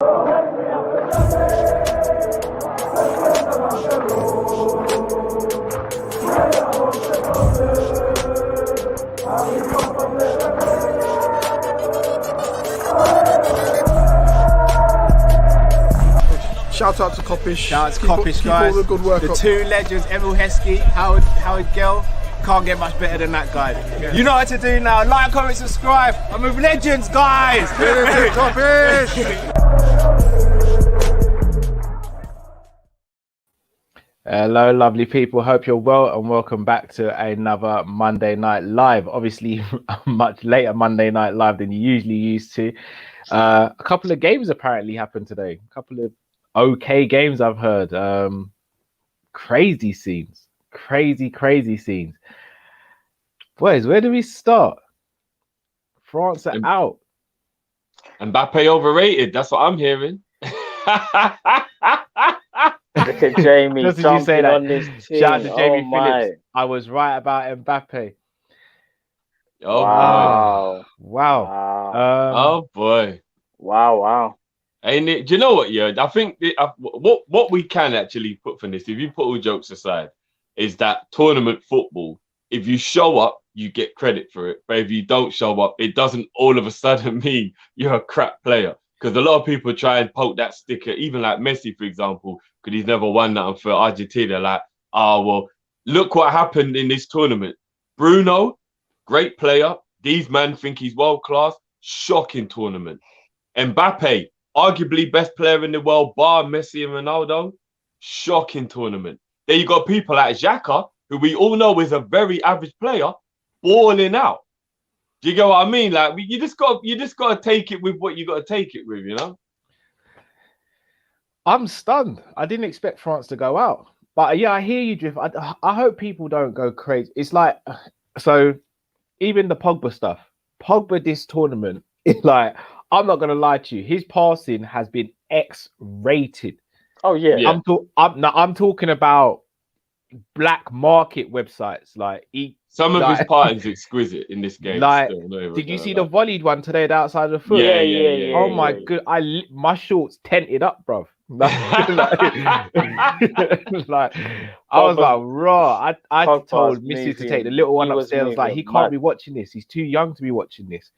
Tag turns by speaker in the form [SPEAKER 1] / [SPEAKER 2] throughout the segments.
[SPEAKER 1] Shout out to Kopish.
[SPEAKER 2] Shout out to Kopish, guys.
[SPEAKER 1] Keep all the good work
[SPEAKER 2] the
[SPEAKER 1] up.
[SPEAKER 2] two legends, Emil Heskey, Howard Gill. Can't get much better than that, guys. Yeah. You know what to do now. Like, comment, subscribe. I'm with legends, guys.
[SPEAKER 1] Kopish.
[SPEAKER 3] Hello, lovely people. Hope you're well and welcome back to another Monday Night Live. Obviously, a much later Monday Night Live than you usually used to. A couple of games apparently happened today. A couple of okay games I've heard. Crazy scenes. Crazy scenes. Boys, where do we start? France are out.
[SPEAKER 4] Mbappe overrated. That's what I'm hearing.
[SPEAKER 5] Look at Jamie
[SPEAKER 3] Just as you say
[SPEAKER 5] jumping
[SPEAKER 3] that,
[SPEAKER 5] on this team.
[SPEAKER 3] shout out to Jamie
[SPEAKER 5] my.
[SPEAKER 3] Phillips. I was right about Mbappe.
[SPEAKER 4] Oh,
[SPEAKER 5] Wow.
[SPEAKER 3] Wow.
[SPEAKER 4] oh boy.
[SPEAKER 5] Wow.
[SPEAKER 4] Ain't it? Do you know what? Yeah, I think what we can actually put from this, if you put all jokes aside, is that tournament football. If you show up, you get credit for it. But if you don't show up, it doesn't all of a sudden mean you're a crap player. Because a lot of people try and poke that sticker, even like Messi, for example, because he's never won that for Argentina. Like, well, look what happened in this tournament. Bruno, great player. These men think he's world class. Shocking tournament. Mbappe, arguably best player in the world, bar Messi and Ronaldo. Shocking tournament. Then you got people like Xhaka, who we all know is a very average player, balling out. Do you get what I mean? Like, you just got to take it with what you got to take it with, you know.
[SPEAKER 3] I'm stunned. I didn't expect France to go out, but yeah, I hear you, Drift. I hope people don't go crazy. It's like, so even the Pogba stuff. Pogba this tournament is like, I'm not gonna lie to you. His passing has been X-rated.
[SPEAKER 5] Oh yeah.
[SPEAKER 3] I'm talking about black market websites. Like
[SPEAKER 4] some of his partings exquisite in this game.
[SPEAKER 3] Like, did you see the volleyed one today at the outside of the foot?
[SPEAKER 5] Yeah.
[SPEAKER 3] Oh my god, my shorts tented up, bro. like, I was like, raw. I told Missy to take the little one upstairs. Like, he can't be watching this. He's too young to be watching this.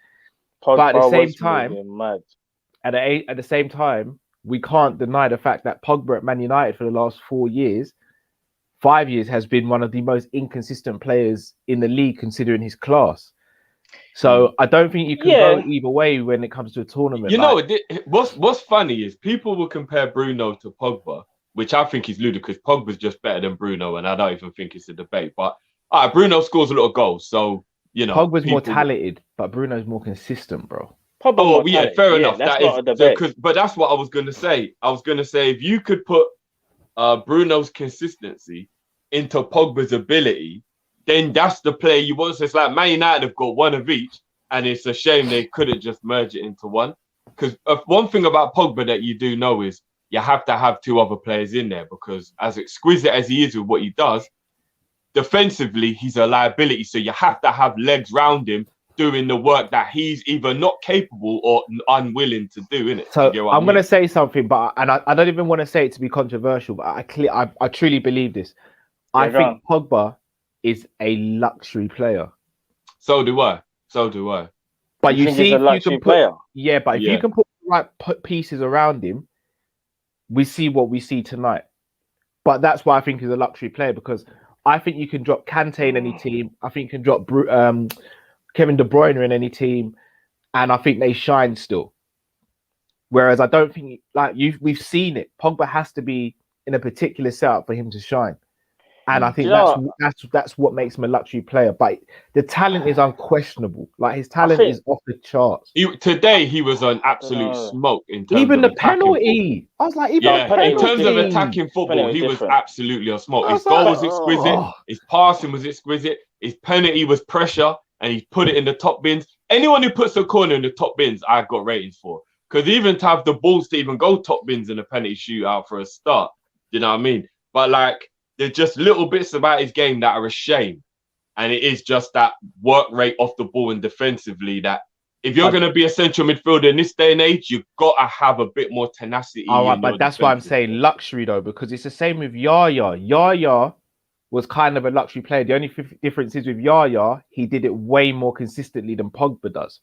[SPEAKER 3] But at the same time, at the same time, we can't deny the fact that Pogba at Man United for the last 5 years, has been one of the most inconsistent players in the league, considering his class. So I don't think you can go either way when it comes to a tournament.
[SPEAKER 4] You know, what's funny is people will compare Bruno to Pogba, which I think is ludicrous. Pogba's just better than Bruno, and I don't even think it's a debate. But Bruno scores a lot of goals, so you know.
[SPEAKER 3] Pogba's more talented, but Bruno's more consistent, bro.
[SPEAKER 4] Fair enough.
[SPEAKER 5] That's not a debate.
[SPEAKER 4] But that's what I was going to say. I was going to say, if you could put Bruno's consistency into Pogba's ability, then that's the player you want. So it's like Man United have got one of each, and it's a shame they couldn't just merge it into one. Because one thing about Pogba that you do know is you have to have two other players in there, because as exquisite as he is with what he does, defensively, he's a liability. So you have to have legs round him doing the work that he's either not capable or unwilling to do, innit?
[SPEAKER 3] So I'm going to say something, but I don't even want to say it to be controversial, but I truly believe this. I think Pogba is a luxury player.
[SPEAKER 4] So do I.
[SPEAKER 3] But you see, if you can put, if you can put the right pieces around him, we see what we see tonight. But that's why I think he's a luxury player, because I think you can drop Kante in any team. I think you can drop Kevin De Bruyne in any team, and I think they shine still. Whereas I don't think, like we've seen it, Pogba has to be in a particular setup for him to shine. And I think that's what makes him a luxury player. But the talent is unquestionable. Like, his talent is off the charts.
[SPEAKER 4] Today he was on absolute smoke in terms
[SPEAKER 3] even
[SPEAKER 4] of
[SPEAKER 3] the penalty. I was like, in
[SPEAKER 4] terms of attacking football, he was absolutely on smoke. His goal was exquisite. His passing was exquisite. His penalty was pressure, and he put it in the top bins. Anyone who puts a corner in the top bins, I've got ratings for. Because even to have the balls to even go top bins in a penalty shootout for a start, you know what I mean? But like, there's just little bits about his game that are a shame. And it is just that work rate off the ball and defensively that If you're going to be a central midfielder in this day and age, you've got to have a bit more tenacity.
[SPEAKER 3] All right, but that's why I'm saying luxury, though, because it's the same with Yaya. Yaya was kind of a luxury player. The only difference is with Yaya, he did it way more consistently than Pogba does.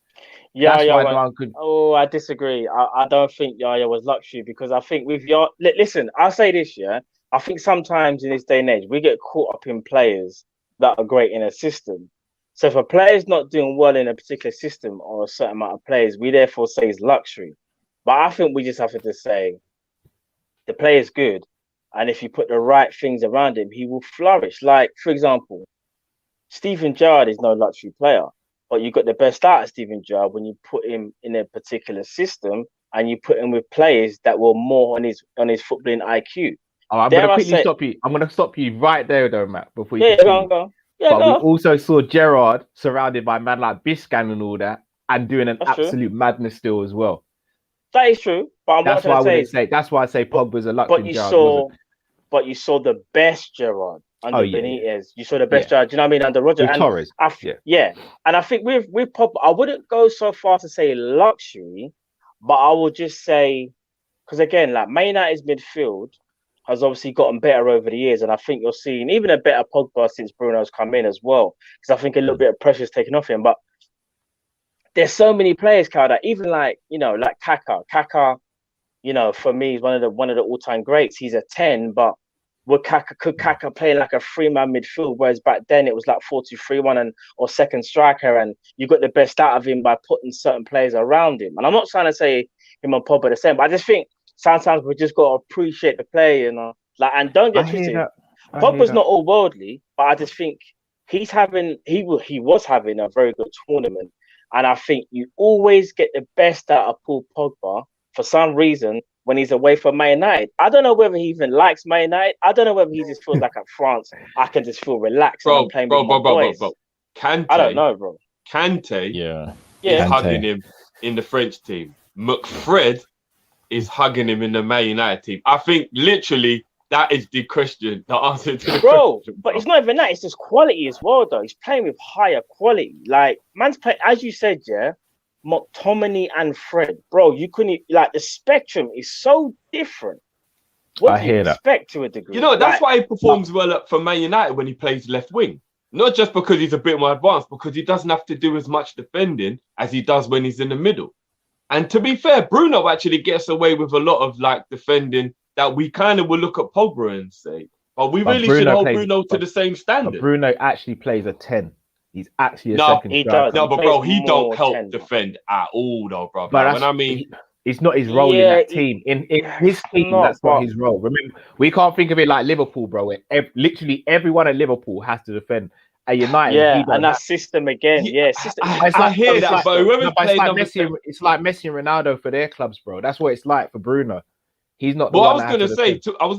[SPEAKER 5] I disagree. I don't think Yaya was luxury, because I think with Yaya... Listen, I'll say this, yeah? I think sometimes in this day and age, we get caught up in players that are great in a system. So if a player's not doing well in a particular system or a certain amount of players, we therefore say it's luxury. But I think we just have to say the player's good, and if you put the right things around him, he will flourish. Like, for example, Steven Gerrard is no luxury player, but you got the best out of Steven Gerrard when you put him in a particular system and you put him with players that were more on his footballing IQ.
[SPEAKER 3] Oh, I'm going to quickly stop you. I'm going to stop you right there, though, Matt, before you
[SPEAKER 5] go. Yeah,
[SPEAKER 3] but we also saw Gerrard surrounded by man like Biscan and all that, and doing an absolute madness still as well.
[SPEAKER 5] That is true. But that's why
[SPEAKER 3] I say Pogba's a luxury.
[SPEAKER 5] But you saw the best Gerrard under Benitez. You saw the best Gerrard. Do you know what I mean? Under Roger
[SPEAKER 3] and Torres.
[SPEAKER 5] And I think with Pogba, I wouldn't go so far to say luxury, but I will just say, because again, like Man United's midfield has obviously gotten better over the years, and I think you're seeing even a better Pogba since Bruno's come in as well, because I think a little bit of pressure is taken off him. But there's so many players, Kyle, that even like Kaka. Kaka, for me, is one of the all-time greats. He's a 10, but could Kaka play like a 3-man midfield, whereas back then it was like 4-2-3-1 or second striker, and you got the best out of him by putting certain players around him. And I'm not trying to say him and Pogba the same, but I just think sometimes we just got to appreciate the play, Like, and don't get twisted. Pogba's not all worldly, but I just think he was having a very good tournament, and I think you always get the best out of Paul Pogba for some reason when he's away from Man United. I don't know whether he even likes Man United. I don't know whether he just feels like at France I can just feel relaxed when I'm playing with my boys.
[SPEAKER 4] Kante,
[SPEAKER 5] I don't know, bro.
[SPEAKER 4] Kante, is hugging him in the French team. McFred is hugging him in the Man United team. I think literally that is the answer to the question.
[SPEAKER 5] But it's not even that. It's just quality as well, though. He's playing with higher quality. Like, man's playing, as you said, McTominay and Fred. Bro, you couldn't, like, the spectrum is so different. What do you expect to a degree?
[SPEAKER 4] That's why he performs well for Man United when he plays left wing. Not just because he's a bit more advanced, because he doesn't have to do as much defending as he does when he's in the middle. And to be fair, Bruno actually gets away with a lot of like defending that we kind of will look at Pogba and say, but we really should hold Bruno to the same standard.
[SPEAKER 3] But Bruno actually plays a 10. He's actually a second striker.
[SPEAKER 4] No, but bro, he don't help defend at all, though, bro.
[SPEAKER 3] But when I mean, it's not his role in that team. In his team, that's not his role. Remember, we can't think of it like Liverpool, bro. Where literally everyone at Liverpool has to defend. At United,
[SPEAKER 5] and that system again, system.
[SPEAKER 4] I hear that, but
[SPEAKER 3] it's like Messi and Ronaldo for their clubs, bro. That's what it's like for Bruno. He's not.
[SPEAKER 4] Well, I was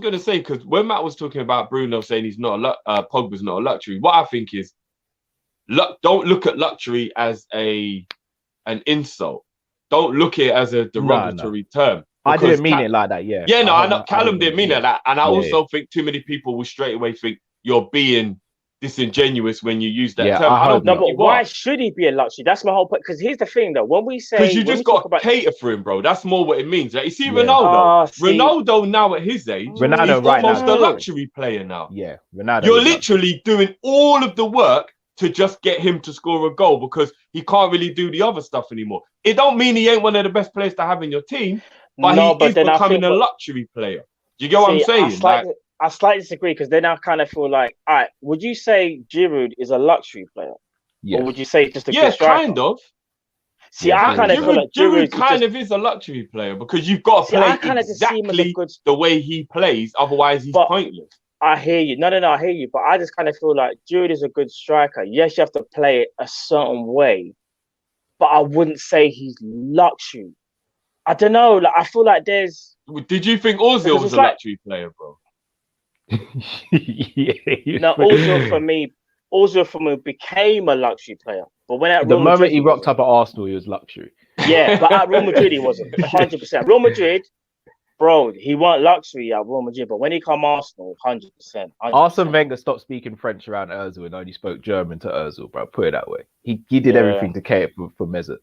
[SPEAKER 4] going to say because when Matt was talking about Bruno saying he's not Pogba's not a luxury. What I think is, don't look at luxury as an insult. Don't look at it as a derogatory term.
[SPEAKER 3] I didn't mean it like that. Yeah.
[SPEAKER 4] Yeah, no, I know Callum didn't mean it like that, and I also think too many people will straight away think you're being disingenuous when you use that term.
[SPEAKER 5] But why should he be a luxury? That's my whole point. Because here's the thing, though. When we say,
[SPEAKER 4] because you just got to cater for him, bro. That's more what it means. Like, you see, Ronaldo. Ronaldo now at his age, he's almost a luxury player now.
[SPEAKER 3] Yeah, Ronaldo.
[SPEAKER 4] You're literally doing all of the work to just get him to score a goal because he can't really do the other stuff anymore. It don't mean he ain't one of the best players to have in your team, but he is becoming a luxury player. Do you get what I'm saying?
[SPEAKER 5] I slightly disagree because then I kind of feel like, all right, would you say Giroud is a luxury player? Or would you say just a good striker?
[SPEAKER 4] Yeah, kind of.
[SPEAKER 5] See, I kind of feel like
[SPEAKER 4] Giroud kind of is a luxury player because you've got to play exactly the way he plays, otherwise he's pointless.
[SPEAKER 5] I hear you. No, I hear you. But I just kind of feel like Giroud is a good striker. Yes, you have to play it a certain way, but I wouldn't say he's luxury. I don't know. Like, I feel like there's...
[SPEAKER 4] Did you think Ozil was a luxury player, bro?
[SPEAKER 5] Ozil for me became a luxury player. But when at
[SPEAKER 3] Real Madrid, he rocked up at Arsenal, he was luxury.
[SPEAKER 5] Yeah, but at Real Madrid, he wasn't 100%. Real Madrid, bro, he wasn't luxury at Real Madrid. But when he come Arsenal, 100%.
[SPEAKER 3] Arsene Wenger stopped speaking French around Ozil and only spoke German to Ozil, bro. Put it that way. He did everything to cater for Mesut.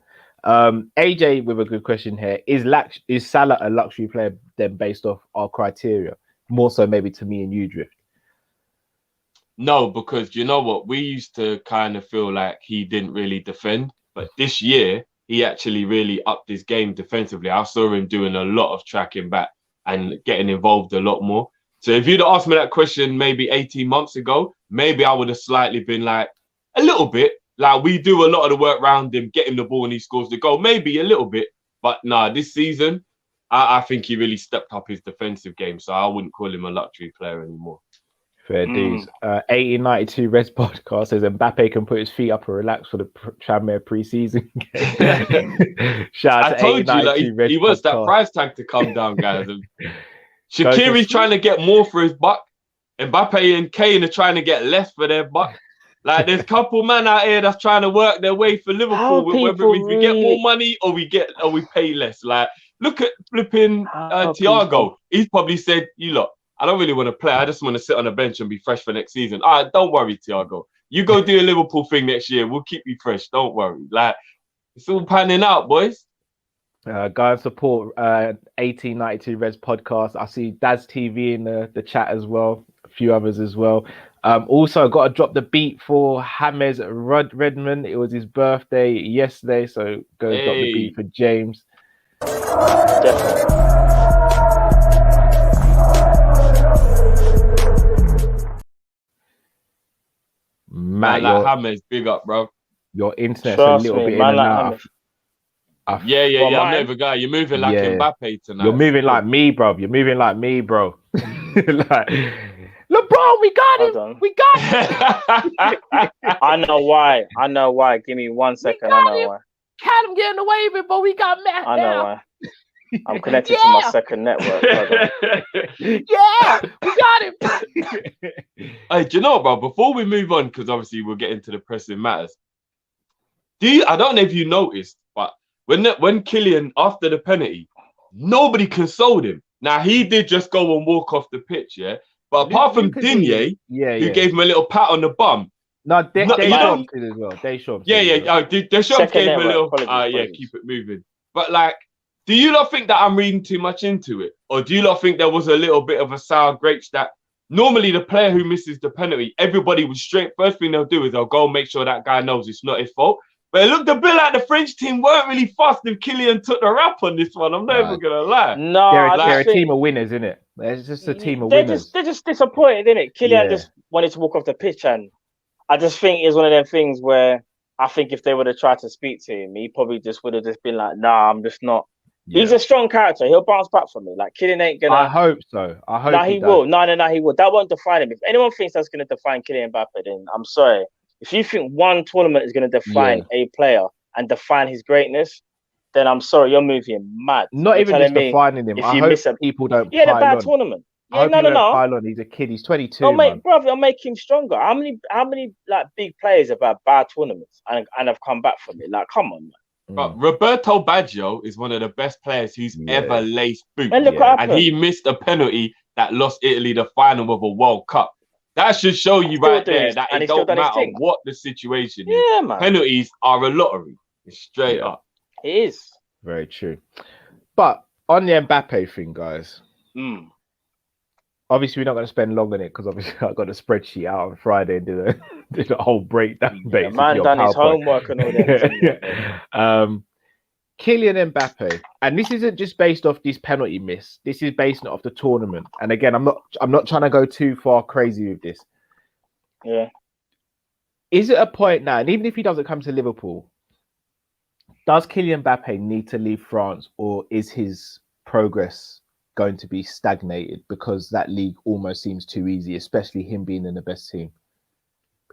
[SPEAKER 3] AJ with a good question here. Is Salah a luxury player then based off our criteria? More so maybe to me and you, Drift.
[SPEAKER 4] No, because you know what? We used to kind of feel like he didn't really defend. But this year, he actually really upped his game defensively. I saw him doing a lot of tracking back and getting involved a lot more. So if you'd asked me that question maybe 18 months ago, maybe I would have slightly been like, a little bit. Like, we do a lot of the work around him, get him the ball and he scores the goal. Maybe a little bit. But nah, this season, I think he really stepped up his defensive game. So I wouldn't call him a luxury player anymore.
[SPEAKER 3] Fair dues. 1892 Reds podcast says Mbappe can put his feet up and relax for the Tranmere pre-season game. Shout out
[SPEAKER 4] I
[SPEAKER 3] to
[SPEAKER 4] told you, like, he wants that
[SPEAKER 3] podcast.
[SPEAKER 4] price tag to come down, guys. Shaqiri's trying to get more for his buck. Mbappe and Kane are trying to get less for their buck. Like, there's a couple men out here that's trying to work their way for Liverpool, whether we get more money or we pay less. Like, look at flipping Thiago. He's probably said, "You lot, I don't really want to play. I just want to sit on a bench and be fresh for next season." All right, don't worry, Thiago. You go do a Liverpool thing next year. We'll keep you fresh. Don't worry. Like, it's all panning out, boys.
[SPEAKER 3] Go and support 1892 Reds podcast. I see Dad's TV in the chat as well. A few others as well. Also, got to drop the beat for James Redmond. It was his birthday yesterday, so go and drop the beat for James. Matt,
[SPEAKER 4] like James, big up, bro.
[SPEAKER 3] Your internet's a little bit in and out.
[SPEAKER 4] Yeah. I'm not even guy. You're moving like Mbappe tonight.
[SPEAKER 3] You're moving like me, bro. You're moving like me, bro. Like, LeBron, we got him. We got him.
[SPEAKER 5] I know why. Give me 1 second. I know why.
[SPEAKER 3] Can't him getting away with it, but we got Matt.
[SPEAKER 5] I know why. I'm connected to my second network.
[SPEAKER 3] Yeah, we got him.
[SPEAKER 4] Hey, do you know what, bro? Before we move on, because obviously we'll get into the pressing matters. I don't know if you noticed, but when Kylian, after the penalty, nobody consoled him. Now, he did just go and walk off the pitch, yeah? But apart from Digne, who gave him a little pat on the bum.
[SPEAKER 3] No, Deschamps did as well. Deschamps.
[SPEAKER 4] Deschamps gave him a little, keep it moving. But, like, do you not think that I'm reading too much into it? Or do you not think there was a little bit of a sour grapes that normally the player who misses the penalty, everybody would first thing they'll do is they'll go and make sure that guy knows it's not his fault. But it looked a bit like the French team weren't really fast if Kylian took the rap on this one. I'm not even going to lie.
[SPEAKER 5] No,
[SPEAKER 3] they're a team of winners, isn't it? It's just a team of winners.
[SPEAKER 5] They're just disappointed, isn't it? Kylian just wanted to walk off the pitch, and I just think it's one of them things where I think if they would have tried to speak to him, he probably just would have just been like, "Nah, I'm just not." Yeah. He's a strong character. He'll bounce back from me. Like, Kylian ain't gonna.
[SPEAKER 3] I hope so. I hope
[SPEAKER 5] he will. No, he will. That won't define him. If anyone thinks that's gonna define Kylian Mbappe, then I'm sorry. If you think one tournament is gonna define a player and define his greatness, then I'm sorry, you're moving mad.
[SPEAKER 3] Not even just defining him. I hope people don't.
[SPEAKER 5] The bad tournament.
[SPEAKER 3] Yeah, no. Pile on. He's a kid. He's 22.
[SPEAKER 5] I'll make him stronger. How many like big players have had bad tournaments and have come back from it? Like, come on, man.
[SPEAKER 4] But Roberto Baggio is one of the best players who's ever laced boots.
[SPEAKER 5] And
[SPEAKER 4] he missed a penalty that lost Italy the final of a World Cup. That should show you right there that it don't matter what the situation is.
[SPEAKER 5] Yeah, man.
[SPEAKER 4] Penalties are a lottery. It's straight up.
[SPEAKER 5] It is.
[SPEAKER 3] Very true. But on the Mbappe thing, guys, obviously we're not going to spend long on it because obviously I got a spreadsheet out on Friday and did a whole breakdown.
[SPEAKER 5] The man done his homework and all that.
[SPEAKER 3] Kylian Mbappe, and this isn't just based off this penalty miss. This is based off the tournament. And again, I'm not trying to go too far crazy with this.
[SPEAKER 5] Yeah.
[SPEAKER 3] Is it a point now, and even if he doesn't come to Liverpool, does Kylian Mbappe need to leave France, or is his progress going to be stagnated because that league almost seems too easy, especially him being in the best team?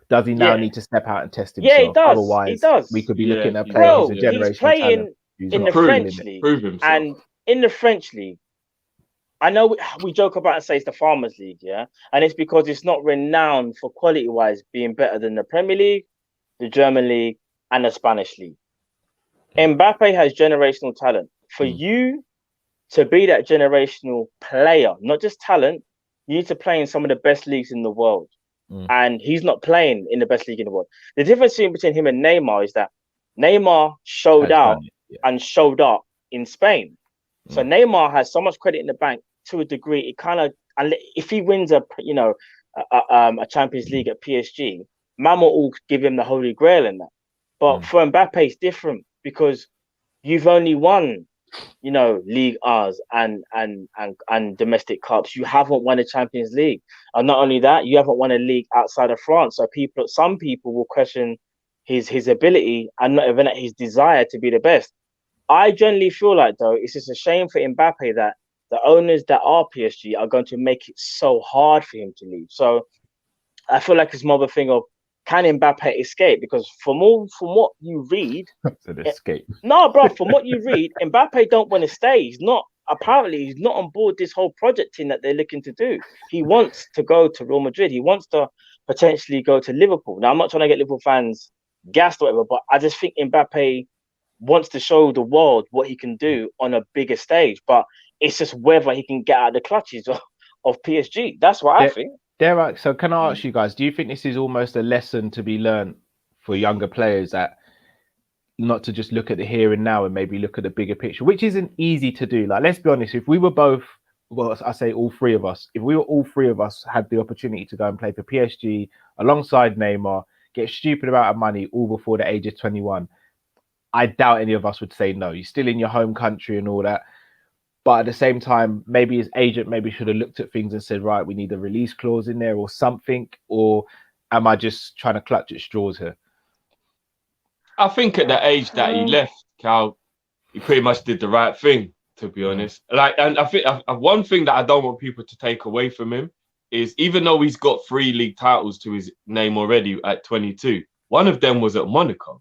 [SPEAKER 3] Does he now need to step out and test himself?
[SPEAKER 5] Yeah, he does.
[SPEAKER 3] Otherwise, we could be looking at players a generation.
[SPEAKER 5] He's playing in the French league, and in the French league, I know we joke about and say it's the Farmers League, and it's because it's not renowned for quality-wise being better than the Premier League, the German League, and the Spanish League. Mbappe has generational talent. For you to be that generational player, not just talent, you need to play in some of the best leagues in the world. And he's not playing in the best league in the world. The difference between him and Neymar is that Neymar showed out and showed up in Spain. So Neymar has so much credit in the bank to a degree. It kind of, and if he wins a Champions League at PSG, man will all give him the holy grail in that. But for Mbappe, it's different because you've only won, League R's and domestic cups. You haven't won a Champions League, and not only that, you haven't won a league outside of France. So some people will question his ability and not even his desire to be the best. I generally feel like, though, it's just a shame for Mbappe that the owners that are PSG are going to make it so hard for him to leave. So I feel like it's more of a thing of, can Mbappe escape? Because from what you read,
[SPEAKER 3] escape.
[SPEAKER 5] No, bro. From what you read, Mbappe don't want to stay. He's not on board this whole project thing that they're looking to do. He wants to go to Real Madrid. He wants to potentially go to Liverpool. Now, I'm not trying to get Liverpool fans gassed or whatever, but I just think Mbappe wants to show the world what he can do on a bigger stage. But it's just whether he can get out of the clutches of PSG. That's what I think.
[SPEAKER 3] So can I ask you guys, do you think this is almost a lesson to be learned for younger players, that not to just look at the here and now and maybe look at the bigger picture, which isn't easy to do? Like, let's be honest, if we were both, well, I say all three of us, if we were all three of us had the opportunity to go and play for PSG alongside Neymar, get a stupid amount of money all before the age of 21, I doubt any of us would say no. You're still in your home country and all that. But at the same time, maybe his agent should have looked at things and said, right, we need a release clause in there or something. Or am I just trying to clutch at straws here?
[SPEAKER 4] I think at the age that he left, Cal, he pretty much did the right thing, to be honest. And I think one thing that I don't want people to take away from him is, even though he's got 3 league titles to his name already at 22, one of them was at Monaco.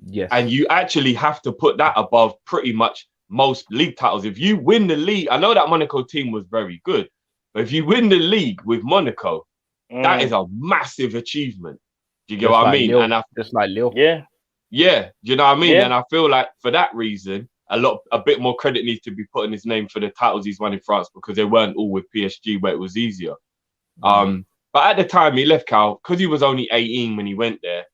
[SPEAKER 3] Yes.
[SPEAKER 4] And you actually have to put that above pretty much most league titles. If you win the league, I know that Monaco team was very good, but if you win the league with Monaco, that is a massive achievement. Do you get what I mean?
[SPEAKER 3] Lille. And just like Lille.
[SPEAKER 5] Yeah.
[SPEAKER 4] Yeah. Do you know what I mean?
[SPEAKER 5] Yeah.
[SPEAKER 4] And I feel like for that reason, a bit more credit needs to be put in his name for the titles he's won in France, because they weren't all with PSG where it was easier. But at the time he left, Cal, because he was only 18 when he went there,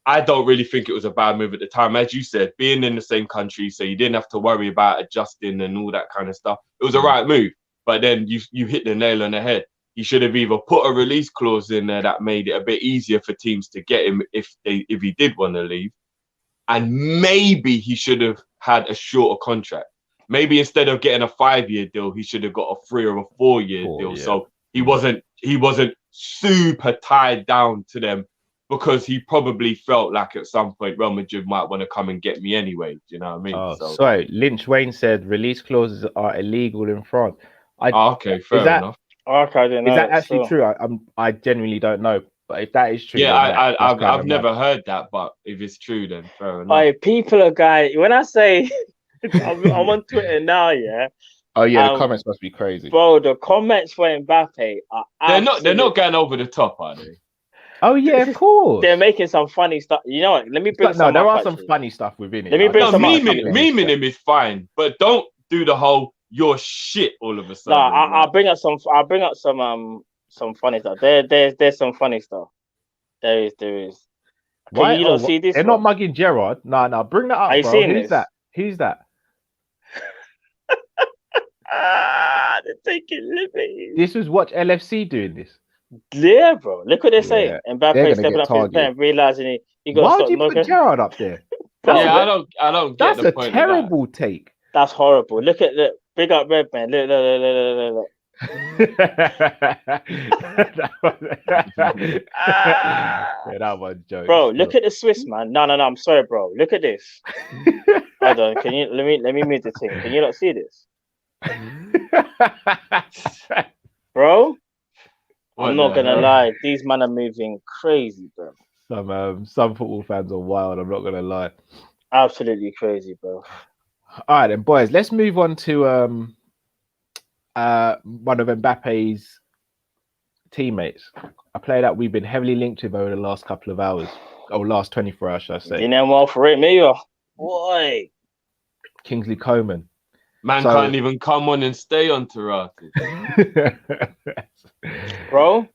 [SPEAKER 4] I don't really think it was a bad move at the time. As you said, being in the same country, so you didn't have to worry about adjusting and all that kind of stuff. It was a right move. But then you hit the nail on the head. He should have either put a release clause in there that made it a bit easier for teams to get him if he did want to leave. And maybe he should have had a shorter contract. Maybe instead of getting a 5-year deal, he should have got a 3 or a 4-year deal. Yeah. So he wasn't super tied down to them, because he probably felt like at some point Real Madrid might want to come and get me anyway. Do you know what I mean?
[SPEAKER 3] Oh, sorry. Lynch Wayne said release clauses are illegal in France.
[SPEAKER 4] Okay, fair enough.
[SPEAKER 5] Okay, I didn't know.
[SPEAKER 3] Is that actually true? I genuinely don't know. But if that is true,
[SPEAKER 4] I've never heard that. But if it's true, then fair enough.
[SPEAKER 5] People are when I say I'm on Twitter now, yeah.
[SPEAKER 3] Oh yeah, the comments must be crazy,
[SPEAKER 5] bro. The comments for Mbappe are
[SPEAKER 4] they're not going over the top, are they?
[SPEAKER 3] Oh yeah, of course.
[SPEAKER 5] They're making some funny stuff. You know what? Let me bring some.
[SPEAKER 3] No, there are some funny stuff within it.
[SPEAKER 5] Let me bring some.
[SPEAKER 4] Memeing him is fine, but don't do the whole "you're shit" all of a sudden.
[SPEAKER 5] No, I'll bring up some. I'll bring up some funny stuff. There's some funny stuff. There is. Why you don't see this?
[SPEAKER 3] They're not mugging Gerrard. No, bring that up.
[SPEAKER 5] Are you
[SPEAKER 3] bro.
[SPEAKER 5] seeing
[SPEAKER 3] Who's
[SPEAKER 5] this?
[SPEAKER 3] Who's that?
[SPEAKER 5] They're taking liberties.
[SPEAKER 3] This was Watch LFC doing this.
[SPEAKER 5] Yeah, bro. Look what they're saying. Mbappe stepping up his play and realizing he got.
[SPEAKER 3] Why would you put Gerrard up there?
[SPEAKER 4] Yeah, I don't get the point.
[SPEAKER 3] That's a terrible take.
[SPEAKER 5] That's horrible. Look at the big up red man. Look.
[SPEAKER 3] That was joke.
[SPEAKER 5] Bro, look at the Swiss man. No. I'm sorry, bro. Look at this. Hold on. Can you let me move the thing? Can you not see this, bro? I'm not gonna lie. These men are moving crazy, bro.
[SPEAKER 3] Some football fans are wild. I'm not gonna lie.
[SPEAKER 5] Absolutely crazy, bro.
[SPEAKER 3] All right, then, boys. Let's move on to one of Mbappe's teammates, a player that we've been heavily linked with over the last couple of hours, or last 24 hours, should I say?
[SPEAKER 5] You know more for it, me, boy.
[SPEAKER 3] Kingsley Coman.
[SPEAKER 4] Man can't even come on and stay on Terati.
[SPEAKER 5] Bro,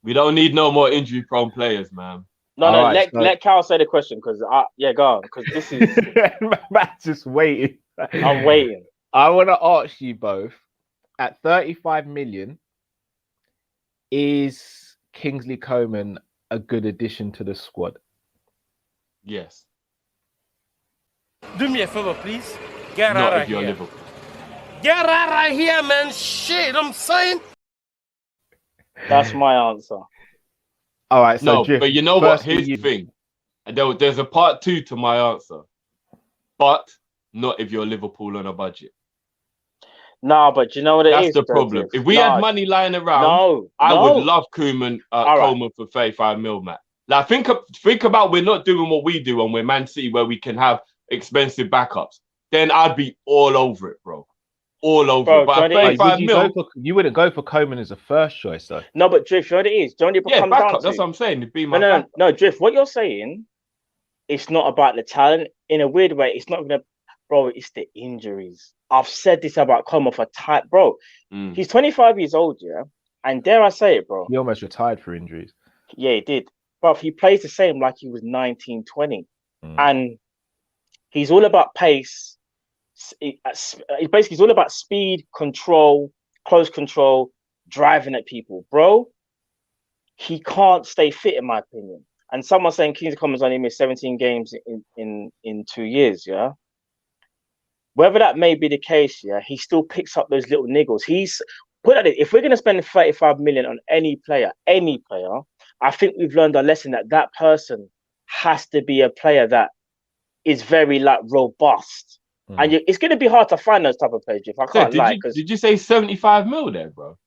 [SPEAKER 4] we don't need no more injury-prone players, man.
[SPEAKER 5] Let Cal say the question because go on because this is
[SPEAKER 3] Matt's just waiting.
[SPEAKER 5] I'm waiting.
[SPEAKER 3] I want to ask you both: at 35 million, is Kingsley Coman a good addition to the squad?
[SPEAKER 4] Yes.
[SPEAKER 1] Do me a favor, please. Get
[SPEAKER 4] Not
[SPEAKER 1] out
[SPEAKER 4] if
[SPEAKER 1] of
[SPEAKER 4] you're
[SPEAKER 1] here.
[SPEAKER 4] Liverpool.
[SPEAKER 1] Get out of here, man. Shit, I'm saying.
[SPEAKER 5] That's my answer.
[SPEAKER 3] All right. So
[SPEAKER 4] but you know what? Here's the thing. There's a part 2 to my answer. But not if you're Liverpool on a budget.
[SPEAKER 5] No, but you know what
[SPEAKER 4] That's the problem. If we had money lying around, I would love Coleman for 35 mil, Matt. Like, think about we're not doing what we do and we're Man City where we can have expensive backups. Then I'd be all over it, bro. All over it. But 35 mil...
[SPEAKER 3] You wouldn't go for Coleman as a first choice, though.
[SPEAKER 5] No, but Drift, you know what it is? Johnny comes down to...
[SPEAKER 4] That's what I'm saying. It'd be my
[SPEAKER 5] no, Drift, what you're saying, it's not about the talent. In a weird way, it's not even bro, it's the injuries. I've said this about Coleman for time, bro. He's 25 years old, yeah? And dare I say it, bro?
[SPEAKER 3] He almost retired for injuries.
[SPEAKER 5] Yeah, he did. But he plays the same like he was 19, 20. And he's all about pace. He's all about speed, control, close control, driving at people. Bro, he can't stay fit, in my opinion. And someone saying Kingsley Coman's only missed 17 games in 2 years, yeah? Whether that may be the case, yeah, he still picks up those little niggles. If we're going to spend 35 million on any player, I think we've learned our lesson that person has to be a player that is very robust. And it's going to be hard to find those type of players, if I can't lie.
[SPEAKER 4] Did you say 75 mil there, bro?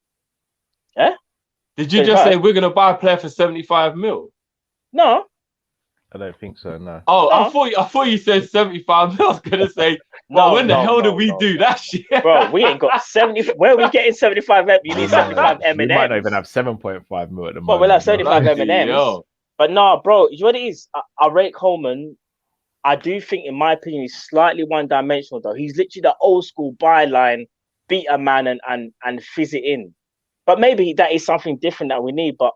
[SPEAKER 5] Yeah?
[SPEAKER 4] Did you just say we're going to buy a player for 75 mil?
[SPEAKER 5] No.
[SPEAKER 3] I don't think so, no.
[SPEAKER 4] Oh, no. I thought you said 75 mil. I was going to say, when the hell did we do that shit?
[SPEAKER 5] Bro, we ain't got 70. Where are we getting 75 M? You need 75 M&Ms.
[SPEAKER 3] We might not even have 7.5 mil at the moment.
[SPEAKER 5] Well, we'll have 75 M&Ms. But no, bro, you know what it is? I rate Coleman. I do think, in my opinion, he's slightly one-dimensional, though. He's literally the old school byline, beat a man and fizz it in. But maybe that is something different that we need. But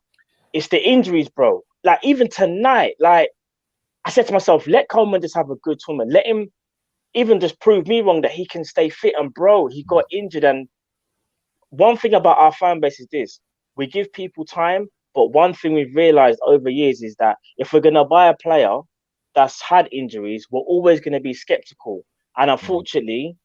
[SPEAKER 5] it's the injuries, bro. Like, even tonight, I said to myself, let Coleman just have a good tournament. Let him even just prove me wrong that he can stay fit. And, bro, he got injured. And one thing about our fan base is this. We give people time. But one thing we've realized over years is that if we're going to buy a player that's had injuries, we're always going to be skeptical. And unfortunately,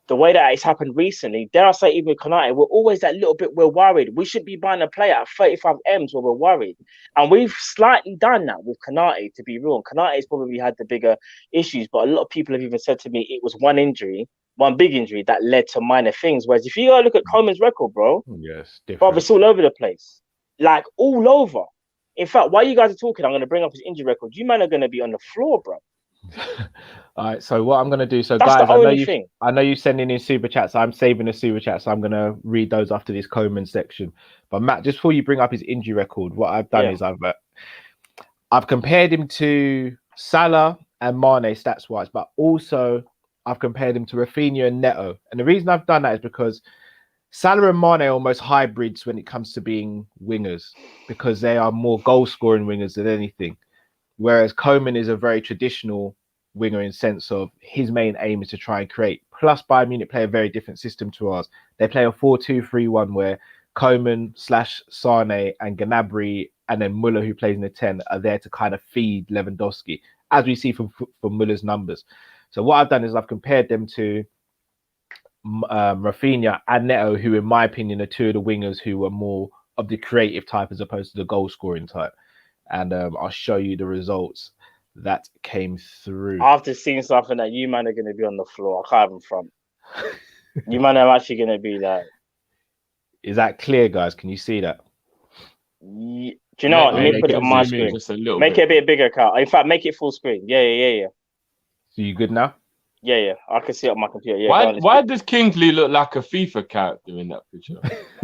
[SPEAKER 5] the way that it's happened recently, dare I say, even with Konate, we're always that little bit, we're worried. We should be buying a player at 35 M's where we're worried. And we've slightly done that with Konate, to be real. Konate's probably had the bigger issues, but a lot of people have even said to me it was one big injury that led to minor things. Whereas if you go look at Coleman's record, bro,
[SPEAKER 3] yes,
[SPEAKER 5] bro, it's all over the place. Like, all over. In fact, while you guys are talking, I'm going to bring up his injury record. You men are going to be on the floor, bro.
[SPEAKER 3] All right, so what I'm going to do,
[SPEAKER 5] that's
[SPEAKER 3] guys,
[SPEAKER 5] I
[SPEAKER 3] know you sending in super chats. I'm saving the super chats, so I'm going to read those after this Coleman section. But Matt, just before you bring up his injury record, what I've done is I've compared him to Salah and Mane stats-wise, but also I've compared him to Raphinha and Neto. And the reason I've done that is because Salah and Mane are almost hybrids when it comes to being wingers, because they are more goal-scoring wingers than anything. Whereas Coleman is a very traditional winger in sense of his main aim is to try and create. Plus, Bayern Munich play a very different system to ours. They play a 4-2-3-1 where Coleman / Sane and Gnabry and then Muller, who plays in the 10, are there to kind of feed Lewandowski, as we see from Muller's numbers. So what I've done is I've compared them to Raphinha and Neto, who in my opinion are two of the wingers who are more of the creative type as opposed to the goal scoring type. And I'll show you the results that came through.
[SPEAKER 5] I've just seen something that you man are going to be on the floor. I can't even front. You man are actually going to be like.
[SPEAKER 3] Is that clear, guys? Can you see that?
[SPEAKER 5] Do you know what? Let me put it on my screen. Make it a bit bigger, Carl. In fact, make it full screen. Yeah.
[SPEAKER 3] So you good now?
[SPEAKER 5] Yeah. I can see it on my computer. Yeah.
[SPEAKER 4] Why does Kingsley look like a FIFA character in that picture?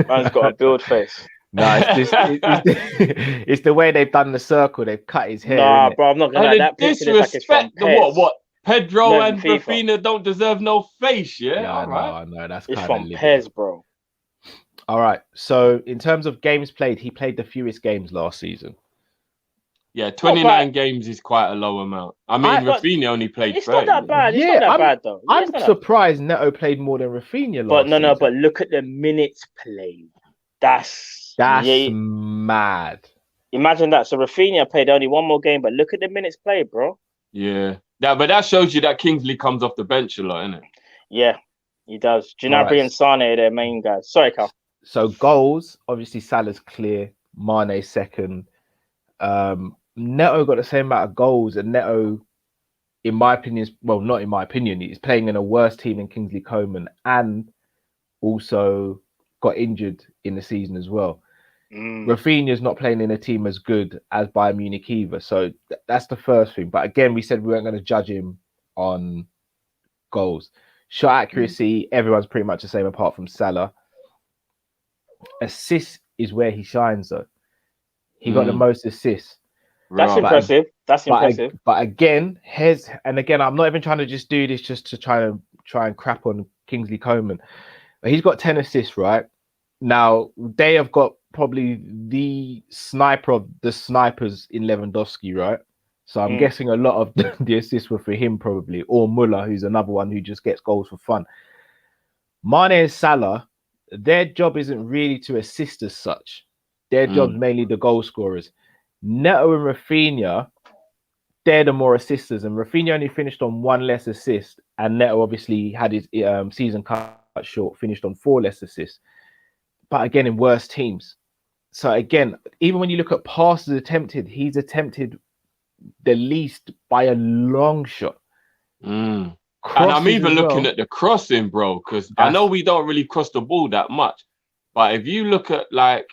[SPEAKER 5] Man's got a build face.
[SPEAKER 3] No, it's the way they've done the circle. They've cut his hair.
[SPEAKER 5] Nah, bro, I'm not gonna lie. That picture looks like it's from Pez.
[SPEAKER 4] What? Pedro and Raphinha don't deserve no face, yeah?
[SPEAKER 3] No, that's
[SPEAKER 5] it's from Pez, bro.
[SPEAKER 3] All right. So in terms of games played, he played the fewest games last season.
[SPEAKER 4] Yeah, 29 games is quite a low amount. I mean, Raphinha only played 30.
[SPEAKER 5] It's not that bad. It's not that bad, though.
[SPEAKER 3] I'm surprised Neto played more than Raphinha
[SPEAKER 5] But
[SPEAKER 3] last season.
[SPEAKER 5] But look at the minutes played. That's
[SPEAKER 3] mad.
[SPEAKER 5] Imagine that. So Raphinha played only one more game, but look at the minutes played, bro.
[SPEAKER 4] Yeah. But that shows you that Kingsley comes off the bench a lot, innit?
[SPEAKER 5] Yeah, he does. Gnabry and Sane are their main guys. Sorry, Cal.
[SPEAKER 3] So goals, obviously Salah's clear. Mane second. Neto got the same amount of goals, and Neto, in my opinion, not in my opinion, he's playing in a worse team than Kingsley Coman, and also got injured in the season as well. Raphinha's not playing in a team as good as Bayern Munich either, so that's the first thing. But again, we said we weren't going to judge him on goals. Shot accuracy, everyone's pretty much the same apart from Salah. Assists is where he shines, though. He got the most assists.
[SPEAKER 5] That's impressive.
[SPEAKER 3] But again, I'm not even trying to just do this just to try and crap on Kingsley Coman. But he's got 10 assists, right? Now, they have got probably the sniper of the snipers in Lewandowski, right? So I'm guessing a lot of the assists were for him probably, or Muller, who's another one who just gets goals for fun. Mane and Salah, their job isn't really to assist as such. Their job's mainly the goal scorers. Neto and Raphinha, they're the more assisters, and Raphinha only finished on 1 less assist, and Neto obviously had his season cut short, finished on 4 less assists. But again, in worse teams. So again, even when you look at passes attempted, he's attempted the least by a long shot.
[SPEAKER 4] And I'm even looking at the crossing, bro, because I know we don't really cross the ball that much. But if you look at like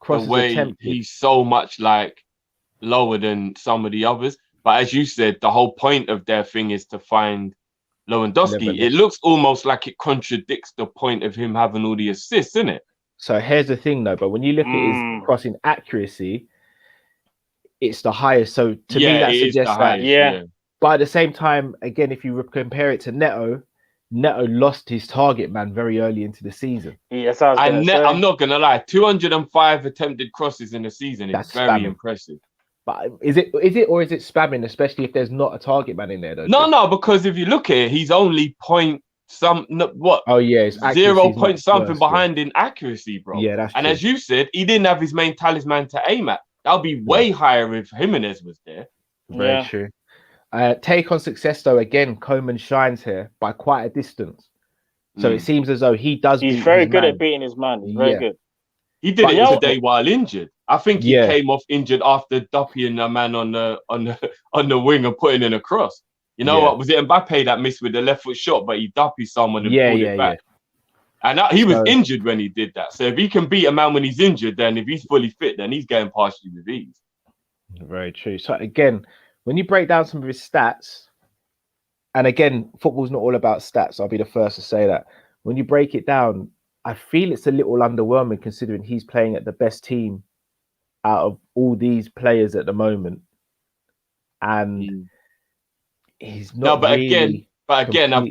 [SPEAKER 4] the way he's so much like lower than some of the others. But as you said, the whole point of their thing is to find Lewandowski. It looks almost like it contradicts the point of him having all the assists, isn't it?
[SPEAKER 3] So here's the thing, though. But when you look at his crossing accuracy, it's the highest. So to me, that suggests that. But at the same time, again, if you compare it to Neto lost his target man very early into the season.
[SPEAKER 5] Yes, I'm
[SPEAKER 4] not gonna lie, 205 attempted crosses in the season is very impressive.
[SPEAKER 3] But is it or is it spamming, especially if there's not a target man in there? Though?
[SPEAKER 4] No, because if you look at it, he's only something behind in accuracy, bro.
[SPEAKER 3] Yeah, that's
[SPEAKER 4] and
[SPEAKER 3] true.
[SPEAKER 4] As you said, he didn't have his main talisman to aim at. That'll be way higher if Jimenez was there.
[SPEAKER 3] Very true. Take on success, though, again, Coman shines here by quite a distance. So it seems as though he does.
[SPEAKER 5] He's very good at beating his man. He's very good.
[SPEAKER 4] He did it today while injured. I think he came off injured after dupping a man on the wing and putting in a cross. You know what? Was it Mbappe that missed with the left foot shot, but he dupped someone and pulled it back? And he was injured when he did that. So if he can beat a man when he's injured, then if he's fully fit, then he's going partially with ease.
[SPEAKER 3] Very true. So again, when you break down some of his stats, and again, football's not all about stats. I'll be the first to say that. When you break it down, I feel it's a little underwhelming considering he's playing at the best team out of all these players at the moment. And he's not.
[SPEAKER 4] But again,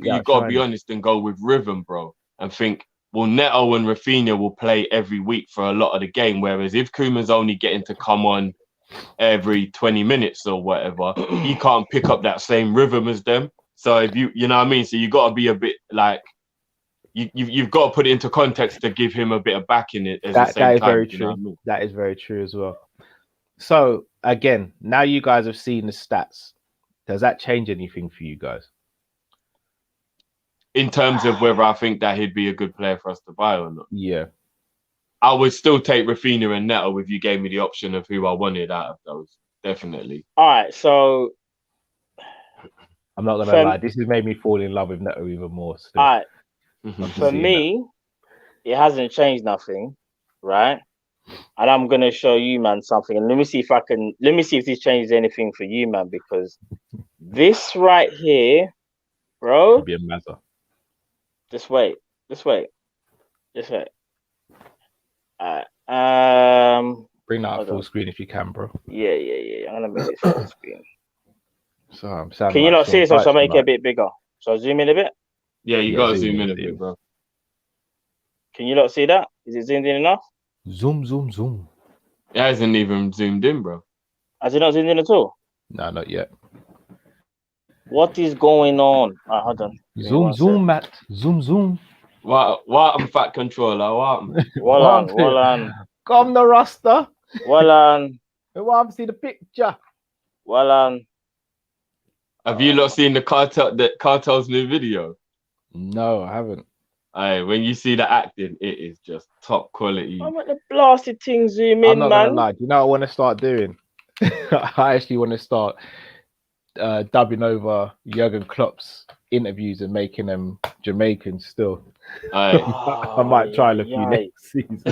[SPEAKER 4] you've got to be honest and go with rhythm, bro, and think, well, Neto and Raphinha will play every week for a lot of the game. Whereas if Koeman's only getting to come on every 20 minutes or whatever, he can't pick up that same rhythm as them. So if you know what I mean? So you got to be a bit like, you've got to put it into context to give him a bit of back in it. That is
[SPEAKER 3] very true. That is very true as well. So again, now you guys have seen the stats. Does that change anything for you guys?
[SPEAKER 4] In terms of whether I think that he'd be a good player for us to buy or not?
[SPEAKER 3] Yeah.
[SPEAKER 4] I would still take Raphinha and Neto if you gave me the option of who I wanted out of those. Definitely.
[SPEAKER 5] All right, so
[SPEAKER 3] I'm not gonna lie, this has made me fall in love with Neto even more. Still.
[SPEAKER 5] All right. For me, it hasn't changed nothing, right? And I'm gonna show you, man, something. And let me see if this changes anything for you, man, because this right here, bro.
[SPEAKER 3] Could be a matter.
[SPEAKER 5] Just wait.
[SPEAKER 3] Bring that up full screen if you can, bro.
[SPEAKER 5] Yeah. I'm gonna make it full screen.
[SPEAKER 3] So I'm
[SPEAKER 5] Can you not see it? So I'll make it a bit bigger. So I'll zoom in a bit.
[SPEAKER 4] Yeah, you gotta zoom in a bit, bro.
[SPEAKER 5] Can you not see that? Is it zoomed in enough?
[SPEAKER 3] Zoom.
[SPEAKER 4] It hasn't even zoomed in, bro.
[SPEAKER 5] Has he not zoomed in at all?
[SPEAKER 3] No, not yet.
[SPEAKER 5] What is going on? Hold on.
[SPEAKER 3] Zoom, Matt. Zoom.
[SPEAKER 4] What I'm fat controller. What?
[SPEAKER 5] Well on.
[SPEAKER 3] Come the roster.
[SPEAKER 5] Well on.
[SPEAKER 3] Want to see the picture?
[SPEAKER 5] Well on.
[SPEAKER 4] Have you not seen the Cartel's new video?
[SPEAKER 3] No, I haven't.
[SPEAKER 4] Aye, when you see the acting, it is just top quality.
[SPEAKER 5] I want the blasted thing zoom in,
[SPEAKER 3] I'm not
[SPEAKER 5] man.
[SPEAKER 3] gonna lie. Do you know what I want to start doing? I actually want to start dubbing over Jurgen Klopp's interviews and making them Jamaican still. I might try a few next season.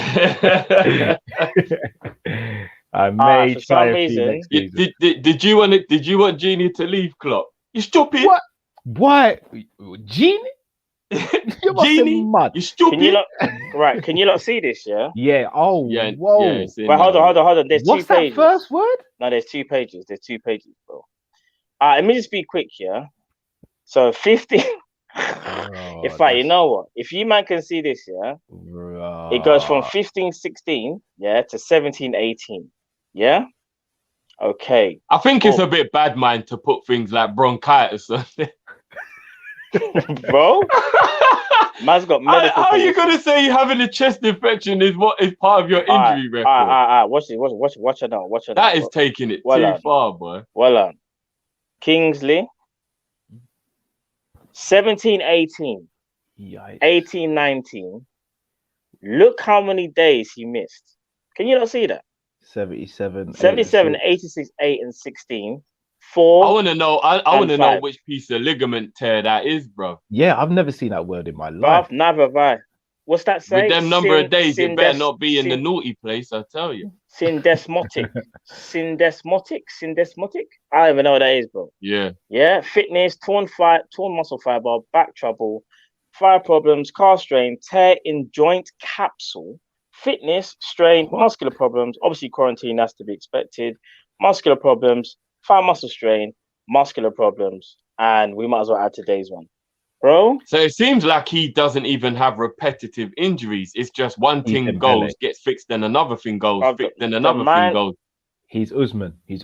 [SPEAKER 3] I may try a few next season.
[SPEAKER 4] Did you want Genie to leave Klopp? You stupid.
[SPEAKER 3] What? Why? Genie?
[SPEAKER 4] Genie?
[SPEAKER 3] Mad.
[SPEAKER 4] You stupid.
[SPEAKER 5] Can you not see this? Yeah.
[SPEAKER 3] Yeah. Oh.
[SPEAKER 4] Yeah.
[SPEAKER 3] Whoa.
[SPEAKER 5] Yeah, hold on. There's
[SPEAKER 3] What's
[SPEAKER 5] 2 pages.
[SPEAKER 3] That first word?
[SPEAKER 5] No, there's 2 pages. There's 2 pages, bro. Let me just be quick here. So 50. You know what? If you man can see this, yeah, it goes from 15-16, yeah, to 17-18, yeah. Okay.
[SPEAKER 4] I think it's a bit bad, man, to put things like bronchitis on there.
[SPEAKER 5] Bro, man's got medical.
[SPEAKER 4] How are you gonna say having a chest infection is part of your injury record?
[SPEAKER 5] Watch it now.
[SPEAKER 4] That is taking it too far, boy.
[SPEAKER 5] Well on. Kingsley, 17-18, 18-19. Look how many days he missed. Can you not see that?
[SPEAKER 3] 77,
[SPEAKER 5] 86, 8 and 16. 4.
[SPEAKER 4] I want to know. I want to know which piece of ligament tear that is, bro.
[SPEAKER 3] Yeah, I've never seen that word in my life.
[SPEAKER 5] Bruv, never have I. What's that say?
[SPEAKER 4] With them number of days, it better not be in the naughty place. I tell you.
[SPEAKER 5] Syndesmotic. I don't even know what that is, bro. Yeah. Fitness, torn muscle fiber, back trouble, fire problems, car strain, tear in joint capsule. Fitness, strain, muscular problems. Obviously, quarantine has to be expected. Muscular problems, fire muscle strain, muscular problems, and we might as well add today's one, bro.
[SPEAKER 4] So it seems like he doesn't even have repetitive injuries. It's just one thing goes, gets fixed, then another thing goes, fixed, then another thing goes.
[SPEAKER 3] He's Usman.
[SPEAKER 5] He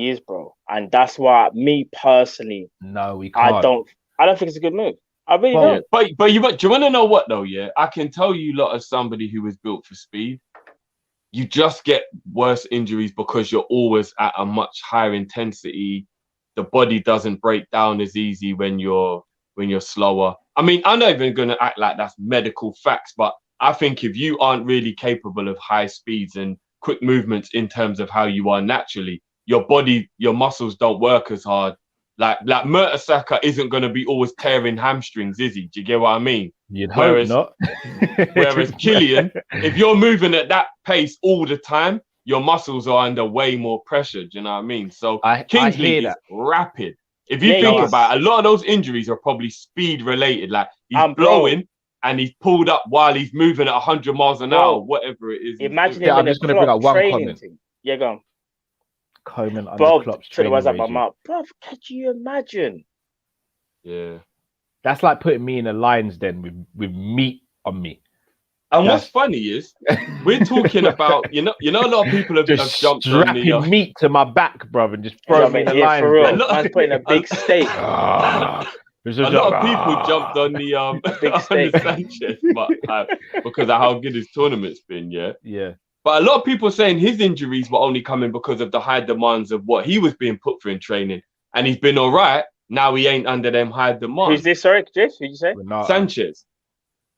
[SPEAKER 5] is, bro, and that's why me personally,
[SPEAKER 3] no, we can't.
[SPEAKER 5] I don't think it's a good move. I really don't.
[SPEAKER 4] But do you want to know what though? Yeah, I can tell you, lot as somebody who was built for speed, you just get worse injuries because you're always at a much higher intensity. The body doesn't break down as easy when you're slower. I mean, I'm not even going to act like that's medical facts, but I think if you aren't really capable of high speeds and quick movements in terms of how you are naturally, your body, your muscles don't work as hard. Like Mertesacker isn't going to be always tearing hamstrings, is he? Do you get what I mean?
[SPEAKER 3] You'd hope not.
[SPEAKER 4] Whereas Kylian, if you're moving at that pace all the time, your muscles are under way more pressure. Do you know what I mean? So Kingsley is rapid. If you think about it, a lot of those injuries are probably speed related. Like he's blowing and he's pulled up while he's moving at 100 miles an hour, whatever it is.
[SPEAKER 5] Imagine
[SPEAKER 3] I'm just going to bring up one comment.
[SPEAKER 5] Yeah, go on.
[SPEAKER 3] Coman under Klopp's
[SPEAKER 5] training
[SPEAKER 3] regime.
[SPEAKER 5] My mouth. Bro, can you imagine?
[SPEAKER 4] Yeah.
[SPEAKER 3] That's like putting me in a lion's den with meat on me.
[SPEAKER 4] And what's funny is we're talking about you know a lot of people have jumped on the
[SPEAKER 3] meat to my back, bro, and just throwing me in the lion's den.
[SPEAKER 5] I'm putting a big steak.
[SPEAKER 4] A lot of people jumped on the Sanchez, but because of how good his tournament's been,
[SPEAKER 3] yeah.
[SPEAKER 4] But a lot of people saying his injuries were only coming because of the high demands of what he was being put through in training, and he's been all right. Now he ain't under them high demands.
[SPEAKER 5] Who's this? Sorry, Jess, who'd you say?
[SPEAKER 4] Sanchez.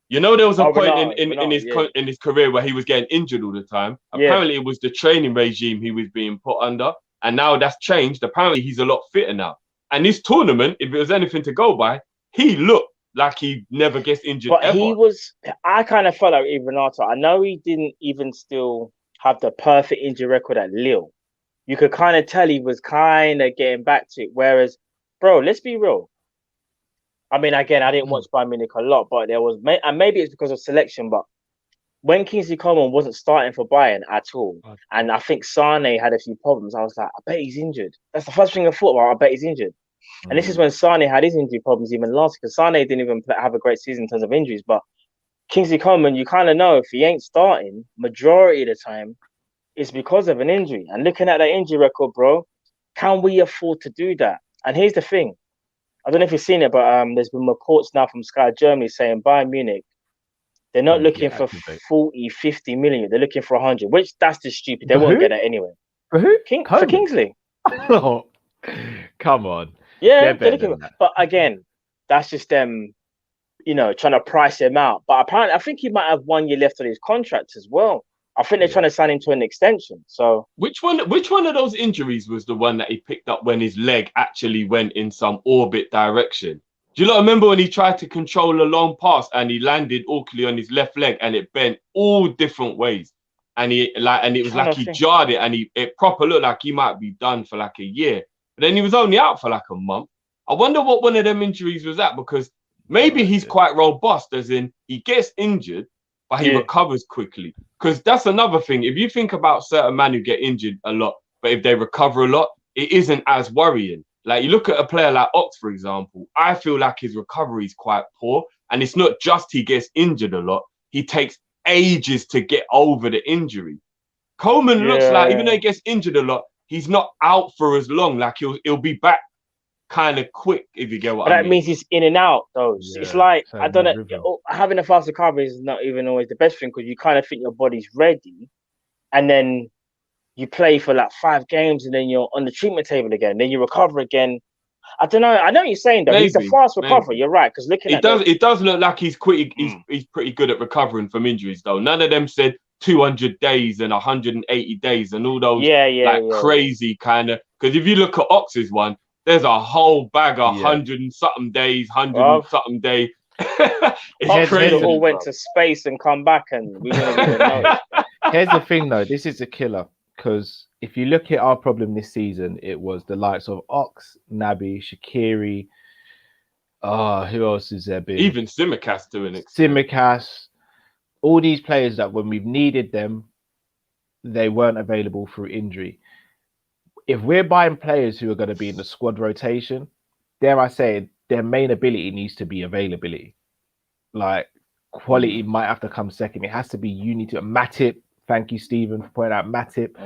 [SPEAKER 4] You know, there was a point in his career where he was getting injured all the time. Apparently, it was the training regime he was being put under, and now that's changed. Apparently, he's a lot fitter now. And this tournament, if it was anything to go by, he looked like he never gets injured ever.
[SPEAKER 5] I kind of felt like Renato. I know he didn't even still have the perfect injury record at Lille. You could kind of tell he was kind of getting back to it. Whereas, bro, let's be real. I mean, again, I didn't watch Bayern Munich a lot, but there was, and maybe it's because of selection, but when Kingsley Coman wasn't starting for Bayern at all, and I think Sane had a few problems, I was like, I bet he's injured. That's the first thing I thought about. I bet he's injured. And this is when Sane had his injury problems even last, because Sane didn't even have a great season in terms of injuries. But Kingsley Coman, you kind of know if he ain't starting majority of the time, is because of an injury. And looking at that injury record, bro, can we afford to do that? And here's the thing. I don't know if you've seen it, but there's been reports now from Sky Germany saying Bayern Munich, they're not looking for 40, 50 million. They're looking for 100, which that's just stupid. They won't get that anyway.
[SPEAKER 3] For who?
[SPEAKER 5] For Kingsley.
[SPEAKER 3] Oh, come on.
[SPEAKER 5] Yeah, they're looking for, but again, that's just them, trying to price him out. But apparently, I think he might have 1 year left on his contract as well. I think they're trying to sign him to an extension. So
[SPEAKER 4] which one of those injuries was the one that he picked up when his leg actually went in some orbit direction? Do you not remember when he tried to control a long pass and he landed awkwardly on his left leg and it bent all different ways? And it was like he jarred it and it proper looked like he might be done for like a year. But then he was only out for like a month. I wonder what one of them injuries was at, because maybe he's quite robust, as in he gets injured, but he recovers quickly. Because that's another thing. If you think about certain men who get injured a lot, but if they recover a lot, it isn't as worrying. Like you look at a player like Ox, for example, I feel like his recovery is quite poor. And it's not just he gets injured a lot, he takes ages to get over the injury. Coman looks like, even though he gets injured a lot, he's not out for as long. Like he'll be back kind of quick, if you get what I mean.
[SPEAKER 5] That means he's in and out, though. Yeah, it's like, I don't know, having a fast recovery is not even always the best thing, because you kind of think your body's ready, and then you play for like 5 games, and then you're on the treatment table again, then you recover again. I don't know. I know what you're saying, though. He's a fast recovery. You're right, because looking at
[SPEAKER 4] it does look like he's pretty good at recovering from injuries, though. None of them said 200 days and 180 days and all those crazy kind of. Because if you look at Ox's one, there's a whole bag of 100 and something days, 100 and something days.
[SPEAKER 5] It's crazy. All went to space and come back, and we didn't even know.
[SPEAKER 3] Here's the thing, though. This is a killer, because if you look at our problem this season, it was the likes of Ox, Naby, Shaqiri. Who else has there been?
[SPEAKER 4] Even Tsimikas doing it.
[SPEAKER 3] Tsimikas. All these players that when we've needed them, they weren't available through injury. If we're buying players who are going to be in the squad rotation, dare I say, their main ability needs to be availability. Like, quality might have to come second. It has to be, you need to. Matip, thank you, Stephen, for pointing out Matip.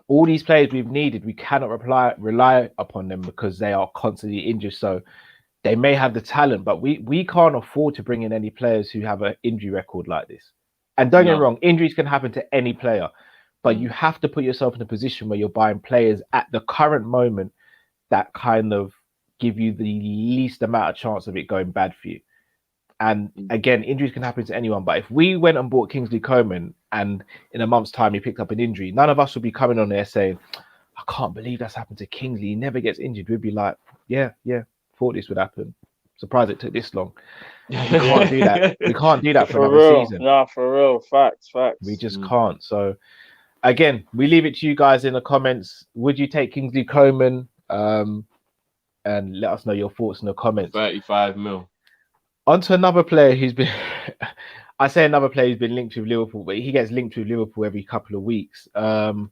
[SPEAKER 3] All these players we've needed, we cannot rely upon them because they are constantly injured. So they may have the talent, but we can't afford to bring in any players who have an injury record like this. And don't get me wrong, injuries can happen to any player. But you have to put yourself in a position where you're buying players at the current moment that kind of give you the least amount of chance of it going bad for you. And again, injuries can happen to anyone. But if we went and bought Kingsley Coman and in a month's time he picked up an injury, none of us would be coming on there saying, I can't believe that's happened to Kingsley. He never gets injured. We'd be like, yeah, thought this would happen. Surprised it took this long. We can't do that. We can't do that for another season.
[SPEAKER 5] No, for real. Facts.
[SPEAKER 3] We just can't. So again, we leave it to you guys in the comments. Would you take Kingsley Coman? And let us know your thoughts in the comments.
[SPEAKER 4] 35 mil.
[SPEAKER 3] On to another player who's been, I say another player who's been linked with Liverpool, but he gets linked with Liverpool every couple of weeks. Felipe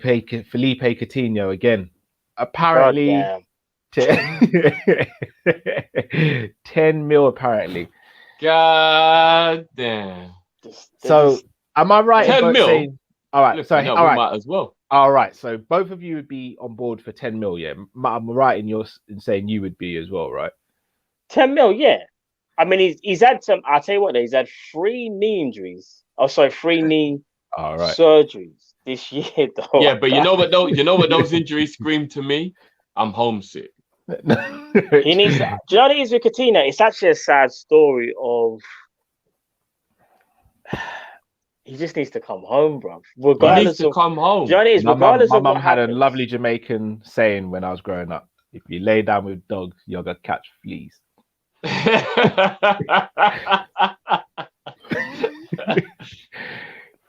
[SPEAKER 3] Coutinho again. Apparently, 10 mil apparently.
[SPEAKER 4] God damn.
[SPEAKER 3] So, am I right?
[SPEAKER 4] 10 mil?
[SPEAKER 3] Saying, all right, so
[SPEAKER 4] all right. Might as well.
[SPEAKER 3] All right, so both of you would be on board for 10 mil, yeah? I'm right in saying you would be as well, right?
[SPEAKER 5] 10 mil, yeah. I mean, he's had some. I'll tell you what, he's had 3 knee injuries. Oh, sorry, 3 knee surgeries this year, though.
[SPEAKER 4] Yeah, but you know what those injuries scream to me? I'm homesick.
[SPEAKER 5] He needs. Do you know what it is with Coutinho? It's actually a sad story of. He just needs to come home, bro. Regardless of
[SPEAKER 4] come home.
[SPEAKER 5] Do you know what it is? Regardless
[SPEAKER 3] my
[SPEAKER 5] of
[SPEAKER 3] mum
[SPEAKER 5] what
[SPEAKER 3] had
[SPEAKER 5] happens.
[SPEAKER 3] a lovely Jamaican saying when I was growing up: "If you lay down with dogs, you're gonna catch fleas."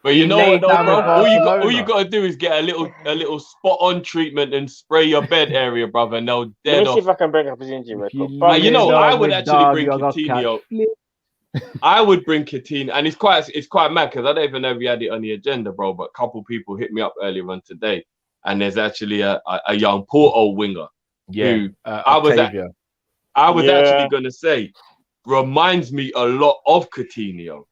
[SPEAKER 4] But you know what, though, bro? All you got to do is get a little spot on treatment and spray your bed area, brother. And they'll dead
[SPEAKER 5] Let me see if I can bring up his injury record.
[SPEAKER 4] You know, I would actually bring Coutinho. I would bring Coutinho, and it's quite mad because I don't even know if we had it on the agenda, bro. But a couple people hit me up earlier on today, and there's actually a young Porto winger.
[SPEAKER 3] Yeah,
[SPEAKER 4] who I was actually gonna say reminds me a lot of Coutinho,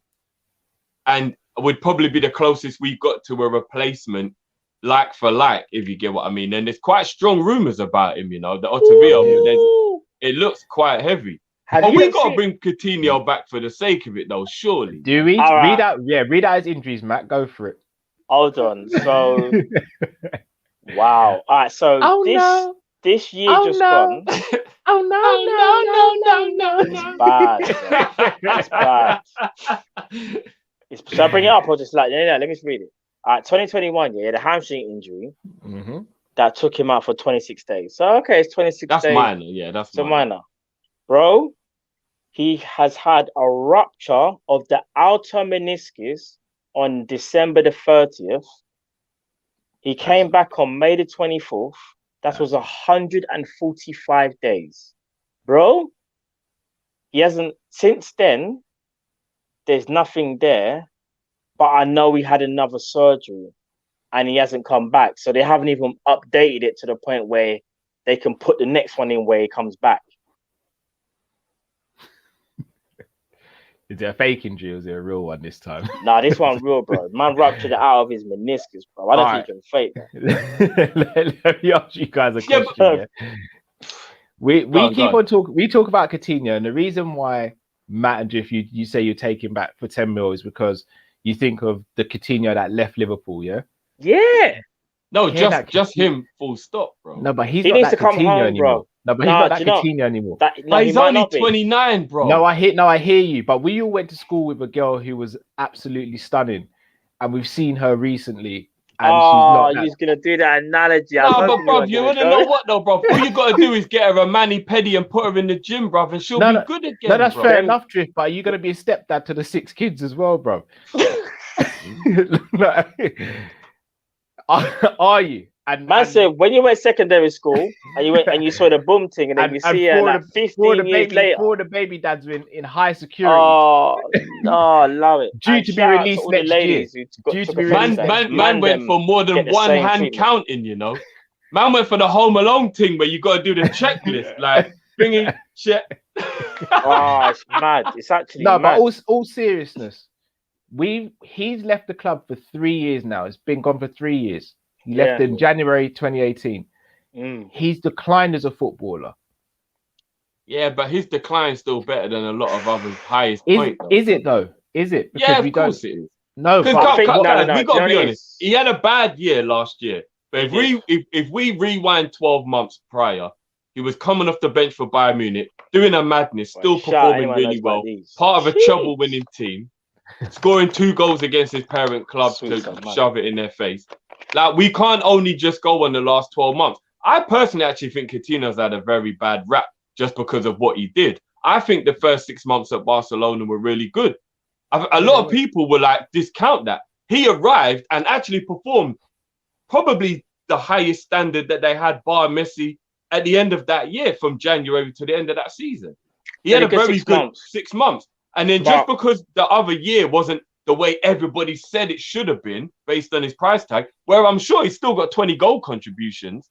[SPEAKER 4] and would probably be the closest we got to a replacement, like for like, if you get what I mean. And there's quite strong rumours about him, you know, the Ottavio. It looks quite heavy. But we got to bring Coutinho back for the sake of it, though, surely.
[SPEAKER 3] Do we? Read out his injuries, Matt. Go for it.
[SPEAKER 5] Hold on. So, wow. All right. So this year gone.
[SPEAKER 3] No.
[SPEAKER 5] It's bad. It's bad. Should I bring it up or just like, no, let me just read it. All right, 2021, he had a hamstring injury that took him out for 26 days. So, okay, it's 26 days.
[SPEAKER 4] That's minor. Yeah, that's
[SPEAKER 5] minor. Bro, he has had a rupture of the outer meniscus on December the 30th. He came back on May the 24th. That was 145 days. Bro, he hasn't, since then, there's nothing there, but I know he had another surgery and he hasn't come back. So they haven't even updated it to the point where they can put the next one in where he comes back.
[SPEAKER 3] Is it a fake injury or is it a real one this time?
[SPEAKER 5] Nah, this one real, bro. Man ruptured it out of his meniscus, bro. I don't think he can fake that.
[SPEAKER 3] Let me ask you guys a question. We talk about Coutinho, and the reason why Matt and Jiff, you say you're taking back for 10 mil is because you think of the Coutinho that left Liverpool, yeah?
[SPEAKER 5] Yeah.
[SPEAKER 4] No, just him, full stop, bro.
[SPEAKER 3] No, but he needs to come home, anymore. Bro. No, but he's not that Coutinho anymore.
[SPEAKER 4] But he's only 29, bro.
[SPEAKER 3] No, I hear you. But we all went to school with a girl who was absolutely stunning, and we've seen her recently. And
[SPEAKER 5] he's gonna do that analogy.
[SPEAKER 4] No, but bro, you wanna know what though, bro? All you gotta do is get her a mani-pedi and put her in the gym, bro, and she'll be good again.
[SPEAKER 3] No, that's fair enough, Drift. But are you gonna be a stepdad to the 6 kids as well, bro? Are you? And
[SPEAKER 5] man said when you went secondary school and you saw the boom thing and then you see her like 15 years later.
[SPEAKER 3] Before the baby dads were in high security.
[SPEAKER 5] Oh, love it.
[SPEAKER 3] Due to be released next year.
[SPEAKER 4] Man went for more than one hand counting, you know. Man went for the Home Alone thing where you got to do the checklist, like bringing check.
[SPEAKER 5] It's mad. It's actually
[SPEAKER 3] mad. But
[SPEAKER 5] all
[SPEAKER 3] seriousness, he's left the club for 3 years now. It's been gone for 3 years. He left in January 2018. He's declined as a footballer.
[SPEAKER 4] Yeah, but his decline's still better than a lot of others' highest
[SPEAKER 3] point. Is it though? Is it?
[SPEAKER 4] Because of course it is.
[SPEAKER 3] No,
[SPEAKER 4] we got to be honest. He had a bad year last year. But if we rewind 12 months prior, he was coming off the bench for Bayern Munich, doing a madness, still performing really well, part of a treble-winning team, scoring 2 goals against his parent club to shove it in their face. Like, we can't only just go on the last 12 months. I personally actually think Coutinho's had a very bad rap just because of what he did. I think the first 6 months at Barcelona were really good. A lot of people were like, discount that. He arrived and actually performed probably the highest standard that they had bar Messi at the end of that year, from January to the end of that season. He had a very good 6 months. And then just because the other year wasn't the way everybody said it should have been based on his price tag, where I'm sure he's still got 20 goal contributions,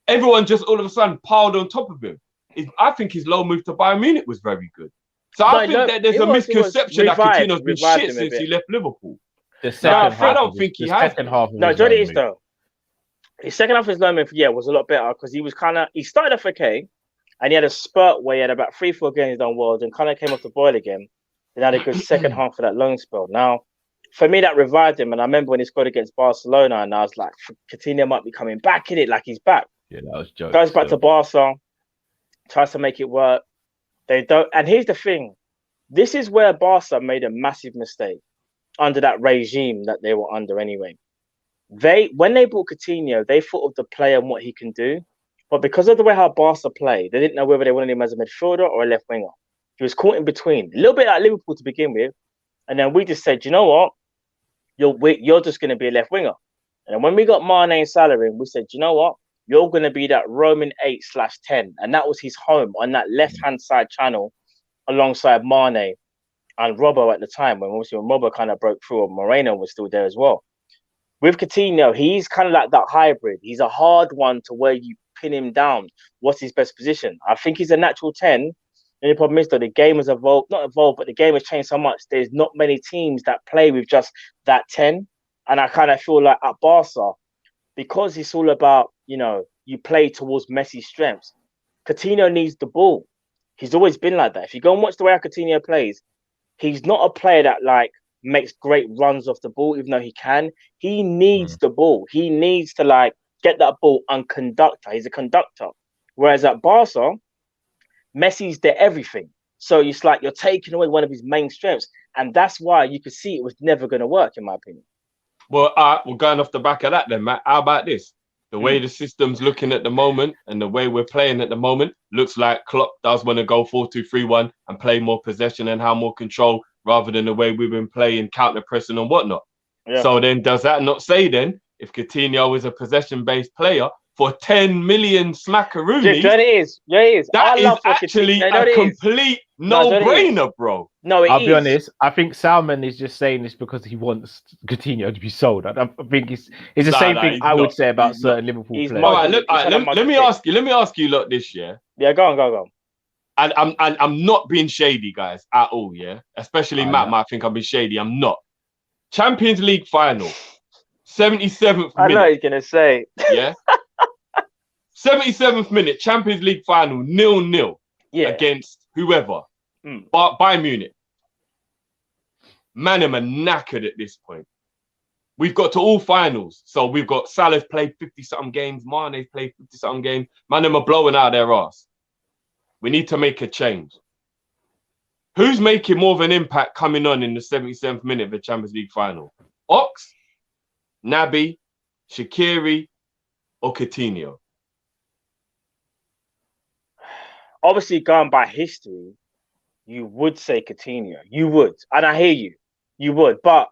[SPEAKER 4] everyone just all of a sudden piled on top of him. I think his low move to Bayern Munich was very good. So I think that there's a misconception that Coutinho's been shit since he left Liverpool. I don't think he has.
[SPEAKER 5] No, Johnny is though. His second half of his loan move, was a lot better because he started off okay, and he had a spurt where he had about 3-4 games done well, and kind of came off the boil again. Then had a good second half of that loan spell. Now, for me, that revived him. And I remember when he scored against Barcelona, and I was like, Coutinho might be coming back in it, like he's back.
[SPEAKER 3] Yeah, that was joke.
[SPEAKER 5] Goes back to Barca, tries to make it work. They don't. And here's the thing: this is where Barca made a massive mistake under that regime that they were under anyway. When they bought Coutinho, they thought of the player and what he can do, but because of the way how Barca play, they didn't know whether they wanted him as a midfielder or a left winger. He was caught in between, a little bit like Liverpool to begin with, and then we just said, you know what, you're just going to be a left winger. And then when we got Mane and Salah in, we said, you know what, you're going to be that Roman 8/10, and that was his home on that left-hand side channel, alongside Mane and Robbo at the time, when Robbo kind of broke through, and Moreno was still there as well. With Coutinho, he's kind of like that hybrid. He's a hard one to where you pin him down. What's his best position? I think he's a natural 10, The only problem is that the game has not evolved, but the game has changed so much. There's not many teams that play with just that 10. And I kind of feel like at Barca, because it's all about, you play towards Messi's strengths, Coutinho needs the ball. He's always been like that. If you go and watch the way Coutinho plays, he's not a player that makes great runs off the ball, even though he can. He needs the ball. He needs to get that ball and conductor. He's a conductor. Whereas at Barca, Messi's their everything. So it's like you're taking away one of his main strengths. And that's why you could see it was never going to work, in my opinion.
[SPEAKER 4] Well, we're going off the back of that then, Matt. How about this? The way the system's looking at the moment and the way we're playing at the moment looks like Klopp does want to go 4-2-3-1 and play more possession and have more control rather than the way we've been playing counter-pressing and whatnot. Yeah. So then does that not say then, if Coutinho is a possession-based player, for 10 million smackaroonies...
[SPEAKER 5] Yeah, it is.
[SPEAKER 4] That is actually a complete no-brainer, bro.
[SPEAKER 5] No,
[SPEAKER 3] I'll be honest. I think Salman is just saying this because he wants Coutinho to be sold. I think it's the same thing I would say about certain Liverpool players.
[SPEAKER 4] All right, let me ask you lot this year.
[SPEAKER 5] Yeah, go on.
[SPEAKER 4] And I'm not being shady, guys, at all, yeah? Especially Matt might think I'm being shady. I'm not. Champions League final, 77th minute.
[SPEAKER 5] I know he's going to say.
[SPEAKER 4] Yeah? 77th minute, Champions League final, 0-0 against whoever. Bayern Munich. Man, I'm knackered at this point. We've got to all finals. So we've got Salah's played 50-something games. Mane's played 50-something games. Man, I'm blowing out their ass. We need to make a change. Who's making more of an impact coming on in the 77th minute of the Champions League final? Ox, Naby, Shaqiri, or Coutinho?
[SPEAKER 5] Obviously, going by history, you would say Coutinho. You would. And I hear you. You would. But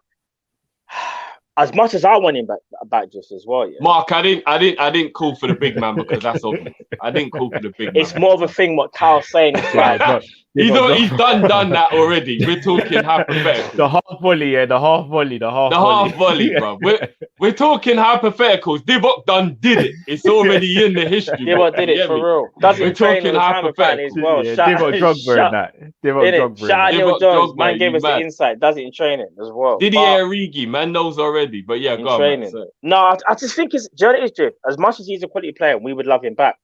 [SPEAKER 5] as much as I want him back just as well, yeah.
[SPEAKER 4] Mark, I didn't call for the big man because that's obvious. I didn't call for the big man.
[SPEAKER 5] It's more of a thing what Carl's saying. It's like,
[SPEAKER 4] he's done that already. We're talking hypothetical.
[SPEAKER 3] The half volley, the half volley.
[SPEAKER 4] The half volley, bro. We're talking hypotheticals. Divock did it. It's already in the history.
[SPEAKER 5] Divock did it for real.
[SPEAKER 4] We're talking hypotheticals
[SPEAKER 5] as well.
[SPEAKER 3] Divock Drogba in that. Divock
[SPEAKER 5] Drogba. Jones, man gave us the insight. Does it in training as well.
[SPEAKER 4] Didier Origi, man knows already. But yeah, go on.
[SPEAKER 5] No, I just think it's as much as he's a quality player, we would love him back.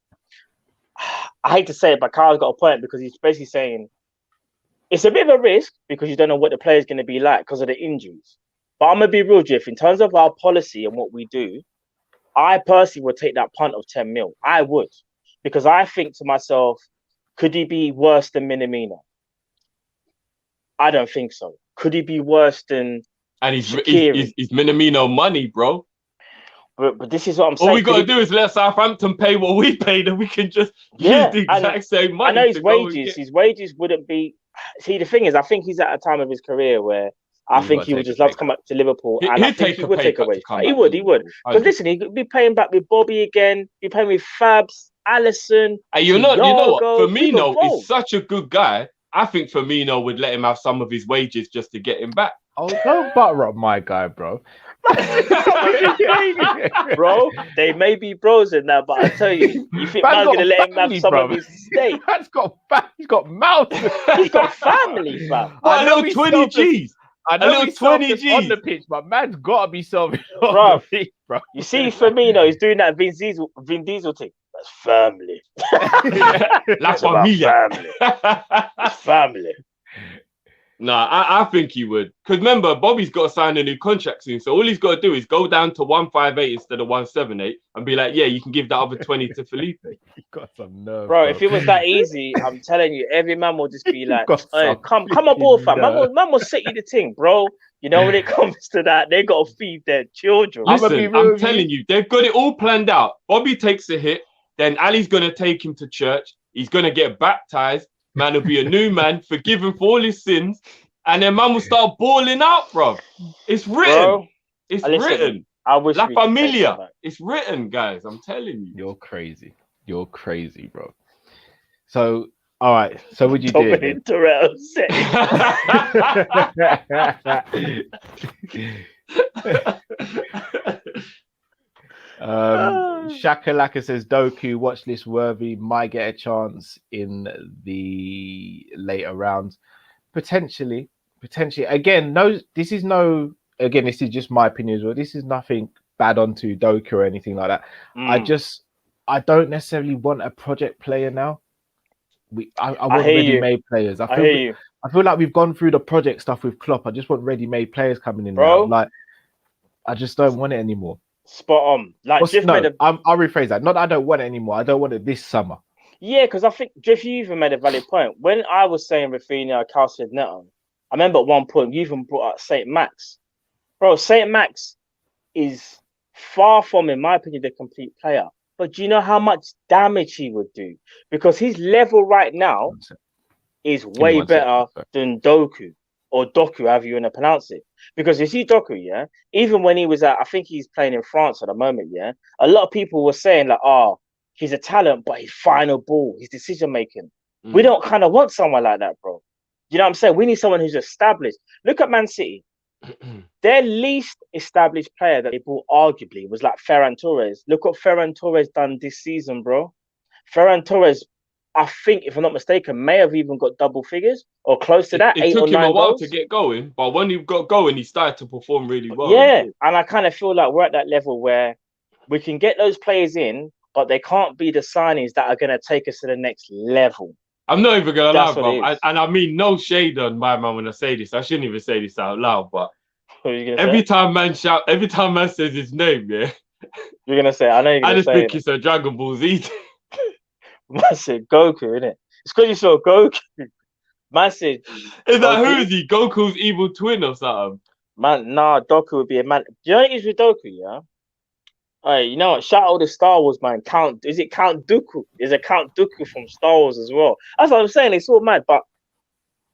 [SPEAKER 5] I hate to say it, but Carl's got a point because he's basically saying it's a bit of a risk because you don't know what the player's going to be like because of the injuries. But I'm going to be real, Jeff. In terms of our policy and what we do, I personally would take that punt of 10 mil. I would. Because I think to myself, could he be worse than Minamino? I don't think so. Could he be worse than...
[SPEAKER 4] And he's Minamino money, bro.
[SPEAKER 5] But this is what I'm saying.
[SPEAKER 4] All we got to do is let Southampton pay what we paid and we can just use the exact same money.
[SPEAKER 5] I know his wages wouldn't be... See, the thing is, I think he's at a time of his career where I think he would just love to come up to Liverpool. And I think he would take away. He would. Because listen, he'd be paying back with Bobby again. He'd be paying with Fabs, Alisson.
[SPEAKER 4] And you know what? Firmino is such a good guy. I think Firmino would let him have some of his wages just to get him back.
[SPEAKER 3] Oh, don't butter up my guy, bro.
[SPEAKER 5] Bro, they may be bros in that, but I tell you, you think man's gonna let him have some of his estate?
[SPEAKER 3] He's got mouth.
[SPEAKER 5] He's got family, fam.
[SPEAKER 4] A little 20 G's.
[SPEAKER 3] A little 20 G's on the pitch, but man's gotta be selfish,
[SPEAKER 5] bro. You see, Firmino, he's doing that Vin Diesel thing. That's family.
[SPEAKER 4] La familia.
[SPEAKER 5] It's family.
[SPEAKER 4] Nah, I think he would. Because remember, Bobby's got to sign a new contract soon. So all he's got to do is go down to 158 instead of 178 and be like, yeah, you can give that other 20 to Felipe.
[SPEAKER 3] You got some nerve,
[SPEAKER 5] bro. If it was that easy, I'm telling you, every man will just be like, hey, come aboard, fam. Man will set you the thing, bro. You know, when it comes to that, they got to feed their children.
[SPEAKER 4] Listen, I'm telling you, they've got it all planned out. Bobby takes a hit. Then Ali's going to take him to church. He's going to get baptized. Man will be a new man, forgiven for all his sins, and then man will start balling out, bro. It's written. Bro, it's written.
[SPEAKER 5] I wish
[SPEAKER 4] La Familia. It's written, guys. I'm telling you.
[SPEAKER 3] You're crazy. You're crazy, bro. So, all right. So, would you do it? Shakalaka says Doku watch list worthy, might get a chance in the later rounds. Potentially. Again, this is just my opinion as well. This is nothing bad onto Doku or anything like that. I don't necessarily want a project player now. I want ready-made players. I feel like we've gone through the project stuff with Klopp. I just want ready-made players coming in now. Like, I just don't want it anymore.
[SPEAKER 5] Spot on. Like,
[SPEAKER 3] I'll rephrase that. Not that I don't want it anymore. I don't want it this summer.
[SPEAKER 5] Yeah, because I think Jeff, you even made a valid point. When I was saying Raphinha, Calcium Neto, I remember at one point you even brought up Saint Max. Bro, Saint Max is far from, in my opinion, the complete player. But do you know how much damage he would do? Because his level right now is way better than Doku or Doku, however you want to pronounce it. Because you see Doku, yeah, even when he was I think he's playing in France at the moment, yeah, a lot of people were saying like, he's a talent, but his final ball, his decision making. We don't kind of want someone like that, bro. You know what I'm saying? We need someone who's established. Look at Man City. Their least established player that they bought arguably was like Ferran Torres. Look what Ferran Torres done this season, bro. Ferran Torres, I think, if I'm not mistaken, may have even got double figures or close to that.
[SPEAKER 4] It took him a while to get going, but when he got going, he started to perform really well.
[SPEAKER 5] Yeah, and I kind of feel like we're at that level where we can get those players in, but they can't be the signings that are going to take us to the next level.
[SPEAKER 4] I'm not even going to lie, bro. And I mean, no shade on my man when I say this. I shouldn't even say this out loud, but every time man says his name, yeah.
[SPEAKER 5] You're going to say, I know you're going to say
[SPEAKER 4] I just think it's a Dragon Ball Z.
[SPEAKER 5] Man said Goku, innit? It's because you saw Goku. Man said...
[SPEAKER 4] Is that who is he? Goku's evil twin or something?
[SPEAKER 5] Man, nah, Doku would be a man. Do you know what it is with Doku, yeah? Hey, you know what? Shout out to Star Wars, man. Is it Count Dooku? Is it Count Dooku from Star Wars as well? That's what I'm saying. It's all mad, but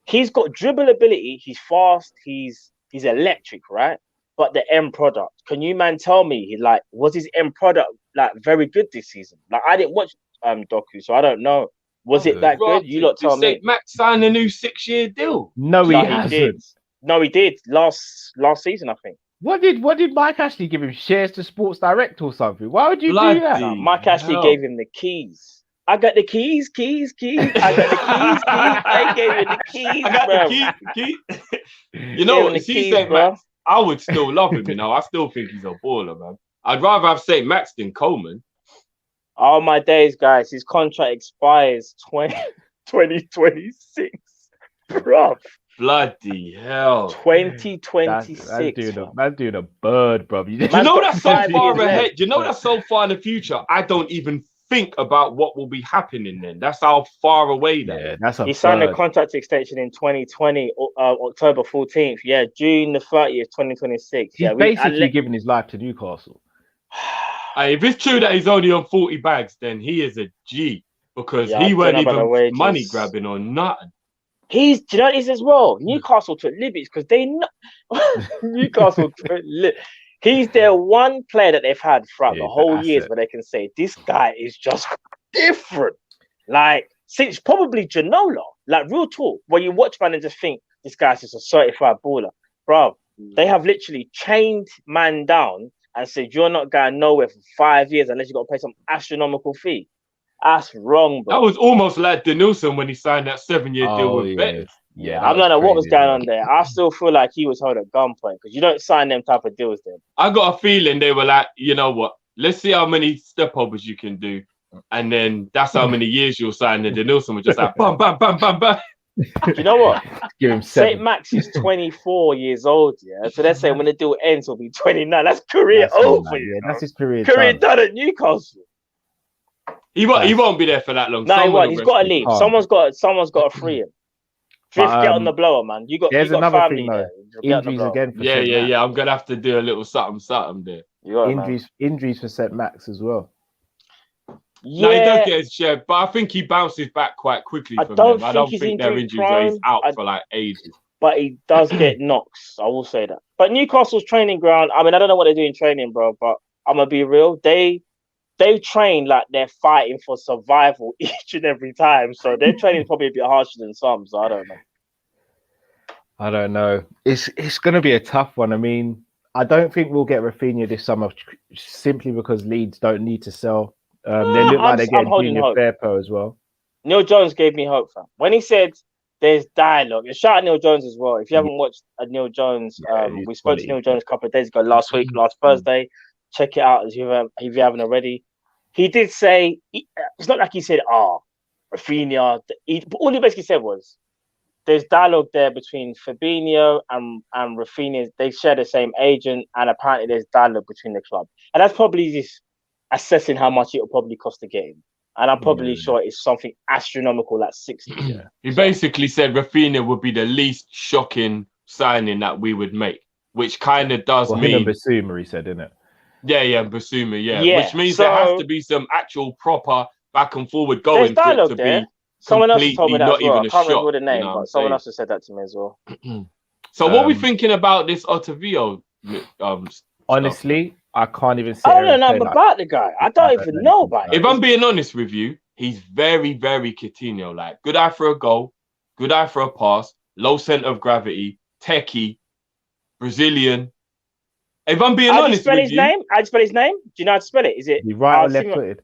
[SPEAKER 5] he's got dribble ability. He's fast. He's electric, right? But the end product, can you man tell me was his end product like very good this season? Like, I didn't watch Doku, so I don't know. Was it that good? You lot tell me.
[SPEAKER 4] Max signed a new 6-year deal.
[SPEAKER 3] No, he hasn't.
[SPEAKER 5] No, he did last season, I think.
[SPEAKER 3] What did Mike Ashley give him? Shares to Sports Direct or something? Why would you do that?
[SPEAKER 5] No, Mike Ashley gave him the keys. I got the keys. I got the keys. I gave him the keys.
[SPEAKER 4] I got the keys. You know what? See, St. Max, I would still love him. You know, I still think he's a baller, man. I'd rather have St. Max than Coman.
[SPEAKER 5] All my days, guys. His contract expires 2026, bruv.
[SPEAKER 4] Bloody hell.
[SPEAKER 5] 2026.
[SPEAKER 3] Man doing a bird, bro.
[SPEAKER 4] You know that's so far ahead. You know that's so far in the future. I don't even think about what will be happening then. That's how far away that is.
[SPEAKER 5] He signed a contract extension in 2020, October 14th. Yeah, June the 30th, 2026.
[SPEAKER 3] He's basically giving his life to Newcastle.
[SPEAKER 4] If it's true that he's only on 40 bags, then he is a G. Because he weren't even money grabbing or nothing.
[SPEAKER 5] Do you know what it is as well? Newcastle took liberties because they know Newcastle took he's their one player that they've had throughout the whole years where they can say this guy is just different. Like since probably Ginola, like real talk, where you watch man and just think this guy's just a certified baller. Bro, they have literally chained man down and said you're not going nowhere for 5 years unless you got to pay some astronomical fee. That's wrong, bro.
[SPEAKER 4] That was almost like Denilson when he signed that 7-year deal with Bet.
[SPEAKER 5] Yeah, I don't know what was going on there. I still feel like he was held at gunpoint because you don't sign them type of deals then.
[SPEAKER 4] I got a feeling they were like, you know what? Let's see how many step-overs you can do. And then that's how many years you'll sign. And Denilson was just like, bam, bam, bam, bam, bam.
[SPEAKER 5] You know what?
[SPEAKER 3] Give him
[SPEAKER 5] St. Max is 24 years old, yeah? So they're saying when the deal ends, he'll be 29. That's career over.
[SPEAKER 3] Yeah, that's his career
[SPEAKER 5] done at Newcastle.
[SPEAKER 4] He won't be there for that long.
[SPEAKER 5] No, he won't. He's got to leave. Someone's got to free him. Drift, get on the blower, man.
[SPEAKER 3] There's another thing, though. Injuries again.
[SPEAKER 4] Yeah. I'm gonna have to do a little something there.
[SPEAKER 3] Injuries for St. Max as well.
[SPEAKER 5] Yeah.
[SPEAKER 4] No, he does get his share, but I think he bounces back quite quickly from them. I don't think they're injuries where he's out for like ages.
[SPEAKER 5] But he does get knocks. I will say that. But Newcastle's training ground. I mean, I don't know what they do in training, bro. But I'm gonna be real. They train like they're fighting for survival each and every time. So their training is probably a bit harsher than some. So I don't know.
[SPEAKER 3] It's going to be a tough one. I mean, I don't think we'll get Raphinha this summer simply because Leeds don't need to sell. They look like they're getting Junior Firpo as well.
[SPEAKER 5] Neil Jones gave me hope, fam. When he said there's dialogue, shout out Neil Jones as well. If you haven't watched Neil Jones, we spoke to Neil Jones a couple of days ago, last Thursday. Check it out if you haven't already. He did say, it's not like he said, Raphinha. All he basically said was, there's dialogue there between Fabinho and Raphinha. They share the same agent, and apparently there's dialogue between the club. And that's probably just assessing how much it will probably cost to get him. And I'm probably sure it's something astronomical, like 60.
[SPEAKER 4] Yeah. He basically said Raphinha would be the least shocking signing that we would make, which kind of does mean...
[SPEAKER 3] Basuma, he said, didn't it?
[SPEAKER 4] Yeah, Basuma, yeah. Which means there has to be some actual proper back and forward going to be...
[SPEAKER 5] Someone else told me that as well. I can't remember the name, but someone else has said that to me as well.
[SPEAKER 4] So what are we thinking about this Otavio?
[SPEAKER 3] Honestly, I can't even say.
[SPEAKER 5] I don't know about the guy. I don't even know about him.
[SPEAKER 4] If I'm being honest with you, he's very, very Coutinho. Like, good eye for a goal, good eye for a pass, low center of gravity, techie, Brazilian. If I'm being honest with you,
[SPEAKER 5] how do you spell his name? Do you know how to spell it? Is it
[SPEAKER 3] right or left-footed?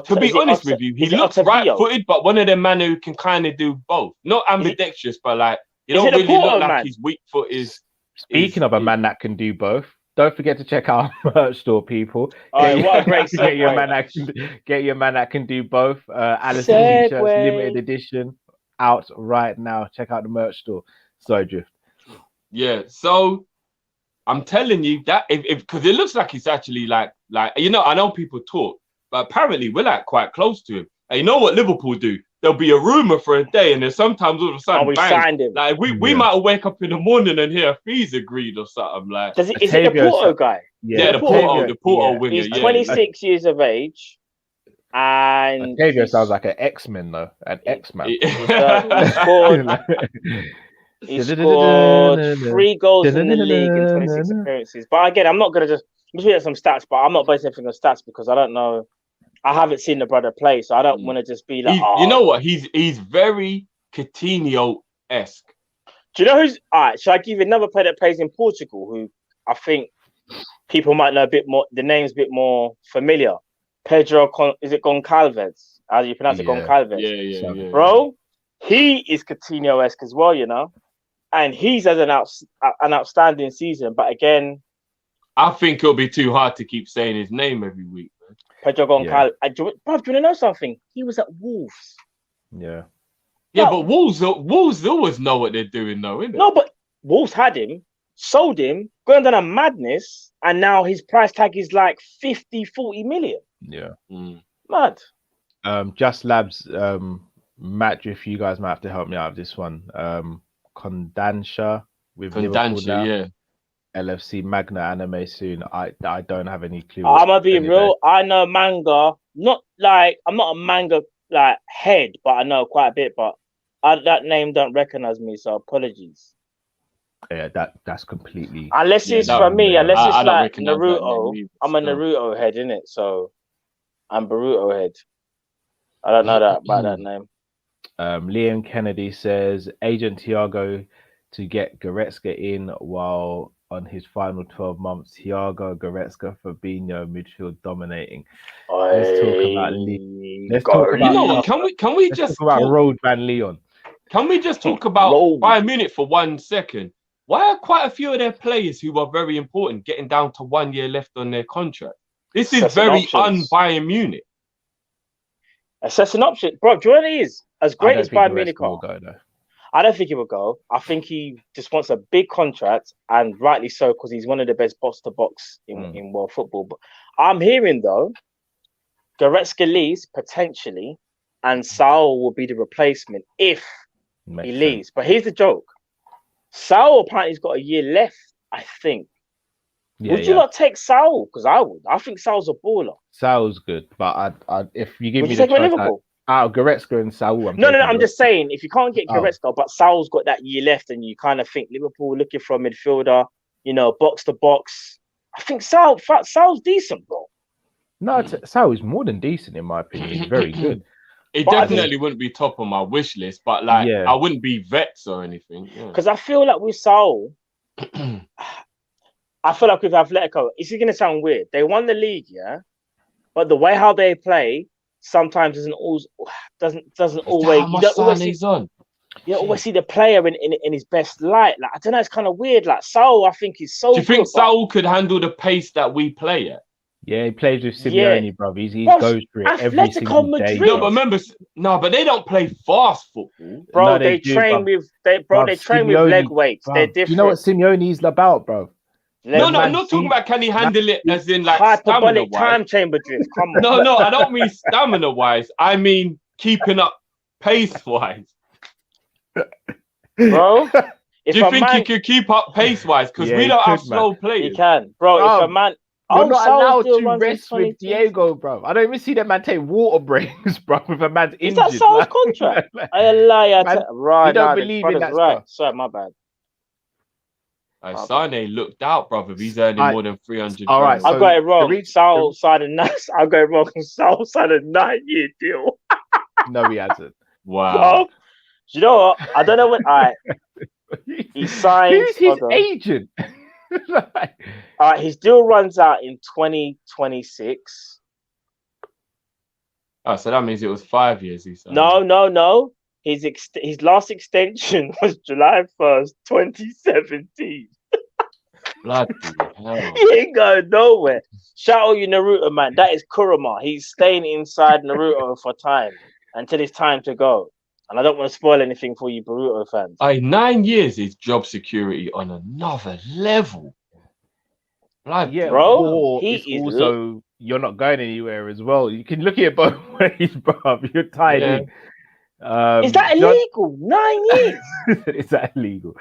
[SPEAKER 4] To be honest with you, he looks right-footed, but one of them men who can kind of do both. Not ambidextrous, but like you don't really look like his weak foot is.
[SPEAKER 3] Speaking of a man that can do both, don't forget to check out our merch store, people.
[SPEAKER 5] What a great
[SPEAKER 3] get your man that can do both. Alice t-shirts, limited edition, out right now. Check out the merch store. So Drift.
[SPEAKER 4] Yeah, so I'm telling you that if because it looks like it's actually like I know people talk. But apparently, we're like quite close to him. And you know what Liverpool do? There'll be a rumor for a day, and then sometimes all of a sudden,
[SPEAKER 5] we signed him.
[SPEAKER 4] Like we might wake up in the morning and hear fees agreed or something. Like,
[SPEAKER 5] is it the Porto guy?
[SPEAKER 4] Yeah, the Porto winger.
[SPEAKER 5] He's 26 years of age, and
[SPEAKER 3] Octavio sounds like an X-Men though, an X-Man.
[SPEAKER 5] He scored 3 goals in the league in 26 appearances. But again, I'm just looking at some stats, but I'm not basing everything on stats because I don't know. I haven't seen the brother play, so I don't want to just be like.
[SPEAKER 4] You know what? He's very Coutinho-esque.
[SPEAKER 5] Do you know who's? All right, shall I give you another player that plays in Portugal? Who I think people might know a bit more. The name's a bit more familiar. Pedro, is it Goncalves? How do you pronounce it? Goncalves.
[SPEAKER 4] Yeah.
[SPEAKER 5] Bro, he is Coutinho-esque as well, you know, and he's had an outstanding season. But again,
[SPEAKER 4] I think it'll be too hard to keep saying his name every week.
[SPEAKER 5] Pedro Goncalves. Do you want to know something? He was at Wolves.
[SPEAKER 3] Yeah,
[SPEAKER 4] but Wolves always know what they're doing, though, innit?
[SPEAKER 5] No, but Wolves had him, sold him, going down a madness, and now his price tag is like 50-40 million.
[SPEAKER 3] Yeah.
[SPEAKER 5] Mad.
[SPEAKER 3] Just Labs, Matt, if you guys might have to help me out with this one. Kondansha with Liverpool now.
[SPEAKER 4] Yeah.
[SPEAKER 3] LFC Magna anime soon. I don't have any clue.
[SPEAKER 5] I'm gonna be real. I know manga. I'm not a manga like head, but I know quite a bit. But that name don't recognize me, so apologies.
[SPEAKER 3] Yeah, that's completely.
[SPEAKER 5] Unless it's for me, unless it's like Naruto. I'm a Naruto head, innit? So I'm Boruto head. I don't know that about that name.
[SPEAKER 3] Liam Kennedy says agent Thiago to get Goretzka in while on his final 12 months. Thiago, Goretzka, Fabinho, midfield dominating. Let's talk about Leon. Let's talk about.
[SPEAKER 4] You know what? Can we just
[SPEAKER 3] talk about Road Van Leon?
[SPEAKER 4] Can we just talk about Bayern Munich for 1 second? Why are quite a few of their players who are very important getting down to 1 year left on their contract? This is very un-Bayern Munich.
[SPEAKER 5] Assessing option, bro. Do you know what it is? As great as Bayern Munich are, I don't think he will go. I think he just wants a big contract, and rightly so, because he's one of the best box to box in world football. But I'm hearing though, Goretzka leaves potentially, and Saul will be the replacement if he leaves. But here's the joke: Saul apparently has got a year left. I think. Would you not take Saul? Because I would. I think Saul's a baller.
[SPEAKER 3] Saul's good, but if you give
[SPEAKER 5] would
[SPEAKER 3] me
[SPEAKER 5] you
[SPEAKER 3] the choice,
[SPEAKER 5] Liverpool?
[SPEAKER 3] Out of Goretzka and Saul.
[SPEAKER 5] No. I'm just saying, if you can't get Goretzka, but Saul's got that year left, and you kind of think Liverpool looking for a midfielder, box to box. I think Saul's decent, bro.
[SPEAKER 3] No, Saul is more than decent in my opinion. He's very good.
[SPEAKER 4] It definitely wouldn't be top on my wish list, but I wouldn't be vets or anything.
[SPEAKER 5] Because I feel like with Saul, I feel like with Atletico, it's going to sound weird. They won the league, yeah, but the way how they play sometimes doesn't always.
[SPEAKER 4] How much time he's on?
[SPEAKER 5] You always see the player in his best light. Like I don't know, it's kind of weird. Like Saul, I think he's so.
[SPEAKER 4] Do you think Saul could handle the pace that we play at?
[SPEAKER 3] Yeah, he plays with Simeone, bro. He goes through it every single day.
[SPEAKER 4] No, but remember, but they don't play fast football,
[SPEAKER 5] bro. No, they train with leg weights. Bro. They're different.
[SPEAKER 3] You know what Simeone's about, bro?
[SPEAKER 4] No, I'm not talking about can he handle it as in like
[SPEAKER 5] hyperbolic time chamber drift. Come on.
[SPEAKER 4] No, I don't mean stamina wise. I mean keeping up pace wise.
[SPEAKER 5] Bro,
[SPEAKER 4] do you think he could keep up pace wise? Because we don't have slow players.
[SPEAKER 5] He can, bro. If a man.
[SPEAKER 3] You're not allowed to rest with Diego, bro. I don't even see that man take water breaks, bro, with a man's injured.
[SPEAKER 5] Is that Saul's contract? I lie. Right,
[SPEAKER 3] you don't believe in that
[SPEAKER 5] right. Sorry, my bad.
[SPEAKER 4] Sane looked out, brother. He's earning more than 300.
[SPEAKER 3] All right,
[SPEAKER 5] I got it wrong. Saul signed a 9-year deal.
[SPEAKER 3] No, he hasn't.
[SPEAKER 4] Wow.
[SPEAKER 5] Well, you know what? I don't know when. He signed.
[SPEAKER 3] Who's his agent?
[SPEAKER 5] His deal runs out in 2026.
[SPEAKER 4] Oh, so that means it was 5 years. He signed.
[SPEAKER 5] No. His last extension was July 1st, 2017.
[SPEAKER 4] Bloody hell.
[SPEAKER 5] He ain't going nowhere. Shout out you Naruto, man. That is Kurama. He's staying inside Naruto for time until it's time to go. And I don't want to spoil anything for you Boruto fans.
[SPEAKER 4] 9 years is job security on another level.
[SPEAKER 3] Yeah,
[SPEAKER 5] bro.
[SPEAKER 3] You're not going anywhere as well. You can look at it both ways, bro. You're tied in.
[SPEAKER 5] Is that illegal? 9 years?
[SPEAKER 3] Is that illegal?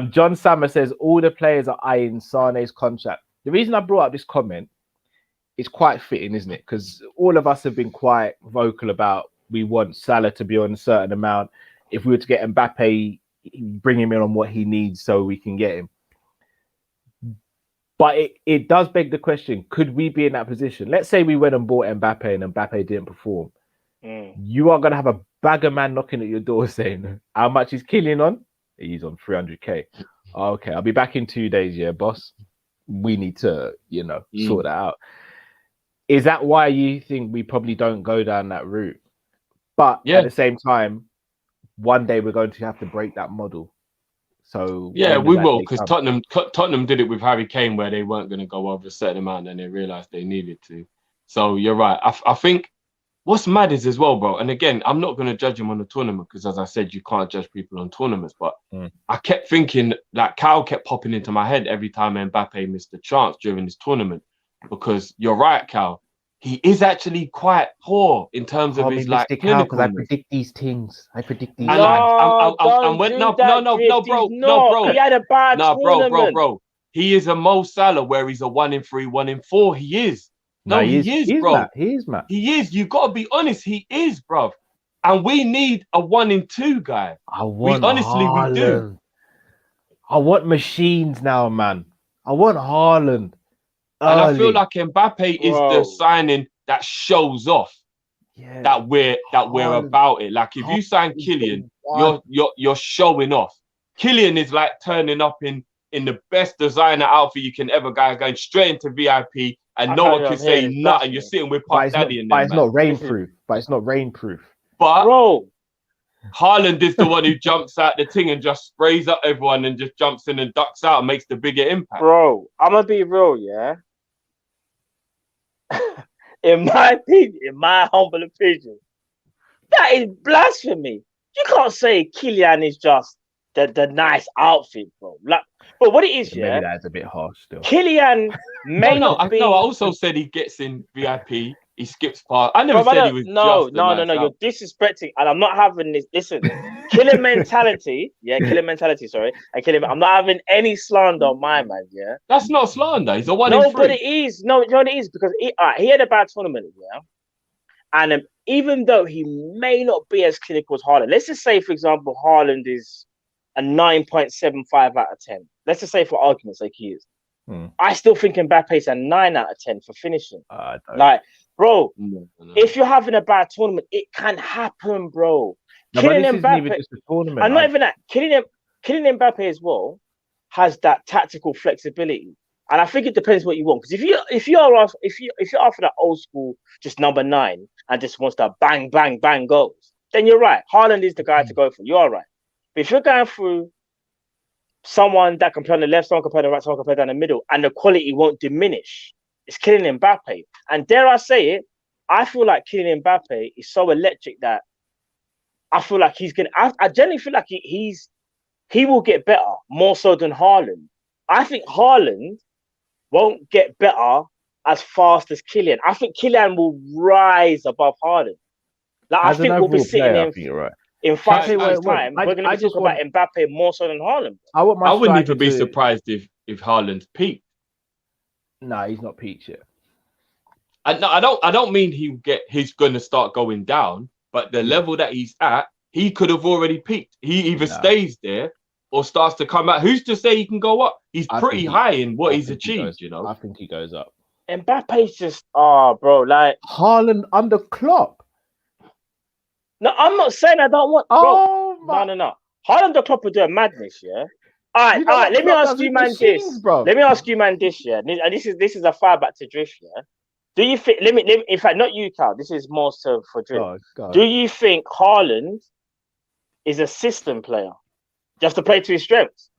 [SPEAKER 3] John Sammer says all the players are eyeing Sane's contract. The reason I brought up this comment is quite fitting, isn't it? Because all of us have been quite vocal about we want Salah to be on a certain amount. If we were to get Mbappe, bring him in on what he needs so we can get him. But it does beg the question, could we be in that position? Let's say we went and bought Mbappe and Mbappe didn't perform. You are going to have a bag of man knocking at your door saying, how much is Kylian on? He's on 300k. Okay, I'll be back in 2 days, yeah, boss. We need to, sort that out. Is that why you think we probably don't go down that route? But at the same time, one day we're going to have to break that model. So
[SPEAKER 4] we will, because Tottenham did it with Harry Kane, where they weren't going to go over a certain amount, and they realised they needed to. So you're right. I think what's mad is as well, bro. And again, I'm not going to judge him on the tournament because, as I said, you can't judge people on tournaments. But I kept thinking that Cal kept popping into my head every time Mbappe missed a chance during this tournament. Because you're right, Cal. He is actually quite poor in terms of his clinical.
[SPEAKER 3] Because I predict these things. I predict these.
[SPEAKER 5] No, bro. He had a bad tournament.
[SPEAKER 4] Bro. He is a Mo Salah where he's a 1 in 3, 1 in 4. He is. He is, bro.
[SPEAKER 3] He is, man.
[SPEAKER 4] He is. You got to be honest. He is, bro. And we need a 1 in 2 guy.
[SPEAKER 3] We do. I want machines now, man. I want Haaland.
[SPEAKER 4] And I feel like Mbappe is the signing that shows off that we're about it. Like if you sign Kylian, you're showing off. Kylian is like turning up in the best designer outfit you can ever going straight into VIP, and no one can say nothing. You're sitting with Puff Daddy in there.
[SPEAKER 3] But it's not rainproof.
[SPEAKER 4] But
[SPEAKER 5] bro,
[SPEAKER 4] Haaland is the one who jumps out the thing and just sprays up everyone and just jumps in and ducks out and makes the bigger impact.
[SPEAKER 5] Bro, I'm gonna be real, yeah. In my opinion, in my humble opinion, that is blasphemy. You can't say Kylian is just the nice outfit, bro. Like, but what it is,
[SPEAKER 3] maybe that's a bit harsh still.
[SPEAKER 5] Kylian may not be.
[SPEAKER 4] No, I also said he gets in VIP. He skips past. I never said he was. No.
[SPEAKER 5] You're disrespecting, and I'm not having this. Listen, killer mentality. Yeah, killer mentality. Sorry, and killing. I'm not having any slander on my man. Yeah,
[SPEAKER 4] that's not slander. He's a 1 in 3.
[SPEAKER 5] No, but it is. No, it is because he had a bad tournament. Yeah, and even though he may not be as clinical as Haaland, let's just say, for example, Haaland is a 9.75 out of 10. Let's just say, for argument's sake, he is. I still think Mbappe's a 9 out of 10 for finishing. Bro, if you're having a bad tournament, it can happen, bro.
[SPEAKER 3] No, Kylian Mbappe,
[SPEAKER 5] I'm not even that. Kylian Mbappe as well has that tactical flexibility. And I think it depends what you want. Because if you're after that old school, just number 9 and just wants to bang, bang, bang goals, then you're right. Haaland is the guy to go for. You are right. But if you're going through someone that can play on the left, someone can play on the right, someone can play down the middle, and the quality won't diminish, it's Kylian Mbappe. And dare I say it, I feel like Kylian Mbappe is so electric that I feel like he's gonna. I generally feel like he will get better more so than Haaland. I think Haaland won't get better as fast as Kylian. I think Kylian will rise above Haaland. Like I think we'll be sitting in 5 years' time. We're going to be talking about Mbappe more so than Haaland.
[SPEAKER 4] I wouldn't even be surprised if Haaland's peaked.
[SPEAKER 3] No, he's not peaked yet.
[SPEAKER 4] I don't mean he's going to start going down, but the level that he's at, he could have already peaked. He either stays there or starts to come out. Who's to say he can go up? He's pretty high in what he's achieved, you know.
[SPEAKER 3] I think he goes up.
[SPEAKER 5] Mbappe's just, bro, like
[SPEAKER 3] Haaland under Klopp.
[SPEAKER 5] No, I'm not saying I don't want. No. Haaland the Klopp will do a madness, yeah. All right. Let me ask you, man, this. Let me ask you, man, this, yeah. And this is a fire back to Drift, yeah. Do you think? Let me. In fact, not you, Cal. This is more so for Drift. God. Do you think Haaland is a system player? Just to play to his strengths.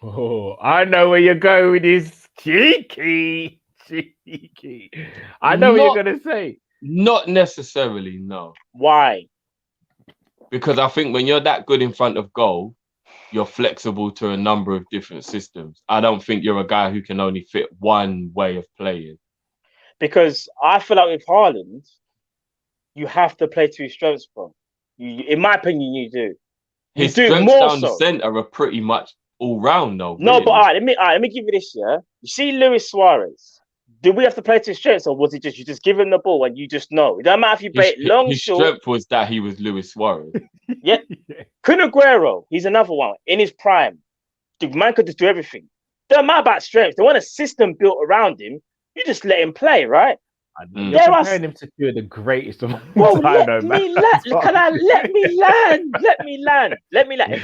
[SPEAKER 3] Oh, I know where you're going with this. Cheeky. I know what you're going to say.
[SPEAKER 4] Not necessarily, no.
[SPEAKER 5] Why?
[SPEAKER 4] Because I think when you're that good in front of goal, you're flexible to a number of different systems. I don't think you're a guy who can only fit one way of playing.
[SPEAKER 5] Because I feel like with Haaland, you have to play to his strengths, bro. In my opinion, you do.
[SPEAKER 4] His strengths down the centre are pretty much all round, though.
[SPEAKER 5] No, really. But all right, let me give you this, yeah. You see Luis Suarez. Did we have to play to his strengths, or was it just you just give him the ball and you just know? It doesn't matter if you play it long, short.
[SPEAKER 4] His strength was that he was Luis Suarez.
[SPEAKER 5] Yeah. Kun Aguero, he's another one in his prime. The man could just do everything. Doesn't matter about strength. They want a system built around him. You just let him play, right?
[SPEAKER 3] You're comparing him to two of the greatest of all time.
[SPEAKER 5] Let me land. If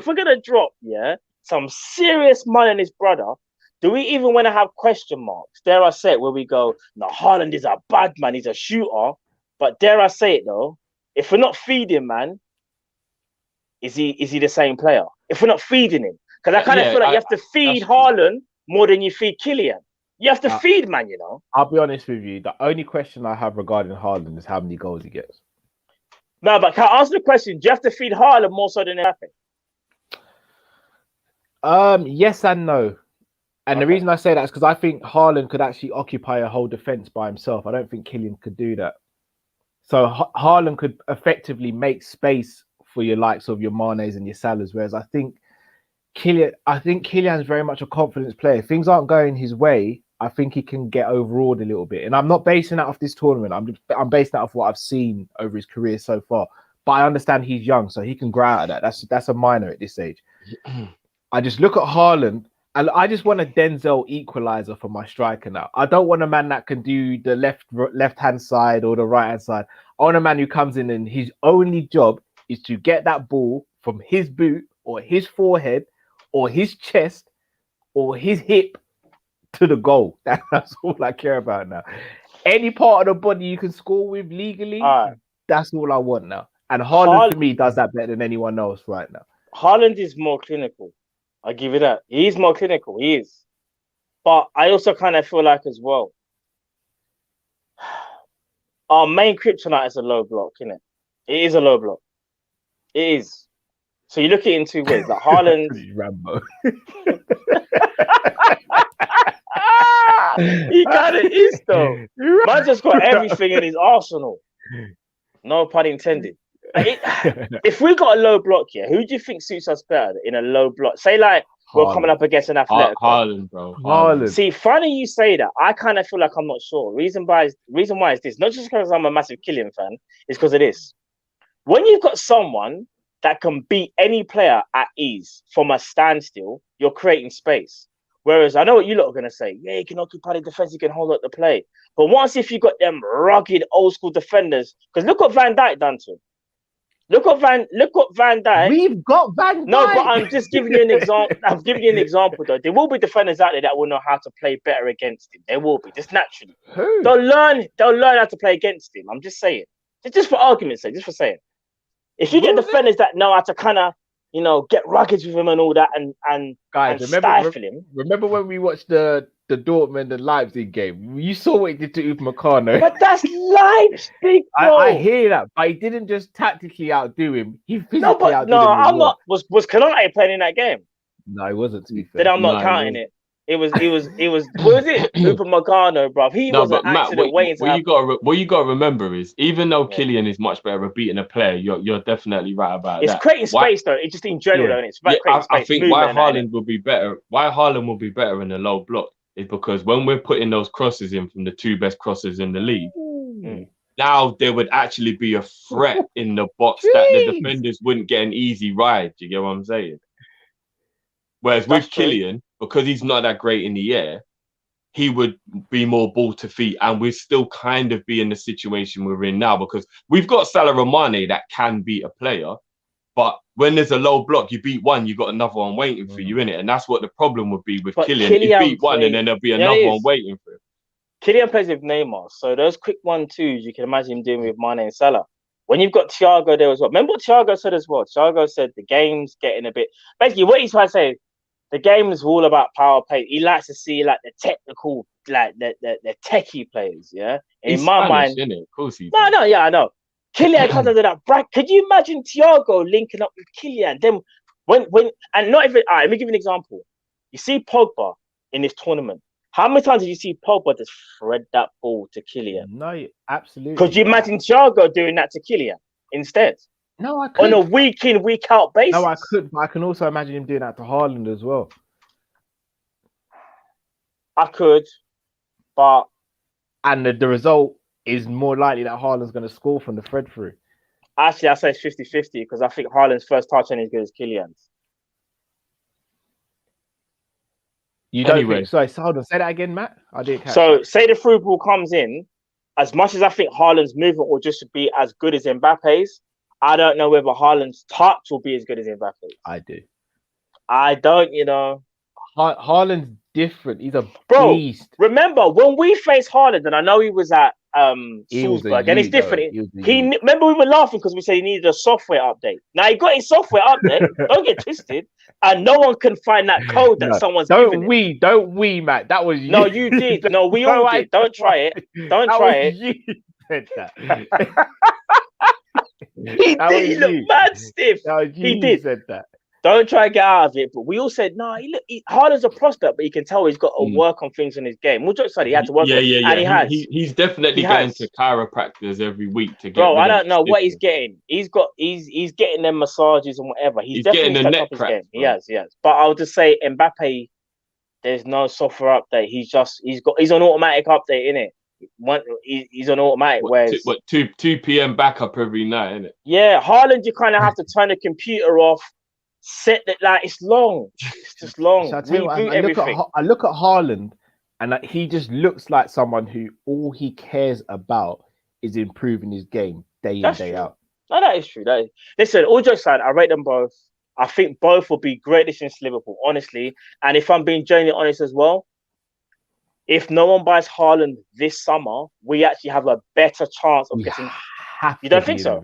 [SPEAKER 5] we're gonna drop, yeah, some serious money on his brother, do we even want to have question marks? Dare I say it, where we go, no, Haaland is a bad man, he's a shooter. But dare I say it though, if we're not feeding, man, is he the same player? If we're not feeding him, because I kind of feel like you have to feed Haaland more than you feed Kylian. You have to feed, man, you know.
[SPEAKER 3] I'll be honest with you. The only question I have regarding Haaland is how many goals he gets.
[SPEAKER 5] No, but can I answer the question? Do you have to feed Haaland more so than Mbappe?
[SPEAKER 3] Yes and no. And the reason I say that is because I think Haaland could actually occupy a whole defense by himself. I don't think Kylian could do that. So Haaland could effectively make space for your likes of your Manes and your Salahs, whereas I think Kylian is very much a confidence player. If things aren't going his way, I think he can get overawed a little bit. And I'm not basing that off this tournament. I'm basing that off what I've seen over his career so far. But I understand he's young, so he can grow out of that. That's a minor at this age. I just look at Haaland, and I just want a Denzel equalizer for my striker now. I don't want a man that can do the left-hand side or the right-hand side. I want a man who comes in and his only job is to get that ball from his boot or his forehead or his chest or his hip to the goal. That's all I care about now. Any part of the body you can score with legally, that's all I want now. And Haaland, for me, does that better than anyone else right now.
[SPEAKER 5] Haaland is more clinical. I give it that. He's more clinical. He is. But I also kind of feel like as well, our main kryptonite is a low block, isn't it? It is a low block. It is. So you look at it in two ways. Like Haaland...
[SPEAKER 3] Rambo.
[SPEAKER 5] He kind of is, though. Man just got everything in his arsenal. No pun intended. If we got a low block here, who do you think suits us better in a low block? Say like we're coming up against an Athletic.
[SPEAKER 4] Haaland, bro.
[SPEAKER 3] Haaland.
[SPEAKER 5] See, funny you say that. I kind of feel like I'm not sure. Reason why is this. Not just because I'm a massive Kylian fan. It's because of this. When you've got someone that can beat any player at ease from a standstill, you're creating space. Whereas I know what you lot are going to say. Yeah, he can occupy the defense. He can hold up the play. But once if you got them rugged old school defenders, because look what Van Dijk done to him. Look at Van Dijk.
[SPEAKER 3] We've got Van Dijk.
[SPEAKER 5] No, but I'm just giving you an example. I'm giving you an example, though. There will be defenders out there that will know how to play better against him. There will be, just naturally.
[SPEAKER 3] Who?
[SPEAKER 5] They'll learn how to play against him. I'm just saying. Just for argument's sake, just for saying. If you get defenders that know how to kind of, get rugged with him and all that, and stifle him.
[SPEAKER 3] Remember when we watched the Dortmund and Leipzig game? You saw what he did to Upamecano.
[SPEAKER 5] But that's Leipzig, bro.
[SPEAKER 3] I hear that, but he didn't just tactically outdo him. He physically outdid him.
[SPEAKER 5] I'm not. Was Konate playing in that game?
[SPEAKER 3] No, he wasn't. To be fair,
[SPEAKER 5] then I'm not counting it. It was. What was it? Upamecano, bro. He was an accident waiting to happen.
[SPEAKER 4] What you got to remember is, even though Kylian is much better at beating a player, you're definitely right about that.
[SPEAKER 5] It's creating space, though. It's just in general, though. It's about creating space.
[SPEAKER 4] I think why Haaland will be better. Why Haaland will be better in a low block is because when we're putting those crosses in from the two best crossers in the league, now there would actually be a threat in the box that the defenders wouldn't get an easy ride. Do you get what I'm saying? Whereas with Kylian, because he's not that great in the air, he would be more ball to feet, and we'd still kind of be in the situation we're in now because we've got Salah and Mane that can beat a player, but when there's a low block, you beat one, you got another one waiting for you, innit? And that's what the problem would be with Kylian. You beat one, and then there'll be another one waiting for him.
[SPEAKER 5] Kylian plays with Neymar, so those quick 1-2s you can imagine him doing with Mane and Salah. When you've got Thiago there as well, remember what Thiago said as well? Thiago said the game's getting a bit. Basically, what he's trying to say is, the game is all about power play. He likes to see the technical, the techie players. Yeah, in my mind,
[SPEAKER 4] isn't it? Of course he.
[SPEAKER 5] No, yeah, I know. Kylian comes under that bracket. Could you imagine Thiago linking up with Kylian? Then when and not even. All right, let me give you an example. You see Pogba in this tournament. How many times did you see Pogba just thread that ball to Kylian?
[SPEAKER 3] No, absolutely.
[SPEAKER 5] Could you imagine Thiago doing that to Kylian instead?
[SPEAKER 3] No, I could.
[SPEAKER 5] On a week in, week out basis.
[SPEAKER 3] No, I could, but I can also imagine him doing that to Haaland as well.
[SPEAKER 5] I could, but
[SPEAKER 3] and the result is more likely that Haaland's going to score from the thread through.
[SPEAKER 5] Actually, I say it's 50-50 because I think Haaland's first touch ain't as good as Kylian's.
[SPEAKER 3] You don't think? Sorry, hold on. Say that again, Matt. I didn't catch
[SPEAKER 5] So,
[SPEAKER 3] that.
[SPEAKER 5] say the through ball comes in. As much as I think Haaland's movement will just be as good as Mbappe's, I don't know whether Haaland's touch will be as good as Mbappe's.
[SPEAKER 3] I do.
[SPEAKER 5] I don't,
[SPEAKER 3] Haaland's different. He's a beast.
[SPEAKER 5] Remember when we faced Haaland, and I know he was at Salzburg, and it's different. Remember we were laughing because we said he needed a software update. Now he got his software update. Don't get twisted. And no one can find that code that someone's given him.
[SPEAKER 3] Don't we, Matt? That was you.
[SPEAKER 5] No, you did. No, we all did. Don't try it. Don't try it.
[SPEAKER 3] You said that.
[SPEAKER 5] He did. He looked mad stiff. He did.
[SPEAKER 3] Said that.
[SPEAKER 5] Don't try to get out of it. But we all said, no, Haaland's a prospect, but you can tell he's got to work on things in his game. We'll just say he had to work on it. And he has.
[SPEAKER 4] He's definitely going to chiropractors every week to get.
[SPEAKER 5] Bro, I don't know what he's getting. He's getting them massages and whatever. He's definitely
[SPEAKER 4] getting the neck crack.
[SPEAKER 5] He has. But I'll just say Mbappe, there's no software update. He's on automatic update, innit? He's on automatic. Whereas
[SPEAKER 4] 2 p.m. backup every night, innit?
[SPEAKER 5] Yeah, Haaland, you kind of have to turn the computer off. Set that it's long. It's just long.
[SPEAKER 3] So I look at Haaland, and he just looks like someone who all he cares about is improving his game day in, day out.
[SPEAKER 5] No, that is true. Listen, all jokes aside, I rate them both. I think both will be great additions to Liverpool, honestly. And if I'm being genuinely honest as well, if no one buys Haaland this summer, we actually have a better chance of getting. You don't think so?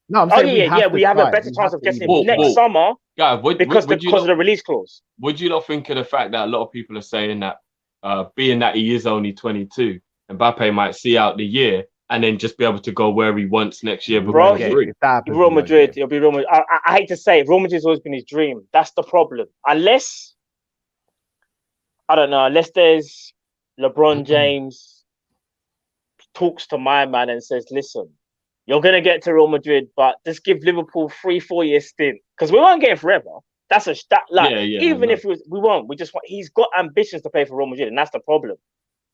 [SPEAKER 3] No, I'm saying
[SPEAKER 5] we have a better chance of getting him next summer because of the release clause.
[SPEAKER 4] Would you not think of the fact that a lot of people are saying that being that he is only 22, Mbappe might see out the year and then just be able to go where he wants next year?
[SPEAKER 5] Bro, Real Madrid, it'll be Real Madrid. I hate to say it, Real Madrid's always been his dream. That's the problem. Unless there's LeBron James talks to my man and says, listen, you're going to get to Real Madrid, but just give Liverpool 3-4 year stint. Because we won't get it forever. That's even if we won't. We just want. He's got ambitions to play for Real Madrid, and that's the problem.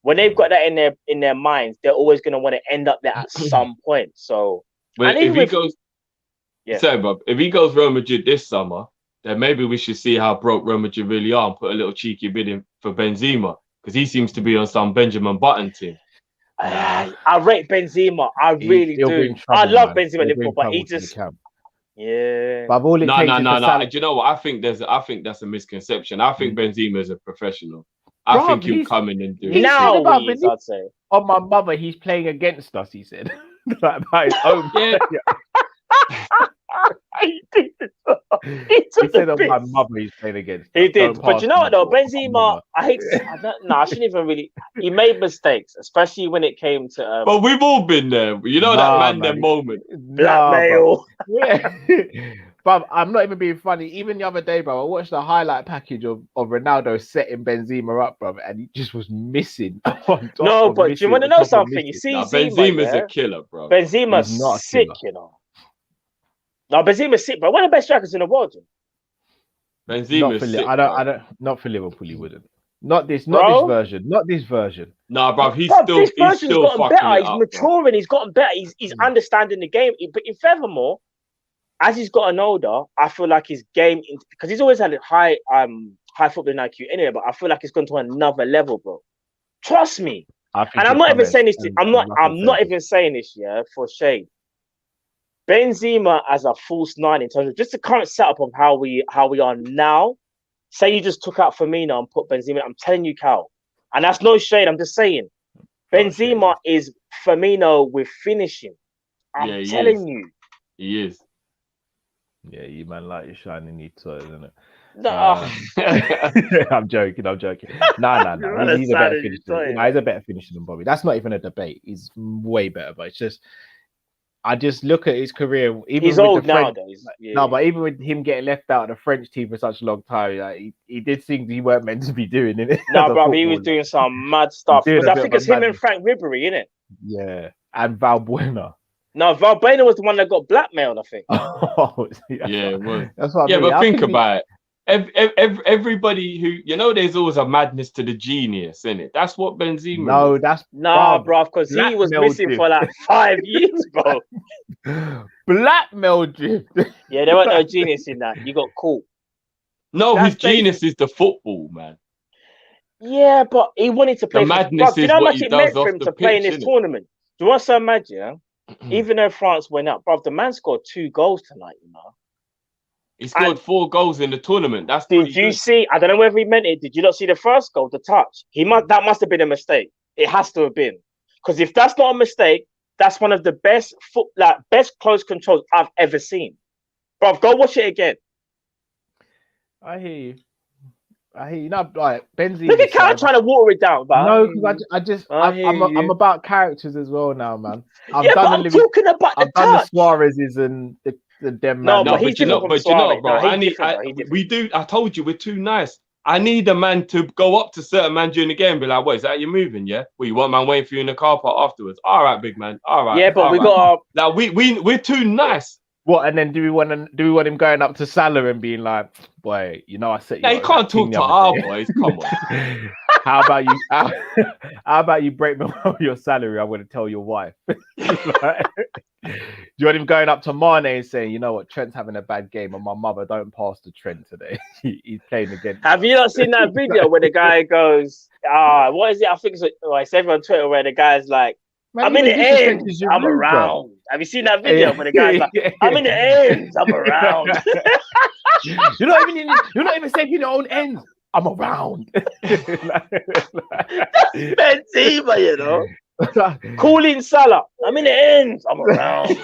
[SPEAKER 5] When they've got that in their minds, they're always going to want to end up there at some point. So,
[SPEAKER 4] if he goes Real Madrid this summer, then maybe we should see how broke Real Madrid really are and put a little cheeky bid in for Benzema, because he seems to be on some Benjamin Button team.
[SPEAKER 5] I rate Benzema. I really do. I love Benzema Liverpool, but Yeah.
[SPEAKER 3] But all it takes is
[SPEAKER 4] no. Do you know what? I think that's a misconception. I think Benzema is a professional. I think he'll come in and do it.
[SPEAKER 5] Now I'd say.
[SPEAKER 3] On my mother, he's playing against us, he said. Like by his own.
[SPEAKER 4] Yeah.
[SPEAKER 5] He
[SPEAKER 3] said on my mother he's playing against.
[SPEAKER 5] He did. But you know what though? Benzema, I shouldn't even really. He made mistakes, especially when it came to.
[SPEAKER 4] But we've all been there. You know that moment.
[SPEAKER 5] Blackmail.
[SPEAKER 3] Yeah. But I'm not even being funny. Even the other day, bro, I watched the highlight package of Ronaldo setting Benzema up, bro, and he just was missing.
[SPEAKER 5] No, but do you want to know something? You see,
[SPEAKER 4] Benzema's a killer, bro.
[SPEAKER 5] Benzema's sick, you know. No, Benzema's sick, bro. One of the best strikers in the world.
[SPEAKER 4] Benzema's sick.
[SPEAKER 3] Not for Liverpool, he wouldn't. Not this version.
[SPEAKER 4] Nah, bro, he's still
[SPEAKER 5] gotten better. He's maturing.
[SPEAKER 4] Bro.
[SPEAKER 5] He's gotten better. He's understanding the game. But furthermore, as he's gotten older, I feel like his game, because he's always had a high footballing IQ anyway, but I feel like it's gone to another level, bro. Trust me. And I'm not even saying this. I'm not even saying this, for shade. Benzema as a false nine in terms of just the current setup of how we are now. Say you just took out Firmino and put Benzema. I'm telling you, Cal, and that's no shade. I'm just saying, Benzema is Firmino with finishing. I'm telling you,
[SPEAKER 4] he is.
[SPEAKER 3] Yeah, you man like your shiny new toys, isn't it?
[SPEAKER 5] No,
[SPEAKER 3] I'm joking. No. He's a better finisher. He's a better finisher than Bobby. That's not even a debate. He's way better, but it's just. I just look at his career. Even
[SPEAKER 5] he's old nowadays.
[SPEAKER 3] No, but even with him getting left out of the French team for such a long time, like, he did things he weren't meant to be doing, innit?
[SPEAKER 5] No, bro, he was doing some mad stuff. Because I think it's him and Frank Ribery, innit?
[SPEAKER 3] Yeah, and Valbuena.
[SPEAKER 5] No, Valbuena was the one that got blackmailed, I think.
[SPEAKER 4] Yeah, it was.
[SPEAKER 3] That's what I mean.
[SPEAKER 4] But think about it. Everybody who there's always a madness to the genius, innit? That's what Benzema.
[SPEAKER 3] No,
[SPEAKER 4] is.
[SPEAKER 3] that's
[SPEAKER 5] bro, because he was missing for like 5 years, bro.
[SPEAKER 3] Blackmail drift.
[SPEAKER 5] Yeah, there wasn't no genius in that. You got caught.
[SPEAKER 4] No, his genius is the football, man.
[SPEAKER 5] Yeah, but he wanted to play.
[SPEAKER 4] The madness is what he does off the pitch. Do you know how much it meant for him to play in this tournament? Do you want so mad, yeah? Even though France went up, bro, the man scored 2 goals tonight, you know. He scored 4 goals in the tournament. That's
[SPEAKER 5] did you see? I don't know whether he meant it. Did you not see the first goal, the touch? That must have been a mistake. It has to have been, because if that's not a mistake, that's one of the best best close controls I've ever seen. Bro, go watch it again.
[SPEAKER 3] I hear you. No, like Benzema.
[SPEAKER 5] Look at Cal trying to water it down, man.
[SPEAKER 3] No, because I'm about characters as well now, man.
[SPEAKER 5] I'm talking about the touch.
[SPEAKER 3] Done the Suarez's and the them.
[SPEAKER 5] No,
[SPEAKER 3] man.
[SPEAKER 5] but you know,
[SPEAKER 4] bro. I told you we're too nice. I need a man to go up to certain man during the game and be like, "What is that? You're moving, yeah? Well, you want man waiting for you in the car park afterwards? All right, big man. All right.
[SPEAKER 5] Yeah, but
[SPEAKER 4] we're too nice.
[SPEAKER 3] What? And then do we want him going up to Salah and being like, "Boy, I set you."
[SPEAKER 4] Yeah, you can't talk to our boys. Come on.
[SPEAKER 3] How about you? How about you break me your salary? I'm going to tell your wife. Do you want him going up to Mane and saying, "You know what? Trent's having a bad game, and my mother don't pass to Trent today. He's playing against."
[SPEAKER 5] Have you not seen that video where the guy goes, what is it? I think it's everyone on Twitter where the guy's like, man, I'm in the end, I'm around. Bro. Have you seen that video where the guy's like, I'm in the end, I'm around.
[SPEAKER 3] You're not even saving your own ends. I'm around.
[SPEAKER 5] That's Benzema, you know. Calling Salah. I'm in the end. I'm around.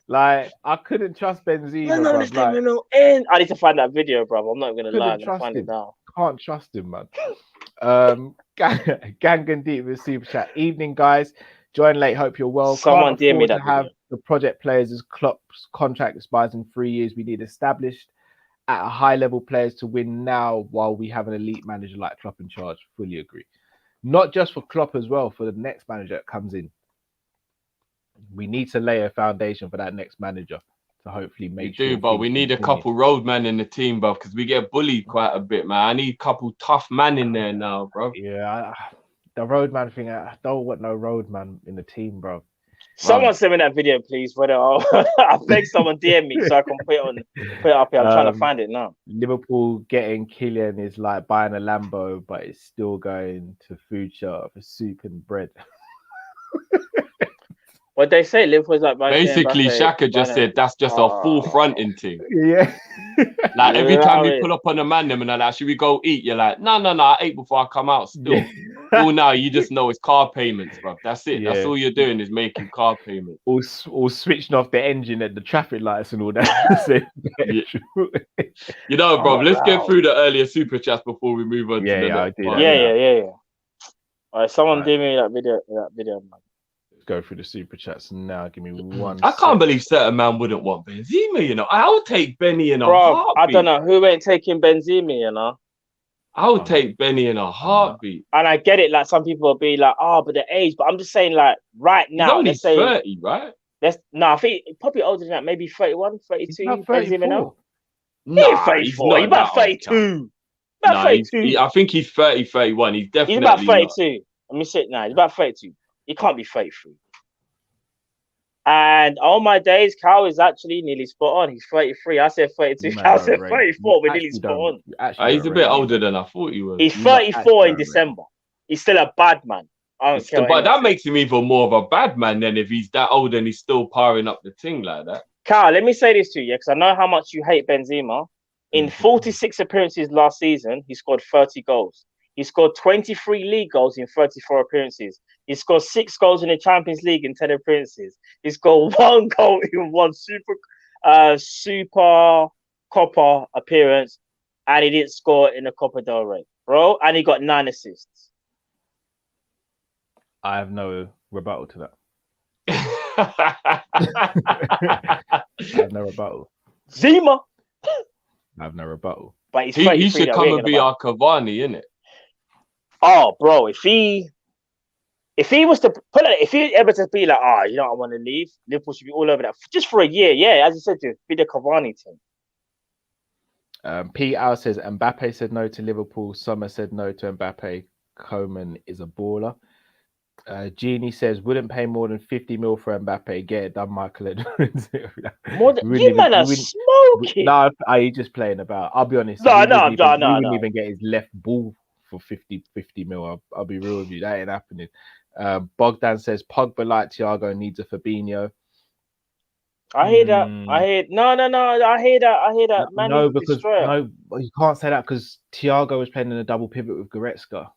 [SPEAKER 3] Like I couldn't trust Benzema.
[SPEAKER 5] I need to find that video, bro. I'm not gonna lie. I'm gonna find it now.
[SPEAKER 3] Can't trust him, man. Gangan Deep with Super Chat. Evening, guys. Join late. Hope you're well.
[SPEAKER 5] Someone dear me that
[SPEAKER 3] to have the project players as Klopp's contract expires in 3 years. We need established at a high level players to win now, while we have an elite manager like Klopp in charge. Fully agree. Not just for Klopp as well, for the next manager that comes in. We need to lay a foundation for that next manager to hopefully make sure.
[SPEAKER 4] But we need a couple roadmen in the team, bro, because we get bullied quite a bit, man. I need a couple tough men in there now, bro.
[SPEAKER 3] Yeah, the roadman thing, I don't want no roadman in the team, bro.
[SPEAKER 5] Someone send me that video, please. I beg someone DM me so I can put it up here. I'm trying to find it now.
[SPEAKER 3] Liverpool getting Kylian is like buying a Lambo, but it's still going to food shop for soup and bread.
[SPEAKER 5] What they say, Liverpool's like
[SPEAKER 4] basically Xhaka just said that's just a full fronting thing.
[SPEAKER 3] Yeah.
[SPEAKER 4] Like every time you pull up on a man, them and like, should we go eat? You're like, no, I ate before I come out. Still,
[SPEAKER 3] Yeah.
[SPEAKER 4] all now you just know it's car payments, bro. That's it.
[SPEAKER 3] Yeah.
[SPEAKER 4] That's all you're doing is making car payments.
[SPEAKER 3] Or switching off the engine at the traffic lights and all that.
[SPEAKER 4] Yeah. You know, bro. Let's get through the earlier super chats before we move on.
[SPEAKER 5] Yeah. All right, someone do me that video, man.
[SPEAKER 3] Go through the super chats now. Give me one.
[SPEAKER 4] I can't believe certain man wouldn't want Benzema. You know, I'll take Benny in a heartbeat.
[SPEAKER 5] I don't know who ain't taking Benzema. You know,
[SPEAKER 4] I would take Benny in a heartbeat.
[SPEAKER 5] And I get it. Like some people will be like, "Oh, but the age." But I'm just saying, like right now,
[SPEAKER 4] he's only 30, right?
[SPEAKER 5] I think probably older than that. Maybe 31, 32. Benzema now.
[SPEAKER 4] Nah,
[SPEAKER 5] he's not. He's about 32. About 32.
[SPEAKER 4] I think he's 30, 31. He's definitely.
[SPEAKER 5] He's about 32. Let me say it now. He's about 32. He can't be 33. And all my days, Cal is actually nearly spot on. He's 33. I said 32. Cal said 34. We're nearly spot on.
[SPEAKER 4] He's a bit older than I thought he was.
[SPEAKER 5] He's 34 in December. He's still a bad man.
[SPEAKER 4] But that makes him even more of a bad man than if he's that old and he's still powering up the thing like that.
[SPEAKER 5] Cal, let me say this to you, because I know how much you hate Benzema. In 46 appearances last season, he scored 30 goals. He scored 23 league goals in 34 appearances. He scored 6 goals in the Champions League in 10 appearances. He scored 1 goal in 1 super Copa appearance, and he didn't score in the Copa del Rey, bro. And he got 9 assists.
[SPEAKER 3] I have no rebuttal to that. I have no rebuttal.
[SPEAKER 5] Zima.
[SPEAKER 3] I have no rebuttal.
[SPEAKER 5] But he's
[SPEAKER 4] he should come and be our Cavani, innit?
[SPEAKER 5] Oh, bro, if he was to put it, if he ever to be like, you know, I want to leave, Liverpool should be all over that just for a year. Yeah, as you said, just be the Cavani team.
[SPEAKER 3] Pete Al says Mbappe said no to Liverpool. Sommer said no to Mbappe. Coman is a baller. Genie says wouldn't pay more than 50 mil for Mbappe. Get it done, Michael Edwards.
[SPEAKER 5] More than you man are smoking.
[SPEAKER 3] No, he's just playing about. I'll be honest.
[SPEAKER 5] No.
[SPEAKER 3] He wouldn't even get his left ball for 50 mil. I'll be real with you. That ain't happening. Bogdan says Pogba like Thiago needs a Fabinho.
[SPEAKER 5] I hear that. No. I hear that. Man,
[SPEAKER 3] no, because you can't say that because Thiago was playing in a double pivot with Goretzka.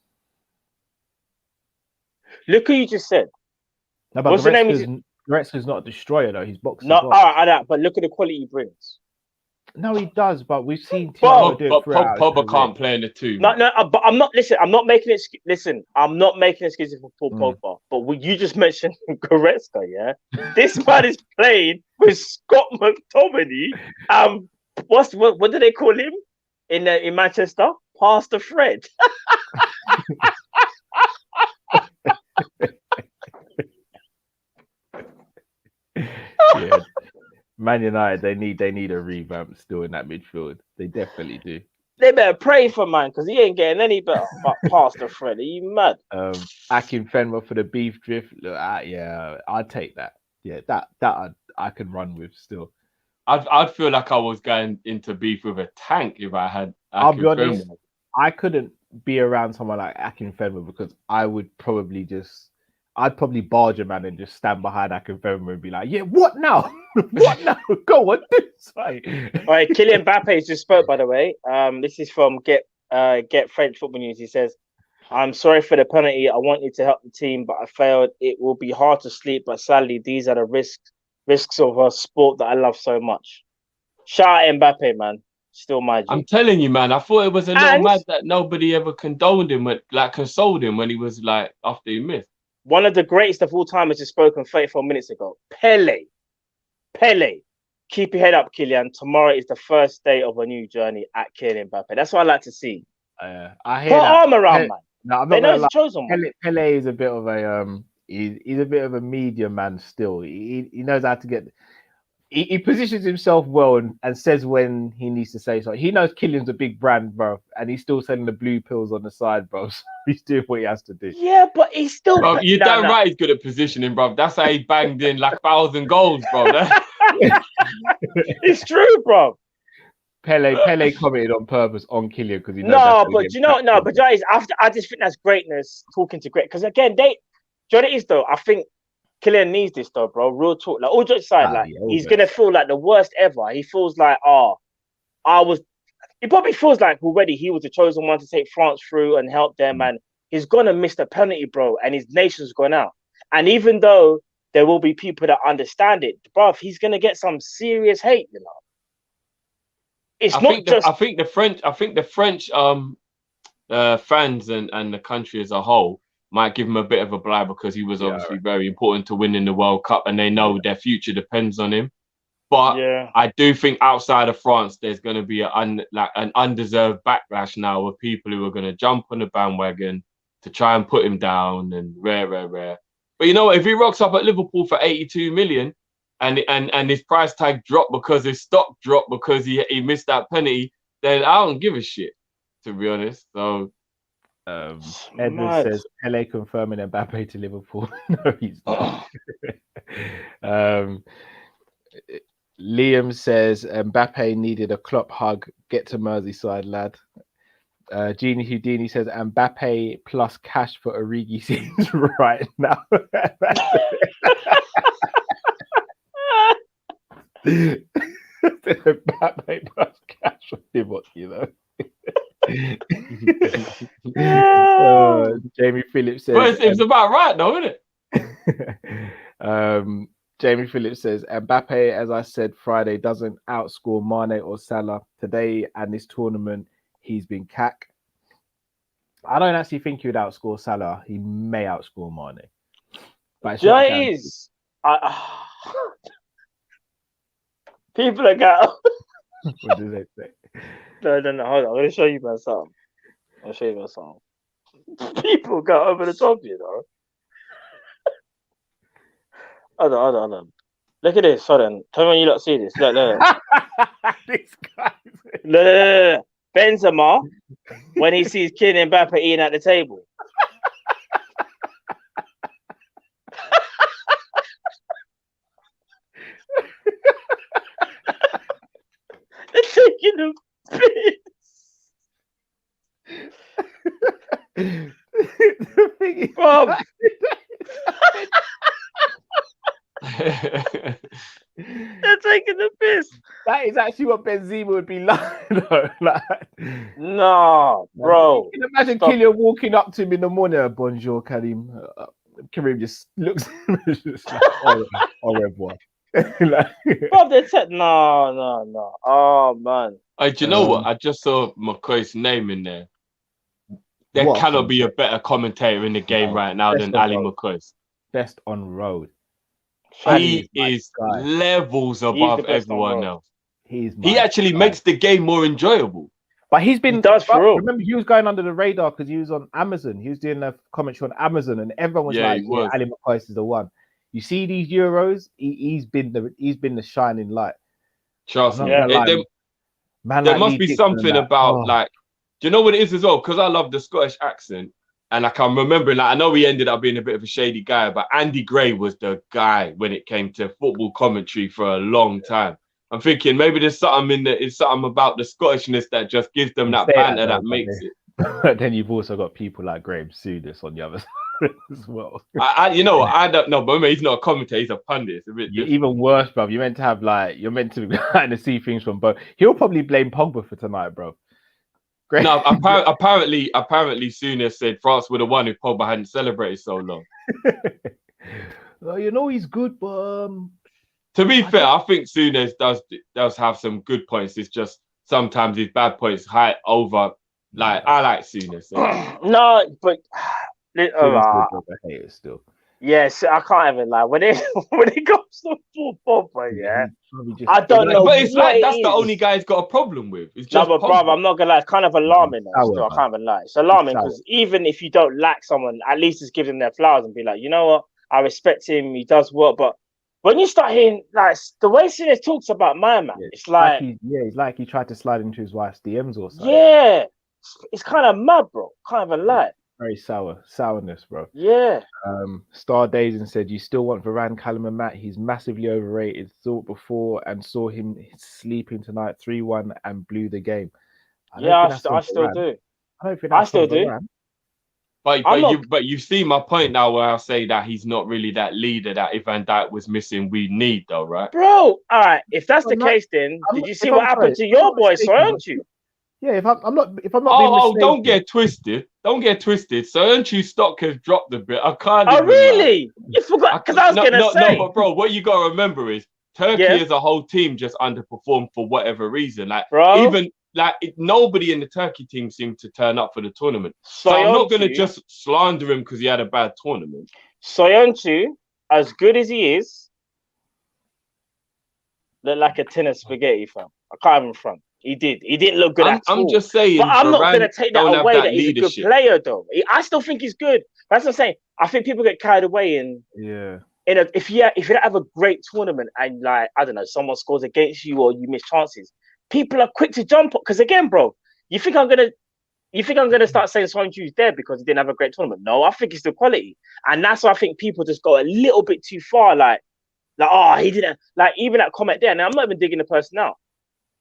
[SPEAKER 5] Look who you just said.
[SPEAKER 3] No, but what's the name? Goretzka's not a destroyer though. He's boxing.
[SPEAKER 5] No, all right, but look at the quality he brings.
[SPEAKER 3] No, he does, but we've seen Thiago do it throughout.
[SPEAKER 4] Pogba can't play in the two.
[SPEAKER 5] No, but I'm not. Listen, I'm not making it. Listen, I'm not making excuses for Pogba. But when you just mentioned Goretzka, yeah, this man is playing with Scott McTominay. What do they call him in Manchester? Pastor Fred.
[SPEAKER 3] Yeah. Man United, they need a revamp still in that midfield. They definitely do.
[SPEAKER 5] They better pray for man because he ain't getting any better. But Pastor Fred, are you mad?
[SPEAKER 3] Akin Fenwa for the beef drift. Look, yeah, I'd take that. Yeah, that I can run with still.
[SPEAKER 4] I'd feel like I was going into beef with a tank if I had.
[SPEAKER 3] I'll be honest. I couldn't be around someone like Akin Fenwa because I'd probably barge a man and just stand behind Akin Fenwa and be like, yeah, what now? What now? Go on, this way.
[SPEAKER 5] All right, Kylian Mbappe just spoke, by the way. This is from Get French Football News. He says, I'm sorry for the penalty. I wanted to help the team, but I failed. It will be hard to sleep, but sadly, these are the risks of a sport that I love so much. Shout out Mbappe, man. Still my G.
[SPEAKER 4] I'm telling you, man. I thought it was a little mad that nobody ever consoled him when he was like after he missed.
[SPEAKER 5] One of the greatest of all time has just spoken 34 minutes ago. Pele. Keep your head up, Kylian. Tomorrow is the first day of a new journey at Kylian Mbappe. That's what I like to see.
[SPEAKER 3] I hear
[SPEAKER 5] Put
[SPEAKER 3] that.
[SPEAKER 5] arm around, man.
[SPEAKER 3] No, I'm
[SPEAKER 5] they
[SPEAKER 3] not
[SPEAKER 5] know he's the chosen one.
[SPEAKER 3] Pele is a bit of a he's a bit of a media man still. He knows how to get. He positions himself well and says when he needs to say something. He knows Kylian's a big brand, bro, and he's still selling the blue pills on the side, bro. So he's doing what he has to do.
[SPEAKER 5] Yeah, but he's still.
[SPEAKER 4] Bro, you're damn right he's good at positioning, bro. That's how he banged in like 1,000 goals, bro.
[SPEAKER 5] It's true, bro.
[SPEAKER 3] Pele commented on purpose on Kylian because he knows.
[SPEAKER 5] I just think that's greatness talking to great. Because again, you know what it is though. I think Kylian needs this though, bro. Real talk. Like all jokes aside, like he's gonna feel like the worst ever. He feels like, he probably feels like already he was the chosen one to take France through and help them, and he's gonna miss the penalty, bro, and his nation's gone out. And even though there will be people that understand it, bro, he's gonna get some serious hate, you know. I think
[SPEAKER 4] the French fans and the country as a whole might give him a bit of a blight because he was obviously very important to winning the World Cup, and they know their future depends on him. But I do think outside of France, there's going to be an undeserved backlash now of people who are going to jump on the bandwagon to try and put him down and rare. But you know what? If he rocks up at Liverpool for 82 million and his price tag dropped because his stock dropped because he missed that penalty, then I don't give a shit, to be honest. So
[SPEAKER 3] Edward says Pele confirming Mbappe to Liverpool. No, he's not. Liam says Mbappe needed a Klopp hug. Get to Merseyside, lad. Genie Houdini says Mbappe plus cash for Origi scenes right now. Mbappe plus cash for Divock, you know. Jamie Phillips says
[SPEAKER 4] it's about right though, isn't
[SPEAKER 3] it? Jamie Phillips says Mbappe, as I said Friday, doesn't outscore Mane or Salah today and this tournament. He's been cack. I don't actually think he would outscore Salah. He may outscore Mane. But
[SPEAKER 5] people are going.
[SPEAKER 3] What do they say?
[SPEAKER 5] No. Hold on. I'm going to show you my song. People go over the top, you know. Hold on. Look at this. Hold on. Tell me when you lot see this. Look.
[SPEAKER 3] This guy.
[SPEAKER 5] Look. Benzema, when he sees Kylian Mbappe eating at the table. They're taking the piss.
[SPEAKER 3] The thing is,
[SPEAKER 5] they're taking the piss.
[SPEAKER 3] That is actually what Benzema would be like, though.
[SPEAKER 5] No, bro.
[SPEAKER 3] You can imagine Kylian walking up to him in the morning. Bonjour, Karim. Karim just looks just like, au revoir.
[SPEAKER 5] Bro, they said no. Oh man.
[SPEAKER 4] Do you know what? I just saw McCoy's name in there. There cannot be a better commentator in the game right now than Ali McCoy.
[SPEAKER 3] Best on road.
[SPEAKER 4] He is levels above everyone else. He actually makes the game more enjoyable.
[SPEAKER 3] But he
[SPEAKER 5] does for real.
[SPEAKER 3] Remember, he was going under the radar because he was on Amazon. He was doing a commentary on Amazon, and everyone was Ali McCoy is the one. You see these Euros, he's been the shining light.
[SPEAKER 4] Trust me. There must be something about do you know what it is as well? Because I love the Scottish accent. And I can remember, I know he ended up being a bit of a shady guy, but Andy Gray was the guy when it came to football commentary for a long time. I'm thinking maybe there's something about the Scottishness that just gives them that banter that makes it.
[SPEAKER 3] But then you've also got people like Graham Souness on the other side as well.
[SPEAKER 4] I don't know, but he's not a commentator, he's a pundit. It's a bit
[SPEAKER 3] even worse, bro. You're meant to kind of see things from both. He'll probably blame Pogba for tonight, bro. Great.
[SPEAKER 4] No, apparently, Souness said France would have won if Pogba hadn't celebrated so long.
[SPEAKER 3] Well, he's good, but
[SPEAKER 4] to be fair, I think Souness does have some good points. It's just sometimes his bad points high over. I like Souness.
[SPEAKER 5] No, but
[SPEAKER 3] I hate it still.
[SPEAKER 5] Yes, I can't even lie. When it comes to full Pogba, I don't know.
[SPEAKER 4] But it's that's the only guy he's got a problem with. It's just
[SPEAKER 5] but brother, I'm not gonna lie. It's kind of alarming. Still, I can't even lie. It's alarming because even if you don't like someone, at least just give them their flowers and be like, you know what? I respect him. He does work. But when you start hearing the way Souness talks about my man, it's like
[SPEAKER 3] it's like he tried to slide into his wife's DMs or something.
[SPEAKER 5] Yeah, it's kind of mad, bro. Can't even lie.
[SPEAKER 3] Very sourness, bro.
[SPEAKER 5] Yeah.
[SPEAKER 3] Star Dazin said, you still want Varane, Callum and Matt. He's massively overrated. Thought before and saw him sleeping tonight 3-1 and blew the game.
[SPEAKER 5] I still do.
[SPEAKER 3] I don't think I still do.
[SPEAKER 4] But you see my point now where I say that he's not really that leader that if Van Dijk was missing, we need though, right?
[SPEAKER 5] Bro, all right. If that's the case, then did you see what happened to your boy, Soyuncu?
[SPEAKER 3] Yeah, if I'm not being
[SPEAKER 4] don't get twisted. Don't get twisted. Soyuncu's stock has dropped a bit. I can't.
[SPEAKER 5] Oh, really? You forgot? Because I was gonna say.
[SPEAKER 4] No, but bro, what you gotta remember is Turkey as a whole team just underperformed for whatever reason. Like, nobody in the Turkey team seemed to turn up for the tournament. So I'm not gonna just slander him because he had a bad tournament.
[SPEAKER 5] Soyuncu, as good as he is, looked like a tin of spaghetti, fam. I can't even front. He didn't look good at all.
[SPEAKER 4] I'm just saying.
[SPEAKER 5] But I'm not going to take that away that he's a good player, though. I still think he's good. That's what I'm saying. I think people get carried away if you don't have a great tournament and, like, I don't know, someone scores against you or you miss chances, people are quick to jump up. Because again, bro, you think I'm gonna start saying Soyuncu's dead because he didn't have a great tournament? No, I think it's the quality, and that's why I think people just go a little bit too far. Like, oh, he didn't, like, even that comment there. Now I'm not even digging the person out.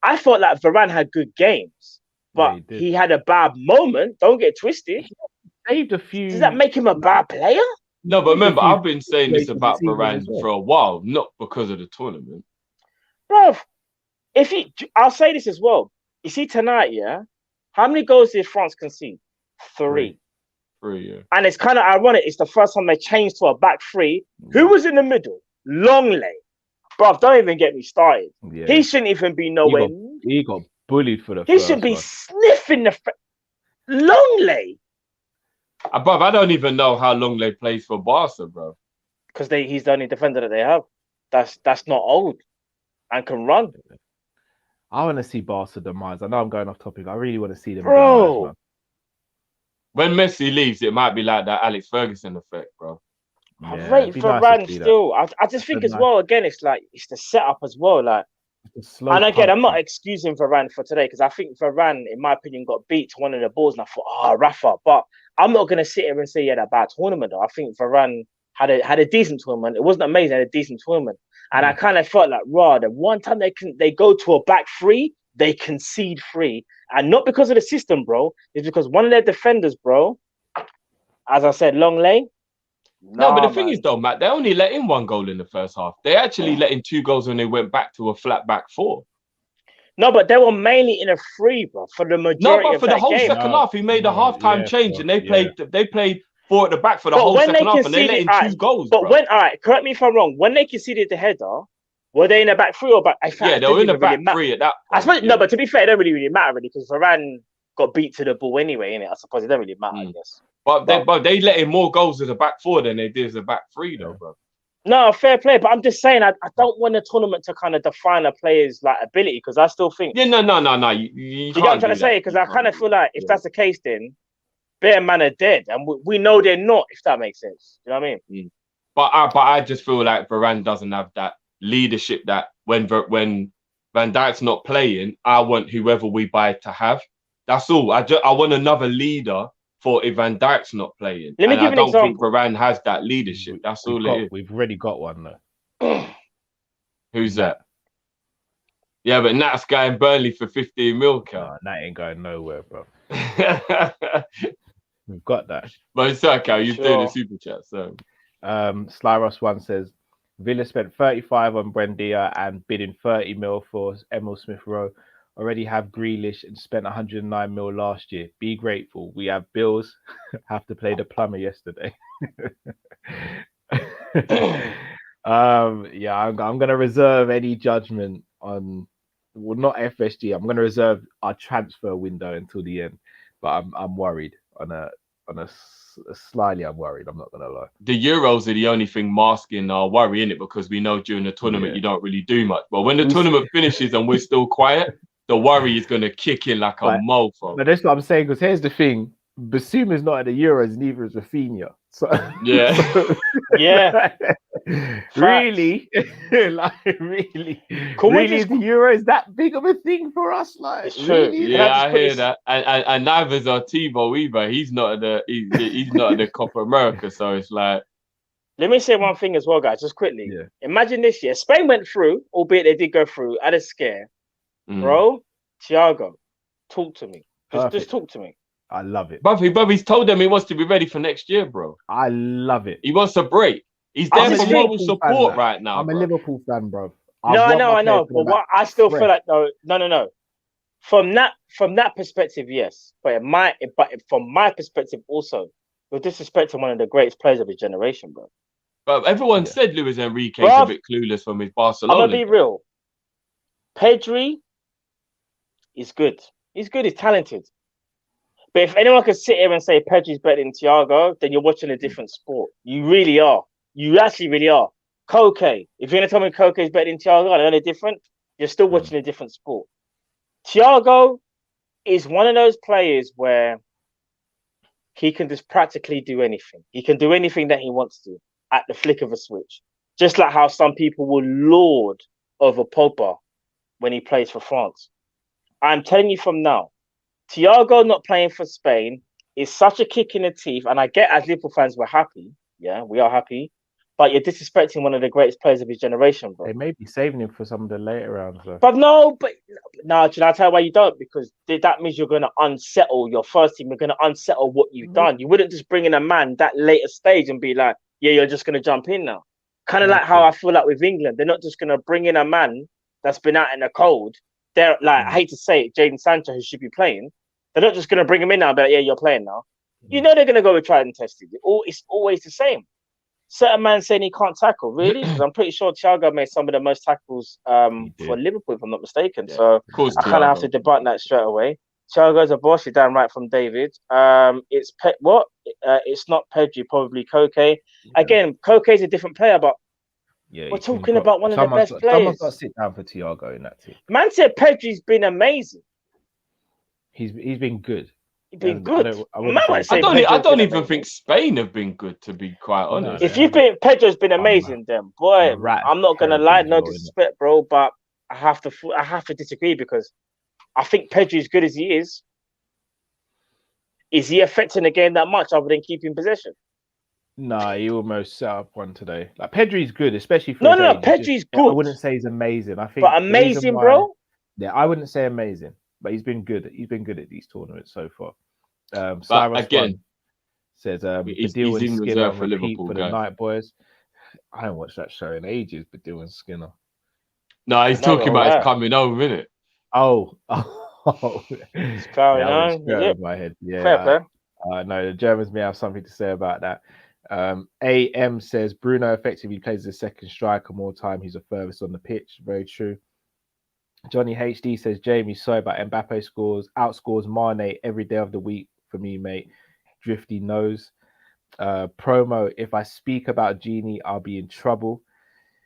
[SPEAKER 5] I thought like Varane had good games, but he had a bad moment. Don't get twisted.
[SPEAKER 3] He saved a few.
[SPEAKER 5] Does that make him a bad player?
[SPEAKER 4] No, but remember, I've been saying this about Varane for a while, not because of the tournament.
[SPEAKER 5] Bro, I'll say this as well. You see tonight, how many goals did France concede? 3.
[SPEAKER 4] 3, yeah.
[SPEAKER 5] And it's kind of ironic. It's the first time they changed to a back 3. Who was in the middle? Longley. Bro, don't even get me started. Yeah. He shouldn't even be nowhere.
[SPEAKER 3] He got bullied for the
[SPEAKER 5] He should be sniffing the Longley.
[SPEAKER 4] Bro, I don't even know how Longley plays for Barca, bro.
[SPEAKER 5] Because he's the only defender that they have. That's not old and can run.
[SPEAKER 3] I want to see Barca demise. I know I'm going off topic. I really want to see them.
[SPEAKER 5] Bro.
[SPEAKER 3] Demise,
[SPEAKER 4] when Messi leaves, it might be like that Alex Ferguson effect, bro.
[SPEAKER 5] I rate Varane still. I just think as well, again, it's like it's the setup as well. Like, and again, I'm not excusing Varane for today because I think Varane, in my opinion, got beat to one of the balls, and I thought, Rafa. But I'm not gonna sit here and say he had a bad tournament. Though I think Varane had a decent tournament. It wasn't amazing, had a decent tournament, and I kind of felt like, the one time they go to a back 3, they concede 3, and not because of the system, bro. It's because one of their defenders, bro, as I said, Longley.
[SPEAKER 4] No, but the thing is, though, Matt, they only let in 1 goal in the first half. They actually let in 2 goals when they went back to a flat back 4.
[SPEAKER 5] No, but they were mainly in a 3, bro, for the majority.
[SPEAKER 4] No, but for the whole second half, he made a halftime change, and they played 4 at the back for the whole second half, and they let in 2 goals.
[SPEAKER 5] But correct me if I'm wrong. When they conceded the header, were they in a back 3 or back?
[SPEAKER 4] They were in a back 3 at that point.
[SPEAKER 5] I suppose no, but to be fair, it don't really matter because Varane got beat to the ball anyway, innit? I suppose it don't really matter, I guess.
[SPEAKER 4] But they let in more goals as a back 4 than they did as a back 3, though, bro.
[SPEAKER 5] No, fair play. But I'm just saying, I don't want the tournament to kind of define a player's like ability because I still think.
[SPEAKER 4] Yeah, no. You
[SPEAKER 5] get what I'm trying to say? Because I kind of feel like if that's the case, then better man are dead, and we know they're not. If that makes sense, you know what I mean?
[SPEAKER 4] But I just feel like Varane doesn't have that leadership that when Van Dijk's not playing, I want whoever we buy to have. That's all. I want another leader. For if Van Dijk's not playing,
[SPEAKER 5] let me give an example.
[SPEAKER 4] I don't think Varane has that leadership. That's all it is.
[SPEAKER 3] We've already got one though.
[SPEAKER 4] Who's that? Yeah, but Nat's going Burnley for 15 mil.
[SPEAKER 3] Nat ain't going nowhere, bro. We've got that.
[SPEAKER 4] But it's okay. You're doing the super chat. So,
[SPEAKER 3] Slyros1 says Villa spent 35 on Buendia and bidding 30 mil for Emil Smith Rowe. Already have Grealish and spent 109 mil last year. Be grateful. We have bills. Have to play the plumber yesterday. I'm gonna reserve any judgment on, well, not FSG. I'm gonna reserve our transfer window until the end. But I'm worried slightly. I'm worried. I'm not gonna lie.
[SPEAKER 4] The Euros are the only thing masking our worry in it because we know during the tournament you don't really do much. But when the tournament finishes and we're still quiet. The worry is going to kick in like a mofo.
[SPEAKER 3] But that's what I'm saying, because here's the thing. Bassuma's not at the Euros, neither is Raphinha. So, really? Really? Really, is the Euros that big of a thing for us? Like,
[SPEAKER 5] it's true.
[SPEAKER 3] Really?
[SPEAKER 4] Yeah, I hear that. And neither is our Tebow either. He's not at the Copa America, so it's like...
[SPEAKER 5] Let me say one thing as well, guys, just quickly. Yeah. Imagine this year. Spain went through, albeit they did go through, at a scare. Bro, Thiago, talk to me. Just talk to me.
[SPEAKER 3] I love it.
[SPEAKER 4] But he's told them he wants to be ready for next year, bro.
[SPEAKER 3] I love it.
[SPEAKER 4] He wants a break. He's there for moral support right now.
[SPEAKER 3] I'm a Liverpool fan, bro.
[SPEAKER 5] No, I know. But what I still feel like no. From that perspective, yes. But from my perspective also, you're disrespecting one of the greatest players of his generation, bro.
[SPEAKER 4] But everyone said Luis Enrique is a bit clueless from his Barcelona.
[SPEAKER 5] I'm gonna be real. Pedri is good. He's good. He's talented. But if anyone could sit here and say Pedri's better than Thiago, then you're watching a different sport. You really are. You actually really are. Koke. If you're gonna tell me Koke is better than Thiago, and they're different, you're still watching a different sport. Thiago is one of those players where he can just practically do anything. He can do anything that he wants to at the flick of a switch. Just like how some people will lord over Pogba when he plays for France. I'm telling you from now, Thiago not playing for Spain is such a kick in the teeth. And I get as Liverpool fans, we're happy. Yeah, we are happy. But you're disrespecting one of the greatest players of his generation, bro.
[SPEAKER 3] They may be saving him for some of the later rounds, though.
[SPEAKER 5] But no, should I tell you why you don't? Because that means you're going to unsettle your first team. You're going to unsettle what you've done. You wouldn't just bring in a man that later stage and be like, yeah, you're just going to jump in now. Kind of like how I feel like with England. They're not just going to bring in a man that's been out in the cold. They're like, I hate to say it, Jadon Sancho, who should be playing. They're not just going to bring him in now and be like, yeah, you're playing now. You know they're going to go and try and test it. It's always the same. Certain man saying he can't tackle, really? Because I'm pretty sure Thiago made some of the most tackles for Liverpool, if I'm not mistaken. Yeah. So I kind of have to debunk that straight away. Thiago's a boss, you're damn right from David. It's not Pedri, probably Koke. Yeah. Again, Koke's a different player, but we're talking about one of the best players.
[SPEAKER 3] Someone's got to sit down for Thiago in that team.
[SPEAKER 5] Man said Pedri's been amazing.
[SPEAKER 3] He's been good.
[SPEAKER 5] He's been good.
[SPEAKER 4] I don't even think Spain have been good, to be quite honest.
[SPEAKER 5] If you think Pedro's been amazing, then boy, I'm not gonna lie, no disrespect, bro, but I have to disagree because I think Pedro, as good as he is he affecting the game that much other than keeping possession?
[SPEAKER 3] No, he almost set up one today. Like Pedri's good, especially for
[SPEAKER 5] Pedri's good.
[SPEAKER 3] I wouldn't say he's amazing. I think,
[SPEAKER 5] but amazing, bro.
[SPEAKER 3] Yeah, I wouldn't say amazing, but he's been good. He's been good at these tournaments so far.
[SPEAKER 4] Cyrus again
[SPEAKER 3] says he's in Skinner for Liverpool for the night, boys. I haven't watched that show in ages, but Badil and Skinner.
[SPEAKER 4] No, he's talking about his coming home, isn't it?
[SPEAKER 5] It's coming home.
[SPEAKER 3] In my head. Yeah. No, the Germans may have something to say about that. AM says Bruno effectively plays as a second striker more time. He's the furthest on the pitch. Very true. Johnny HD says Jamie, sorry about Mbappe outscores Mane every day of the week for me, mate. Drifty nose. Promo, if I speak about Genie, I'll be in trouble.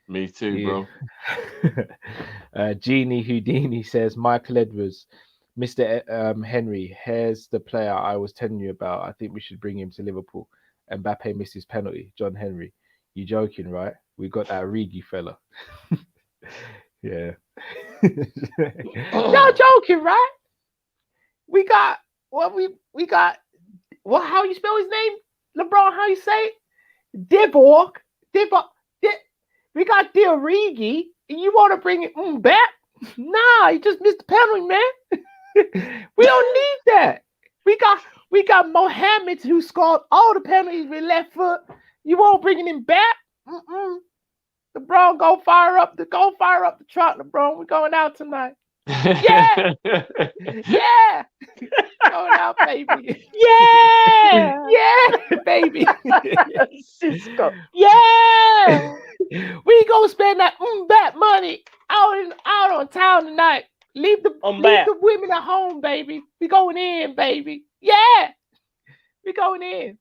[SPEAKER 4] Me too,
[SPEAKER 3] bro. Genie Houdini says Michael Edwards, Mr. Henry, here's the player I was telling you about. I think we should bring him to Liverpool. Mbappe missed his penalty. John Henry, you joking, right? We got that Origi fella. Yeah. Y'all joking, right? We got how you spell his name? LeBron, how you say it? Divock. We got the Origi, and you want to bring it back? Nah, he just missed the penalty, man. We don't need that. We got Mohammed who scored all the penalties with left foot. You won't bring him back? LeBron, go fire up the truck, LeBron. We're going out tonight. Yeah. Yeah. Going out, baby.
[SPEAKER 5] Yeah.
[SPEAKER 3] Yeah, baby.
[SPEAKER 5] Cisco. Yeah.
[SPEAKER 3] We gonna spend that money out on town tonight. Leave the women at home, baby. We going in, baby. Yeah. We going in.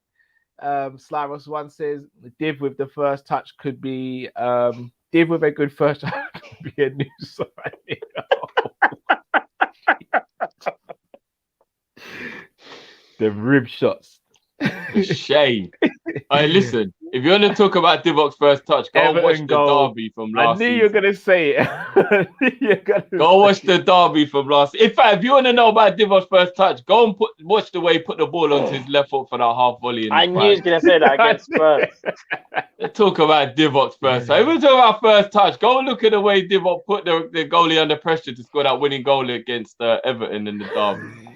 [SPEAKER 3] Slavos one says Div with the first touch could be Div with a good first touch could be a new signing. The rib shots.
[SPEAKER 4] Shame. Hey, listen, if you want to talk about Divock's first touch, go and watch the derby from last season.
[SPEAKER 3] I knew you were going to say it.
[SPEAKER 4] Go watch the derby from last season. In fact, if you want to know about Divock's first touch, go and watch the way he put the ball onto his left foot for that half volley.
[SPEAKER 5] I knew he was going to say that against Spurs.
[SPEAKER 4] Let's talk about Divock's first touch. If we talk about first touch, go and look at the way Divock put the goalie under pressure to score that winning goal against Everton in the derby.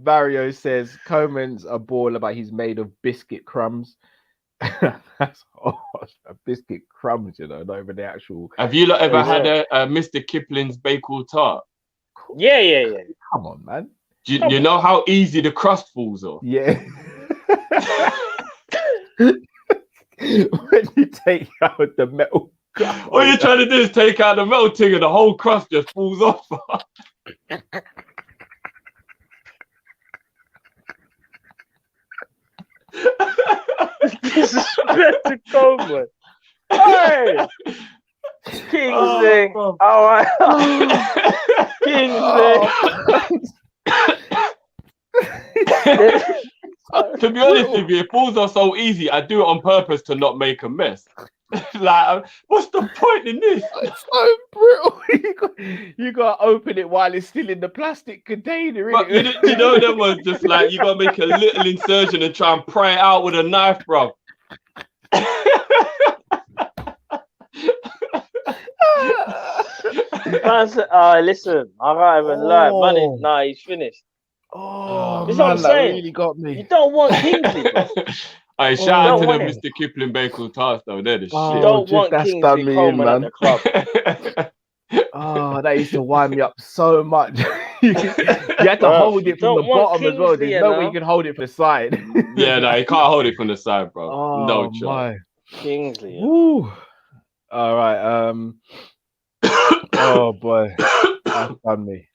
[SPEAKER 3] Mario says Coman's a baller, but he's made of biscuit crumbs. That's harsh. Biscuit crumbs, you know, not even the actual.
[SPEAKER 4] Have you ever had a Mr. Kipling's Bakewell tart?
[SPEAKER 5] Yeah.
[SPEAKER 3] Come on, man.
[SPEAKER 4] Do you know how easy the crust falls off?
[SPEAKER 3] Yeah. When you take out the metal.
[SPEAKER 4] All you're trying to do is take out the metal thing and the whole crust just falls off.
[SPEAKER 5] Disrespect to Coleman. Hey! Kingsley. All right. Kingsley.
[SPEAKER 4] To be honest with you, it falls off so easy. I do it on purpose to not make a mess. Like, what's the point in this?
[SPEAKER 3] It's so brittle. You got to open it while it's still in the plastic container.
[SPEAKER 4] But you know, that was just like you got to make a little insertion and try and pry it out with a knife, bro.
[SPEAKER 5] Listen, I can't even lie. Money, nah, he's finished.
[SPEAKER 3] Oh,
[SPEAKER 5] this
[SPEAKER 3] man,
[SPEAKER 5] what I'm saying.
[SPEAKER 3] That really got me.
[SPEAKER 5] You don't want Kingsley, bro.
[SPEAKER 4] Hey, shout out to the Mr. Kipling Bakewell tarts, though. They're the shit.
[SPEAKER 5] You don't want Kingsley Coman at the club.
[SPEAKER 3] Oh, that used to wind me up so much. You had to hold it from the bottom as well. There's no way you can hold it from the side.
[SPEAKER 4] Yeah, no, you can't hold it from the side, bro.
[SPEAKER 3] Oh,
[SPEAKER 4] no chance.
[SPEAKER 5] Kingsley.
[SPEAKER 3] Woo. All right. Oh boy, that's done me.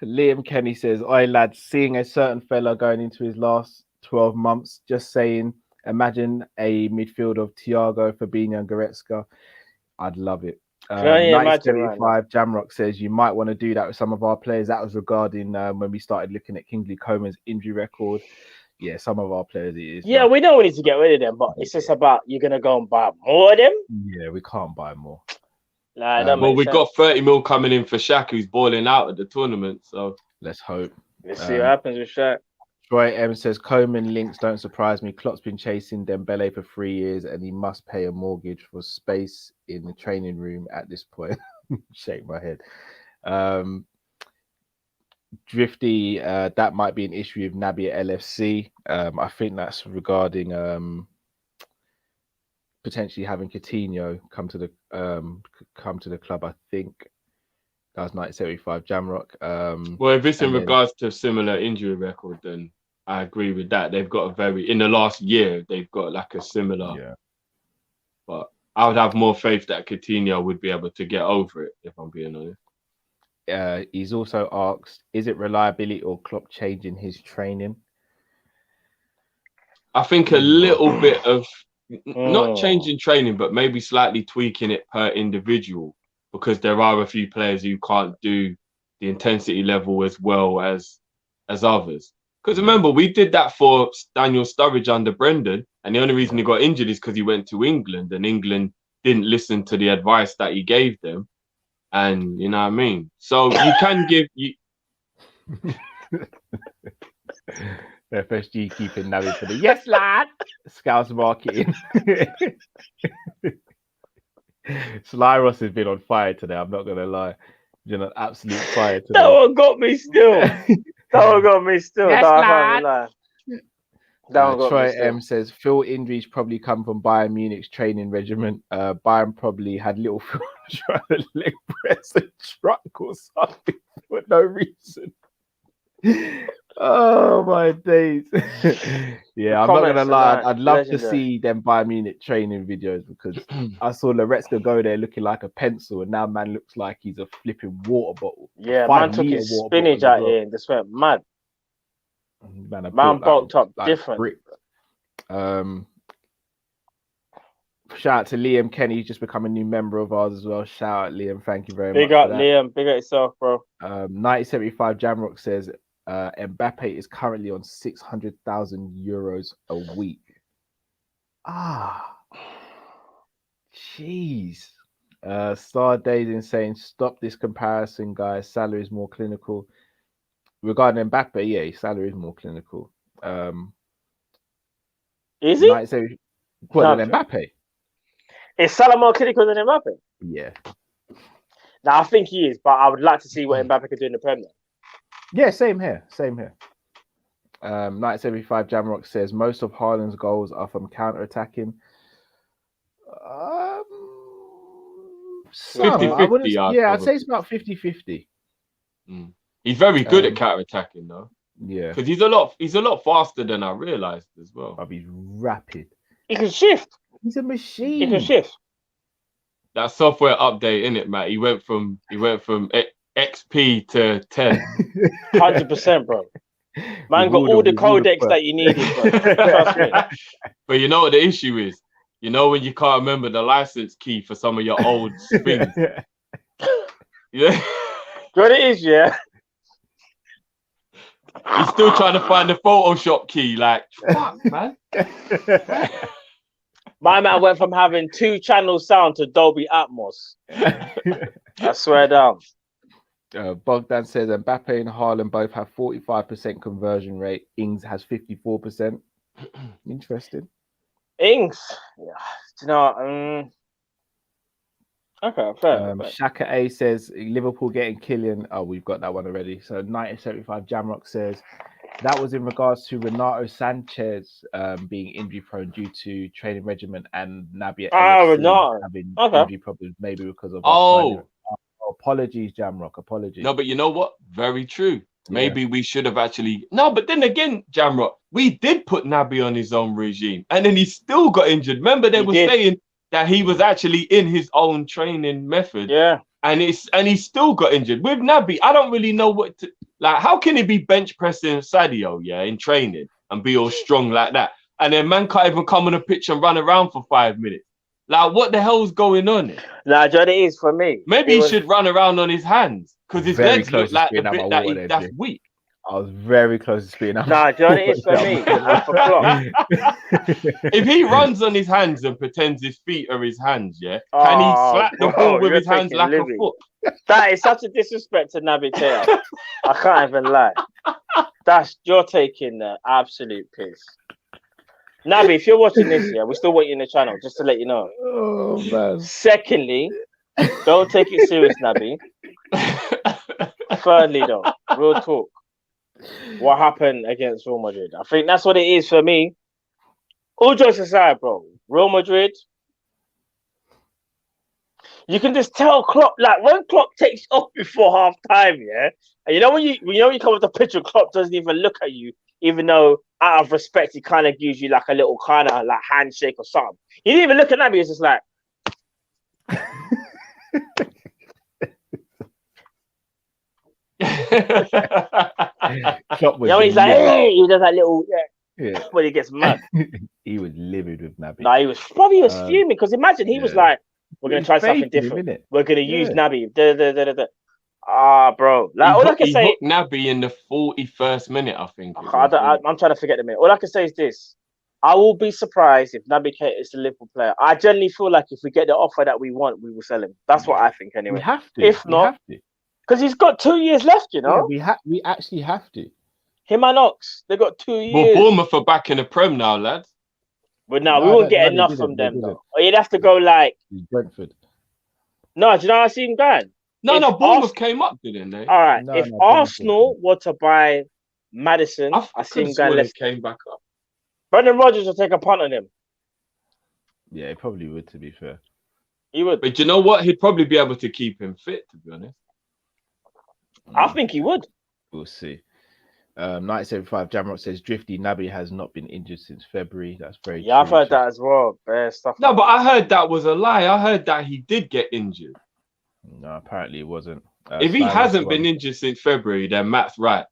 [SPEAKER 3] Liam Kenny says, "Oi lads, seeing a certain fella going into his last 12 months, just saying, imagine a midfield of Thiago, Fabinho, and Goretzka. I'd love it." 1975 Jamrock says, "You might want to do that with some of our players." That was regarding when we started looking at Kingsley Coman's injury record. Yeah, some of our players it is.
[SPEAKER 5] Yeah, we know we need to get rid of them, but it's just about you're gonna go and buy more of them.
[SPEAKER 3] Yeah, we can't buy more.
[SPEAKER 4] Well, we've got 30 mil coming in for Shaq, who's balling out at the tournament. So
[SPEAKER 3] let's hope.
[SPEAKER 5] Let's see what happens with Shaq.
[SPEAKER 3] Troy M says Coman links don't surprise me. Klopp's been chasing Dembele for 3 years, and he must pay a mortgage for space in the training room at this point. Shake my head. Drifty, that might be an issue with Naby at LFC. I think that's regarding potentially having Coutinho come to the club. I think that was 1975 Jamrock.
[SPEAKER 4] Well, if it's in regards to similar injury record, then I agree with that. They've got in the last year, they've got like a similar.
[SPEAKER 3] Yeah.
[SPEAKER 4] But I would have more faith that Coutinho would be able to get over it, if I'm being honest.
[SPEAKER 3] He's also asked, is it reliability or Klopp changing his training?
[SPEAKER 4] I think a little bit of not changing training, but maybe slightly tweaking it per individual, because there are a few players who can't do the intensity level as well as others. Because remember, we did that for Daniel Sturridge under Brendan, and the only reason he got injured is because he went to England, and England didn't listen to the advice that he gave them. And you know what I mean? So you can give you
[SPEAKER 3] FSG keeping Naby for the yes lad. Scouts marketing. Sly Ross has been on fire today. I'm not gonna lie. Been on absolute fire today.
[SPEAKER 5] That one got me still. Yes, lad.
[SPEAKER 3] Troy M says Phil injuries probably come from Bayern Munich's training regiment. Bayern probably had little Phil trying to leg press a truck or something for no reason. Oh my days. Yeah, I'm not gonna lie. I'd love to see them Bayern Munich training videos, because I saw Goretzka go there looking like a pencil, and now man looks like he's a flipping water bottle.
[SPEAKER 5] Yeah, man took his spinach out here and just went mad. Man bulked up different.
[SPEAKER 3] Shout out to Liam Kenny, he's just become a new member of ours as well. Shout out Liam, thank you very much.
[SPEAKER 5] Big up Liam, big up yourself, bro.
[SPEAKER 3] 1975 Jamrock says Mbappe is currently on 600,000 euros a week. Jeez. Star Dazing saying, stop this comparison, guys. Salary is more clinical. Regarding Mbappe, yeah, his salary is more clinical.
[SPEAKER 5] Is he?
[SPEAKER 3] What, than Mbappe?
[SPEAKER 5] Is Salah more clinical than Mbappe?
[SPEAKER 3] Yeah.
[SPEAKER 5] Now, I think he is, but I would like to see what Mbappe could do in the Premier.
[SPEAKER 3] Yeah, same here. 975 Jamrock says most of Haaland's goals are from counter-attacking.
[SPEAKER 4] 50-50,
[SPEAKER 3] I'd say it's about 50-50.
[SPEAKER 4] He's very good at counter-attacking, though.
[SPEAKER 3] Yeah,
[SPEAKER 4] because he's a lot faster than I realized as well.
[SPEAKER 3] He's rapid.
[SPEAKER 5] He can shift.
[SPEAKER 3] He's a machine.
[SPEAKER 5] He can shift.
[SPEAKER 4] That software update, innit, Matt? He went from XP to 10.
[SPEAKER 5] 100%, bro. Man got all the codecs that you needed, bro. Trust me.
[SPEAKER 4] But you know what the issue is? You know when you can't remember the license key for some of your old things? Yeah.
[SPEAKER 5] What it is, yeah?
[SPEAKER 4] He's still trying to find the Photoshop key. Like, fuck, man.
[SPEAKER 5] My man went from having 2-channel sound to Dolby Atmos. I swear down.
[SPEAKER 3] Bogdan says Mbappe and Haaland both have 45% conversion rate. Ings has 54%. Interesting.
[SPEAKER 5] Ings, yeah. Do you know? Okay, fair.
[SPEAKER 3] Shaka A says Liverpool getting Kylian. Oh, we've got that one already. So 1975 Jamrock says that was in regards to Renato Sanchez being injury prone due to training regimen and Naby
[SPEAKER 5] Renato
[SPEAKER 3] having injury problems, maybe because of apologies, Jamrock. Apologies.
[SPEAKER 4] No, but you know what? Very true. Maybe we should have actually. No, but then again, Jamrock, we did put Naby on his own regime, and then he still got injured. Remember, they were saying that he was actually in his own training method.
[SPEAKER 5] Yeah.
[SPEAKER 4] And he still got injured. With Naby, I don't really know what to like. How can he be bench pressing Sadio, in training and be all strong like that? And then man can't even come on a pitch and run around for 5 minutes. Like, what the hell's going on here?
[SPEAKER 5] Nah, Johnny, it is for me.
[SPEAKER 4] Maybe he should run around on his hands because his legs look like the bit that's weak.
[SPEAKER 3] I was very close to spitting out.
[SPEAKER 5] Nah, Johnny, it's for me.
[SPEAKER 4] If he runs on his hands and pretends his feet are his hands, can he slap the ball with his hands like a foot?
[SPEAKER 5] That is such a disrespect to Naby Keita. I can't even lie. You're taking the absolute piss. Naby, if you're watching this, we still want you in the channel, just to let you know.
[SPEAKER 3] Oh, man.
[SPEAKER 5] Secondly, don't take it serious, Naby. Thirdly, though, real talk. What happened against Real Madrid? I think that's what it is for me. All jokes aside, bro. Real Madrid, you can just tell Klopp, like when Klopp takes off before half time, and when you come off the pitch and Klopp doesn't even look at you, even though out of respect he kind of gives you like a little kind of like handshake or something. He didn't even look at me. It's just like. He's like, hey, he does that little when he gets mad.
[SPEAKER 3] He was livid with Naby.
[SPEAKER 5] No, he was fuming because imagine he was like, we're gonna try something different. We're gonna use Naby. Bro. Like all I can say,
[SPEAKER 4] Naby in the 41st minute, I think.
[SPEAKER 5] I'm trying to forget the minute. All I can say is this: I will be surprised if Naby Keita is the Liverpool player. I generally feel like if we get the offer that we want, we will sell him. That's what I think, anyway.
[SPEAKER 3] We have to.
[SPEAKER 5] If not, because he's got 2 years left,
[SPEAKER 3] we actually have to.
[SPEAKER 5] Him and Ox, they got 2 years.
[SPEAKER 4] Well, Bournemouth are back in the Prem now, lads.
[SPEAKER 5] But no, we won't get enough from them, though. Or you'd have to go like
[SPEAKER 3] Brentford.
[SPEAKER 5] No, do you know how I see him going?
[SPEAKER 4] No, Bournemouth came up, didn't they?
[SPEAKER 5] All right. If Arsenal were to buy Maddison, I see him going left.
[SPEAKER 4] Came back up.
[SPEAKER 5] Brendan Rodgers will take a punt on him.
[SPEAKER 3] Yeah, he probably would, to be fair.
[SPEAKER 5] He would.
[SPEAKER 4] But you know what? He'd probably be able to keep him fit, to be honest.
[SPEAKER 5] I think he would.
[SPEAKER 3] We'll see. 1975 Jamrock says Drifty Naby has not been injured since February. That's very true.
[SPEAKER 5] I've heard that as well. Stuff
[SPEAKER 4] no, but I heard that was a lie. I heard that he did get injured.
[SPEAKER 3] No, apparently it wasn't.
[SPEAKER 4] If he hasn't been injured since February, then Matt's right.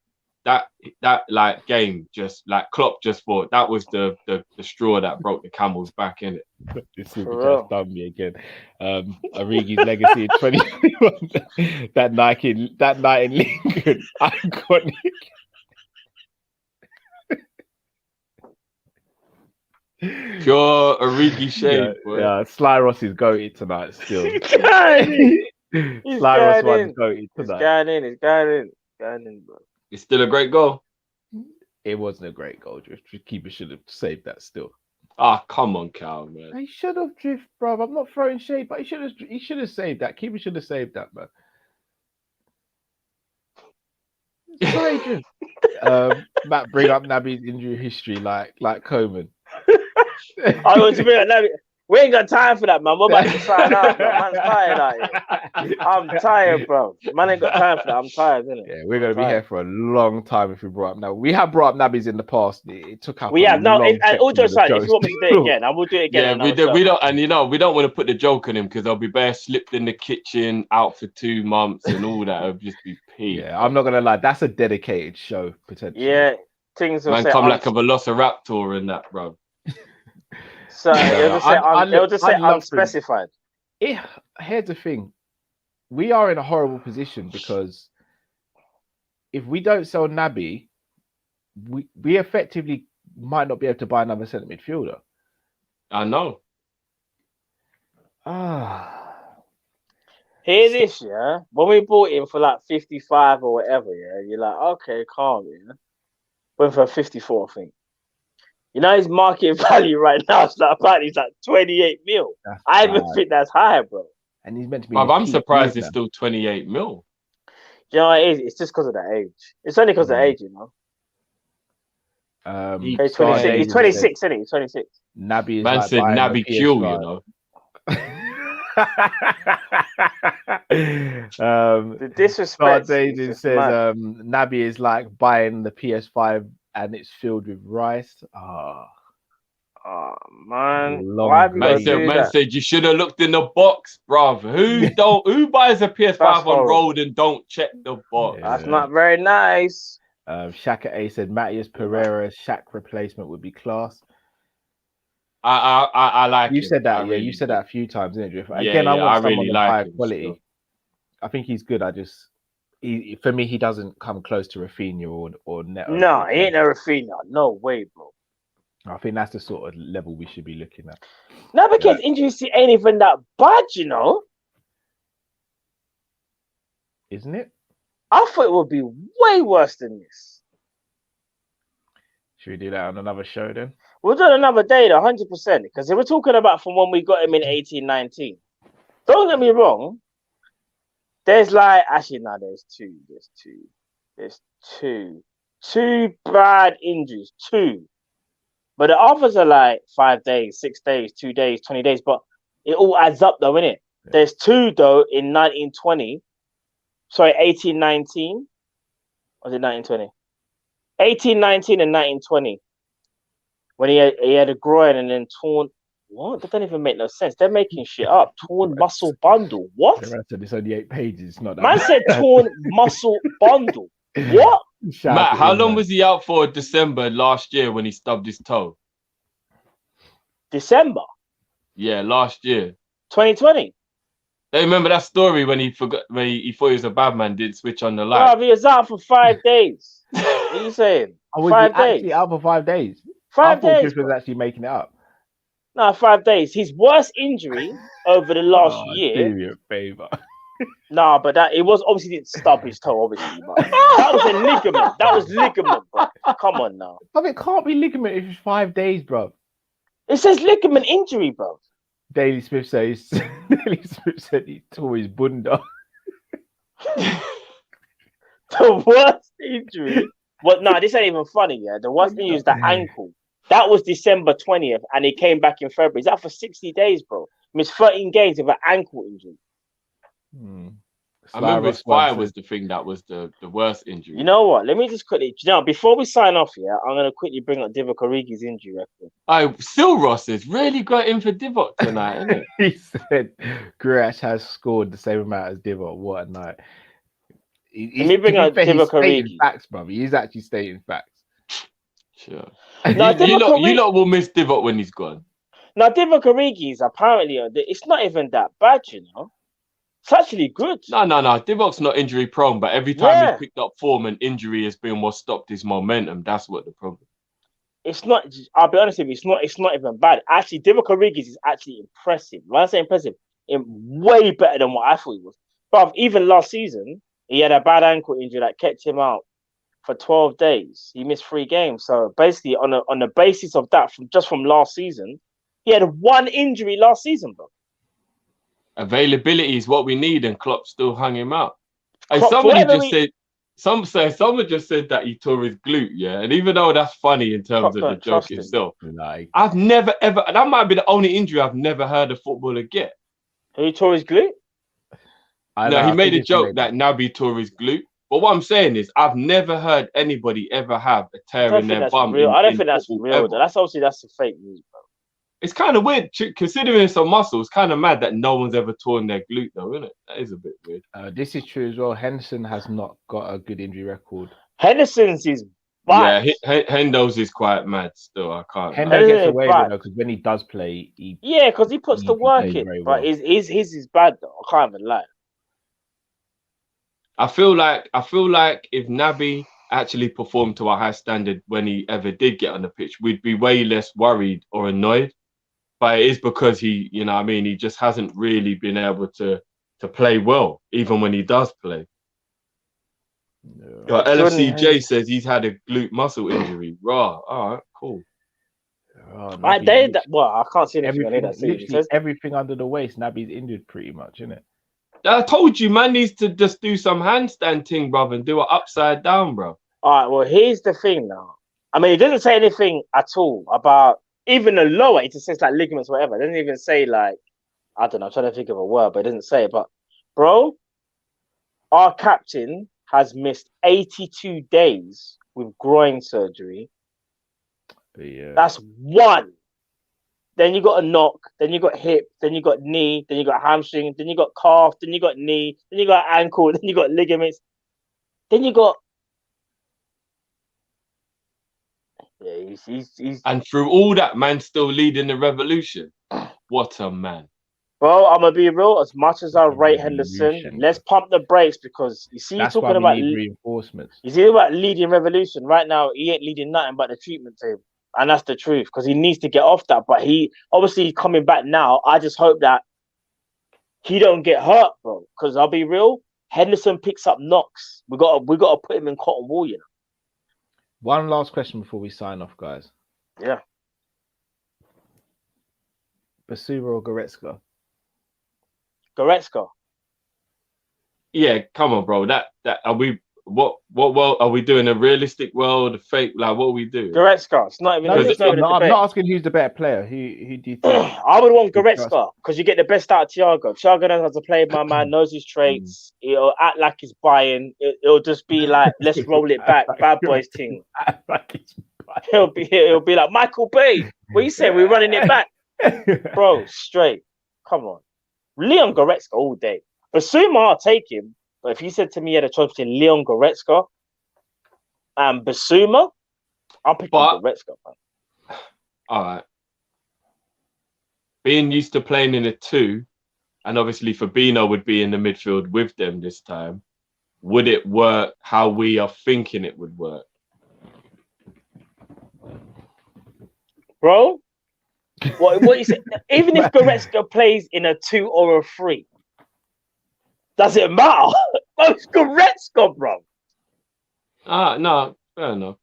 [SPEAKER 4] That like game just like Klopp just thought that was the straw that broke the camel's back, innit?
[SPEAKER 3] This super just done me again. Origi's legacy in 2021. that night in Lincoln, iconic.
[SPEAKER 4] Pure Origi shade.
[SPEAKER 3] Yeah, Sly Ross is goated tonight still.
[SPEAKER 5] He's
[SPEAKER 3] Sly Ross was goated tonight.
[SPEAKER 5] He's going in, bro.
[SPEAKER 4] It's still a great goal.
[SPEAKER 3] It wasn't a great goal. Keeper should have saved that still.
[SPEAKER 4] Ah, come on, Cal, man.
[SPEAKER 3] He should have, Drift, bro. I'm not throwing shade, but he should have saved that. Keeper should have saved that, man. Sorry, Matt, bring up Naby's injury history like Coman.
[SPEAKER 5] I want to be like Naby. We ain't got time for that, man. We're about to sign out, bro. Man's tired out here. I'm tired, bro. Man ain't got time for that. I'm tired, innit?
[SPEAKER 3] Yeah, we're gonna be here for a long time if we brought up Naby. We have brought up Naby's in the past. It took out.
[SPEAKER 5] We have no. And also, if you want me to do it again, I will do it again.
[SPEAKER 4] Yeah, we don't, and we don't want to put the joke on him because they'll be bare slipped in the kitchen, out for 2 months, and all that. It'll just be peak.
[SPEAKER 3] Yeah, I'm not gonna lie. That's a dedicated show potentially.
[SPEAKER 5] Yeah, things will
[SPEAKER 4] man come like a velociraptor in that, bro.
[SPEAKER 5] So it'll just say unspecified.
[SPEAKER 3] Here's the thing. We are in a horrible position because if we don't sell Naby, we effectively might not be able to buy another centre midfielder.
[SPEAKER 4] I know.
[SPEAKER 5] Hear this, yeah. When we bought him for like 55 or whatever, yeah, you're like, okay, calm, yeah. Went for 54, I think. You know his market value right now is like apparently it's like 28 mil. I even think that's high, bro.
[SPEAKER 3] And he's meant to be.
[SPEAKER 4] I'm surprised it's still 28 mil.
[SPEAKER 5] You know what it is? It's just because of the age. It's only because of the age, you know. He's 26. He's 26, isn't he? He's 26.
[SPEAKER 3] Naby is
[SPEAKER 4] man
[SPEAKER 3] like
[SPEAKER 4] said Naby Q, you know.
[SPEAKER 5] The disrespect.
[SPEAKER 3] David says Naby is like buying the PS5 and it's filled with rice. Oh
[SPEAKER 5] man.
[SPEAKER 4] Man said you should have looked in the box, bruv. Who buys a PS5 on road and don't check the box?
[SPEAKER 5] Yeah. That's not very nice.
[SPEAKER 3] Shaka A said Matthias Pereira's Shaq replacement would be class.
[SPEAKER 4] I like
[SPEAKER 3] you said that, you said that a few times, didn't you? Again, I want someone of higher quality. Still. I think he's good. For me, he doesn't come close to Raphinha or Neto.
[SPEAKER 5] No, he ain't a Raphinha. No way, bro.
[SPEAKER 3] I think that's the sort of level we should be looking at.
[SPEAKER 5] No, because injuries ain't even that bad, you know.
[SPEAKER 3] Isn't it?
[SPEAKER 5] I thought it would be way worse than this.
[SPEAKER 3] Should we do that on another show then?
[SPEAKER 5] We'll do it another day, though, 100%. Because if we're talking about from when we got him in 18-19, don't get me wrong. There's like, actually, no, there's two bad injuries, two. But the others are like 5 days, 6 days, 2 days, 20 days. But it all adds up, though, innit? Yeah. There's two, though, in 1920. Sorry, 18-19. Or was it 1920? 18-19 and 1920. When he had a groin and then torn. What? That doesn't even make no sense. They're making shit up. Torn muscle bundle. What?
[SPEAKER 3] It's only 8 pages. It's not that
[SPEAKER 5] man said torn muscle bundle. What?
[SPEAKER 4] Matt, how long was he out for December last year when he stubbed his toe?
[SPEAKER 5] December?
[SPEAKER 4] Yeah, last year.
[SPEAKER 5] 2020.
[SPEAKER 4] They remember that story when he forgot when he thought he was a bad man, didn't switch on the light.
[SPEAKER 5] Bro, he was out for 5 days. What are you saying? 5 days.
[SPEAKER 3] Actually out for 5 days.
[SPEAKER 5] 5 days.
[SPEAKER 3] Chris was actually making it up.
[SPEAKER 5] No, 5 days. His worst injury over the last year.
[SPEAKER 3] Do me a favor.
[SPEAKER 5] Nah, but it was obviously didn't stub his toe, obviously. But that was a ligament. That was ligament, bro. Come on now.
[SPEAKER 3] I mean, it can't be ligament if it's 5 days, bro.
[SPEAKER 5] It says ligament injury, bro.
[SPEAKER 3] Daily Smith says he tore his bunda.
[SPEAKER 5] The worst injury. Well, no, this ain't even funny, yeah. The worst injury is the ankle. That was December 20th, and he came back in February. He's out for 60 days, bro. Missed 13 games with an ankle injury.
[SPEAKER 4] I remember his fire was the thing that was the worst injury.
[SPEAKER 5] You know what? Let me just quickly, before we sign off here, I'm going to quickly bring up Divock Origi's injury record.
[SPEAKER 4] Still Ross has really got in for Divock tonight, isn't it?
[SPEAKER 3] He said Grealish has scored the same amount as Divock. What a night.
[SPEAKER 5] Let me bring up Divock Origi.
[SPEAKER 3] Facts, brother. He's actually stating facts.
[SPEAKER 4] Sure. No, you lot will miss Divock when he's gone.
[SPEAKER 5] Now, Divock Origi is apparently, it's not even that bad, you know. It's actually good.
[SPEAKER 4] No. Divock's not injury prone, but every time he's picked up form and injury has been what stopped his momentum. That's what the problem.
[SPEAKER 5] It's not. I'll be honest with you. It's not even bad. Actually, Divock Origi is actually impressive. When I say impressive, way better than what I thought he was. But even last season, he had a bad ankle injury that kept him out for 12 days. He missed 3 games. So basically, on the basis of that, from last season, he had 1 injury last season, bro.
[SPEAKER 4] Availability is what we need, and Klopp still hung him out. And somebody just said, someone just said that he tore his glute, yeah. And even though that's funny in terms of the joke itself, I've never ever, and that might be the only injury I've never heard a footballer get.
[SPEAKER 5] He tore his glute?
[SPEAKER 4] No, he made a joke that Naby tore his glute. But what I'm saying is, I've never heard anybody ever have a tear in their bum.
[SPEAKER 5] I don't think that's real. That's a fake news, bro.
[SPEAKER 4] It's kind of weird, considering it's a muscle. It's kind of mad that no one's ever torn their glute, though, isn't it? That is a bit weird.
[SPEAKER 3] This is true as well. Henderson has not got a good injury record.
[SPEAKER 5] Henderson's is bad.
[SPEAKER 4] Yeah, Hendo's is quite mad still. I can't.
[SPEAKER 3] Hendo gets away with it because when he does play,
[SPEAKER 5] because he puts the work in. But his is bad though. I can't even lie.
[SPEAKER 4] I feel like if Naby actually performed to a high standard when he ever did get on the pitch, we'd be way less worried or annoyed. But it is because he just hasn't really been able to play well, even when he does play. No. LFCJ says he's had a glute muscle injury. Raw. All right, cool.
[SPEAKER 5] I can't see anything.
[SPEAKER 3] Everything under the waist, Naby's injured pretty much, isn't it?
[SPEAKER 4] I told you, man needs to just do some handstand thing, bro, and do it upside down, bro.
[SPEAKER 5] All right, well, here's the thing now. I mean, it doesn't say anything at all about even the lower. It just says like ligaments, whatever. It doesn't even say like, I don't know, I'm trying to think of a word, but it doesn't say it. But, bro, our captain has missed 82 days with groin surgery.
[SPEAKER 3] Yeah.
[SPEAKER 5] That's one. Then you got a knock, then you got hip, then you got knee, then you got hamstring, then you got calf, then you got knee, then you got ankle, then you got ligaments, then you got. Yeah, he's.
[SPEAKER 4] And through all that, man, still leading the revolution. What a man!
[SPEAKER 5] Well, I'm gonna be real. As much as I rate Henderson, let's pump the brakes because you see,
[SPEAKER 3] that's
[SPEAKER 5] you're talking about
[SPEAKER 3] reinforcements.
[SPEAKER 5] You see about leading revolution right now. He ain't leading nothing but the treatment table. And that's the truth, because he needs to get off that. But he obviously coming back now. I just hope that he don't get hurt, bro. Because I'll be real, Henderson picks up knocks. We got to put him in cotton wool, you know.
[SPEAKER 3] One last question before we sign off, guys.
[SPEAKER 5] Yeah.
[SPEAKER 3] Basuma or Goretzka?
[SPEAKER 5] Goretzka.
[SPEAKER 4] Yeah, come on, bro. That are we? What world are we doing? A realistic world, a fake? Like, what are we doing?
[SPEAKER 5] Goretzka. It's not even.
[SPEAKER 3] I'm not asking who's the better player. Who do you think?
[SPEAKER 5] I would want Goretzka because you get the best out of Thiago. Thiago knows how to play. My man knows his traits. He'll act like he's buying. It'll just be like, let's roll it back, bad boys thing. He'll be like Michael Bay. What you say? We're running it back, bro. Straight. Come on, Leon Goretzka all day. Basuma, I'll take him. But if you said to me you had a choice between Leon Goretzka and Basuma, I'll pick Goretzka, man.
[SPEAKER 4] All right. Being used to playing in a 2, and obviously Fabinho would be in the midfield with them this time, would it work how we are thinking it would work?
[SPEAKER 5] Bro, what you say? Even if Goretzka plays in a 2 or a 3, does it matter? It's Goretzka, bro.
[SPEAKER 4] No, fair enough.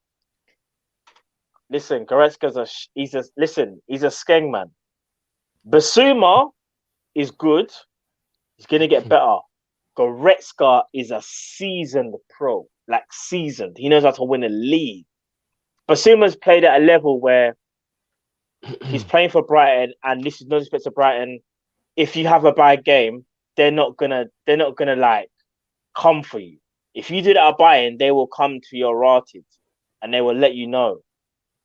[SPEAKER 5] Listen, Goretzka's he's a skeng man. Basuma is good. He's gonna get better. Goretzka is a seasoned pro, like seasoned. He knows how to win a league. Basuma's played at a level where he's playing for Brighton, and this is no respect to Brighton. If you have a bad game, they're not gonna like come for you. If you do that at Bayern, they will come to your rotted and they will let you know.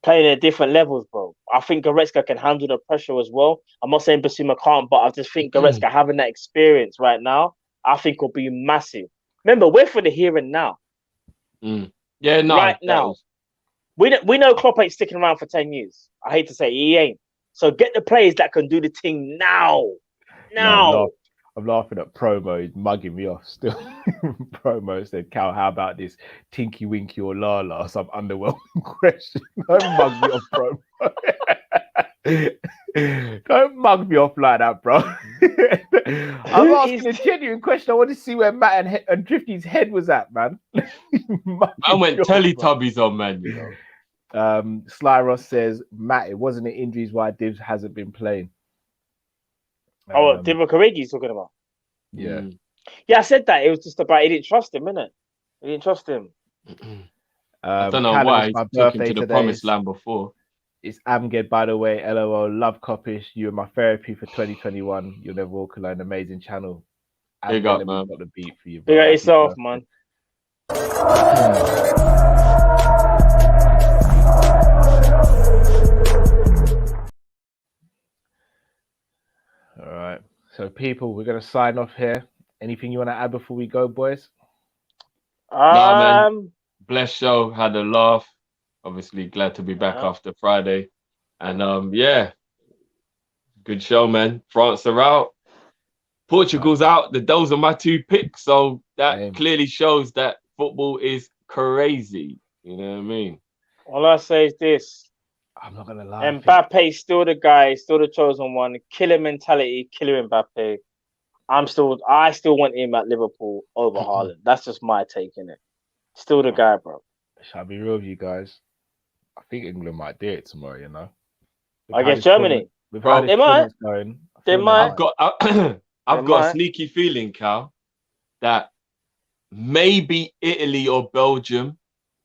[SPEAKER 5] Playing at different levels, bro. I think Goretzka can handle the pressure as well. I'm not saying Basuma can't, but I just think Goretzka having that experience right now, I think will be massive. Remember, we're for the here and now.
[SPEAKER 4] Yeah, no.
[SPEAKER 5] Right now. We know Klopp ain't sticking around for 10 years. I hate to say he ain't. So get the players that can do the thing now. Now.
[SPEAKER 3] I'm laughing at Promo. He's mugging me off still. Promo said, Cal, how about this Tinky Winky or Lala? Some underwhelming question. Don't mug me off, Promo. Don't mug me off like that, bro. I'm asking a genuine question. I want to see where Matt and Drifty's head was at, man.
[SPEAKER 4] I went Teletubbies on, man. You know.
[SPEAKER 3] Sly Ross says, Matt, it wasn't the injuries why Divs hasn't been playing.
[SPEAKER 5] Divock Origi's talking about.
[SPEAKER 3] Yeah.
[SPEAKER 5] Yeah, I said that. It was just about he didn't trust him, innit? You didn't trust him.
[SPEAKER 4] I don't know why he took him to the promised land before.
[SPEAKER 3] It's Amged, by the way. LOL, love Kopish. You are my therapy for 2021. You'll never walk alone. Amazing channel.
[SPEAKER 4] Big up, man.
[SPEAKER 3] Got the beat for you.
[SPEAKER 5] Big up yourself, man.
[SPEAKER 3] All right. So, people, we're going to sign off here. Anything you want to add before we go, boys?
[SPEAKER 4] Nah, man. Blessed show. Had a laugh. Obviously, glad to be back after Friday. And, yeah. Good show, man. France are out. Portugal's out. Those are my 2 picks. So that clearly shows that football is crazy. You know what I mean?
[SPEAKER 5] All I say is this.
[SPEAKER 3] I'm not going to lie.
[SPEAKER 5] Mbappe's still the guy, still the chosen one. Killer mentality, killer Mbappe. I still want him at Liverpool over Haaland. That's just my take in it. Still the guy, bro.
[SPEAKER 3] Shall I be real with you guys? I think England might do it tomorrow, you know?
[SPEAKER 5] Against Germany.
[SPEAKER 3] They might.
[SPEAKER 5] They might.
[SPEAKER 4] I've got a sneaky feeling, Cal, that maybe Italy or Belgium,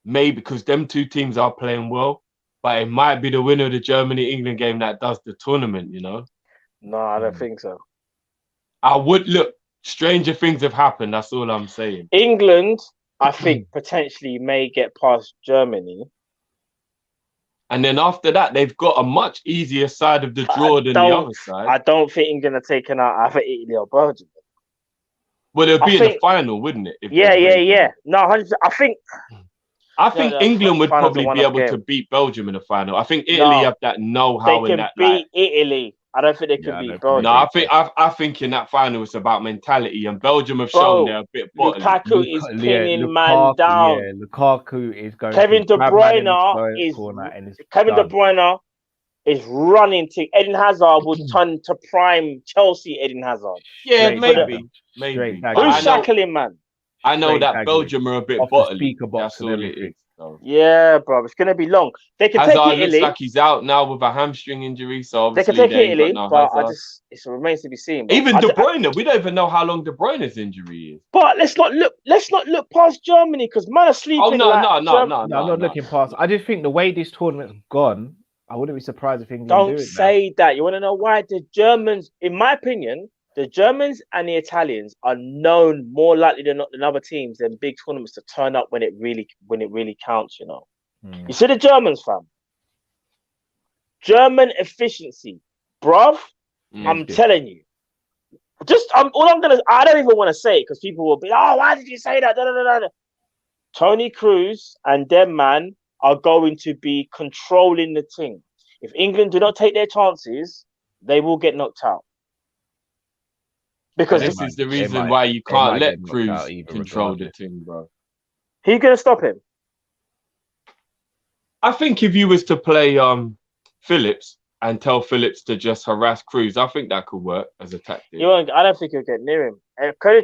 [SPEAKER 4] maybe because them 2 teams are playing well, but it might be the winner of the Germany-England game that does the tournament, you know?
[SPEAKER 5] No, I don't think so.
[SPEAKER 4] I would look. Stranger things have happened. That's all I'm saying.
[SPEAKER 5] England, I think, potentially may get past Germany.
[SPEAKER 4] And then after that, they've got a much easier side of the draw than the other side.
[SPEAKER 5] I don't think England are taking out either Italy or Belgium.
[SPEAKER 4] Well, it'll be in the final, wouldn't it?
[SPEAKER 5] Yeah. No, 100%.
[SPEAKER 4] I think England would probably be able to beat Belgium in the final. I think Italy have that know-how in that.
[SPEAKER 5] They can beat Italy. I don't think they can beat Belgium.
[SPEAKER 4] No, I think in that final it's about mentality, and Belgium have shown they're a bit bottom.
[SPEAKER 5] Lukaku is pinning man down.
[SPEAKER 3] Yeah, Lukaku is going.
[SPEAKER 5] Kevin De Bruyne is running to Eden Hazard would turn to prime Chelsea Eden Hazard.
[SPEAKER 4] Yeah, maybe.
[SPEAKER 5] Who's shackling, man?
[SPEAKER 4] I know that Belgium are a bit bottom. That's all it is. So.
[SPEAKER 5] Yeah, bro, it's gonna be long. They can
[SPEAKER 4] Hazard
[SPEAKER 5] take Italy.
[SPEAKER 4] Looks like he's out now with a hamstring injury, so obviously
[SPEAKER 5] they can take Italy. But
[SPEAKER 4] Hazard.
[SPEAKER 5] it remains to be seen.
[SPEAKER 4] Even De Bruyne, we don't even know how long De Bruyne's injury is.
[SPEAKER 5] But let's not look past Germany because man are sleeping.
[SPEAKER 3] I'm not looking past. I just think the way this tournament's gone, I wouldn't be surprised if England
[SPEAKER 5] don't say that. You want to know why? The Germans, in my opinion, the Germans and the Italians are known more likely than not than other teams than big tournaments to turn up when it really counts. You know, You see the Germans, fam. German efficiency, bruv. I'm telling you. I don't even want to say it because people will be, oh, why did you say that? Da, da, da, da. Tony Cruz and them man are going to be controlling the thing. If England do not take their chances, they will get knocked out. Because
[SPEAKER 4] this is the reason why you can't let Cruz control the team, bro.
[SPEAKER 5] Who's going to stop him?
[SPEAKER 4] I think if you was to play Phillips and tell Phillips to just harass Cruz, I think that could work as a tactic.
[SPEAKER 5] I don't think you'll get near him.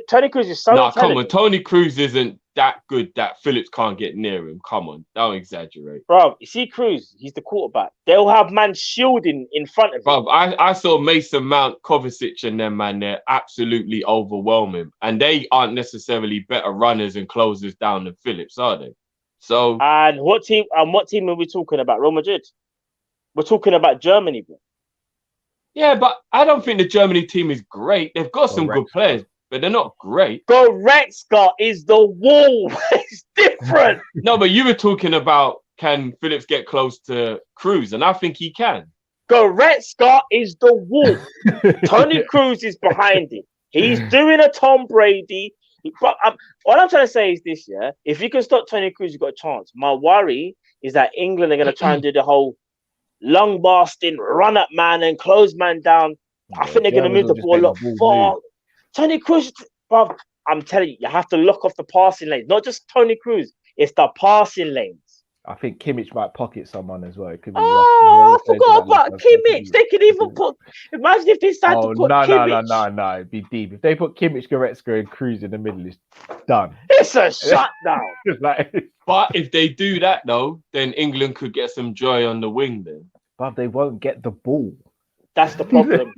[SPEAKER 5] Tony Cruz is so talented.
[SPEAKER 4] Come on. Tony Cruz isn't that good that Phillips can't get near him. Come on. Don't exaggerate.
[SPEAKER 5] Bro, you see Cruz, he's the quarterback. They'll have man shielding in front of him.
[SPEAKER 4] Bro, I saw Mason Mount, Kovacic and them, man, they're absolutely overwhelming. And they aren't necessarily better runners and closers down than Phillips, are they? So
[SPEAKER 5] And what team are we talking about? Real Madrid? We're talking about Germany, bro.
[SPEAKER 4] Yeah, but I don't think the Germany team is great. They've got some good players, but they're not great.
[SPEAKER 5] Goretzka is the wall. It's different.
[SPEAKER 4] No, but you were talking about can Phillips get close to Cruz, and I think he can.
[SPEAKER 5] Goretzka is the wall. Tony Cruz is behind it. He's doing a Tom Brady. What I'm trying to say is this, yeah? If you can stop Tony Cruz, you've got a chance. My worry is that England are going to try and do the whole long blasting, run up man and close man down. I think they're going to move the ball a lot far. Tony Cruz, bro, I'm telling you, you have to lock off the passing lanes. Not just Tony Cruz, it's the passing lanes.
[SPEAKER 3] I think Kimmich might pocket someone as well. It could be
[SPEAKER 5] I forgot about Kimmich. They could even put. Imagine if they decide to put Kimmich.
[SPEAKER 3] No. It'd be deep. If they put Kimmich, Goretzka, and Cruz in the middle, it's done.
[SPEAKER 5] It's a shutdown.
[SPEAKER 4] But if they do that, though, then England could get some joy on the wing then.
[SPEAKER 3] But they won't get the ball.
[SPEAKER 5] That's the problem.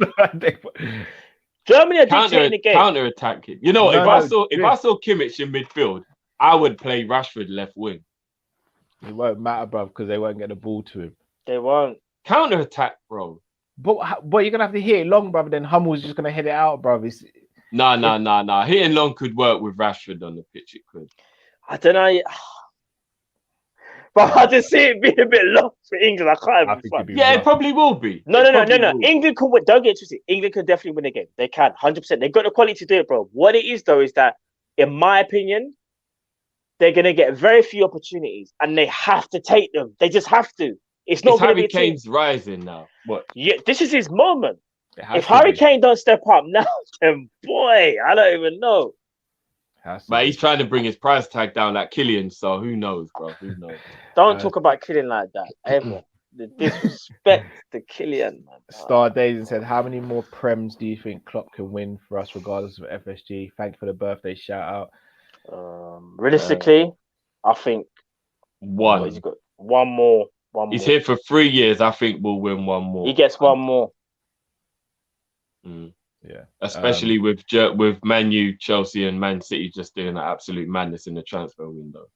[SPEAKER 5] Germany are dictating the game.
[SPEAKER 4] Counter-attacking. You know, if I saw Kimmich in midfield, I would play Rashford left wing.
[SPEAKER 3] It won't matter, bro, because they won't get the ball to him.
[SPEAKER 5] They won't.
[SPEAKER 4] Counter attack, bro.
[SPEAKER 3] But you're gonna have to hit it long, brother. Then Hummel's just gonna head it out, bro.
[SPEAKER 4] Nah. Hitting long could work with Rashford on the pitch. It could.
[SPEAKER 5] I don't know. But I just see it being a bit long for England. I can't even.
[SPEAKER 4] It probably will be.
[SPEAKER 5] No. England can win. Don't get twisted. England can definitely win the game. They can, 100%. They've got the quality to do it, bro. What it is, though, is that, in my opinion, they're going to get very few opportunities, and they have to take them. They just have to. It's not going to be
[SPEAKER 4] Harry Kane's rising now. What?
[SPEAKER 5] Yeah, this is his moment. If Harry Kane don't step up now, then boy, I don't even know.
[SPEAKER 4] But he's trying to bring his price tag down like Kylian, so who knows, bro? Who knows?
[SPEAKER 5] Don't talk about Kylian like that ever. The disrespect to Kylian, man.
[SPEAKER 3] Star Days said, how many more Prems do you think Klopp can win for us, regardless of FSG? Thank you for the birthday shout
[SPEAKER 5] out. Realistically, I think
[SPEAKER 4] one.
[SPEAKER 5] He's got one more.
[SPEAKER 4] He's here for 3 years. I think we'll win one more.
[SPEAKER 5] He gets one more.
[SPEAKER 3] Yeah,
[SPEAKER 4] especially with Man U, Chelsea, and Man City just doing an absolute madness in the transfer window.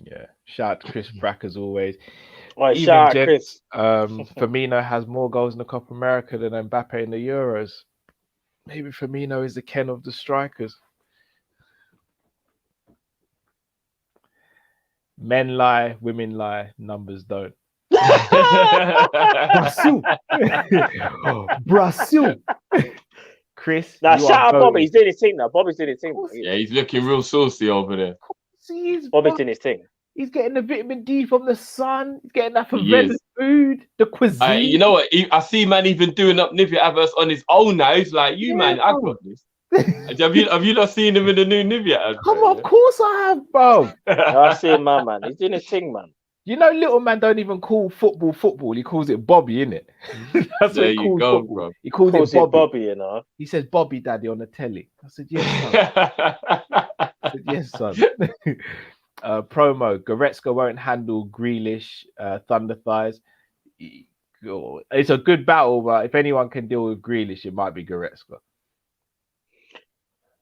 [SPEAKER 3] Yeah, shout out to Chris Brack as always.
[SPEAKER 5] Right, shout out Chris.
[SPEAKER 3] Firmino has more goals in the Copa America than Mbappe in the Euros. Maybe Firmino is the Ken of the strikers. Men lie, women lie, numbers don't. Brazil. Brazil. Chris.
[SPEAKER 5] Now, shout out Bobby. He's doing his thing now. Bobby's doing his thing.
[SPEAKER 4] Yeah, he's looking real saucy over there.
[SPEAKER 5] Bobby's doing his thing.
[SPEAKER 3] He's getting the vitamin D from the sun. He's getting that from red food, the cuisine.
[SPEAKER 4] You know what? I see man even doing up Nivea adverts on his own now. He's like, man, I got this. have you not seen him in the new Nivea advert?
[SPEAKER 3] Come on, of course I have, bro.
[SPEAKER 5] I see him, man. He's doing his thing, man.
[SPEAKER 3] You know, little man don't even call football. He calls it Bobby, innit? That's
[SPEAKER 4] there
[SPEAKER 3] what he calls
[SPEAKER 4] go,
[SPEAKER 3] football.
[SPEAKER 4] bro.
[SPEAKER 3] He calls it
[SPEAKER 5] Bobby, you know.
[SPEAKER 3] He says Bobby Daddy on the telly. I said, yes, son. I said, yes, son. Promo, Goretzka won't handle Grealish, Thunder Thighs. It's a good battle, but if anyone can deal with Grealish, it might be Goretzka.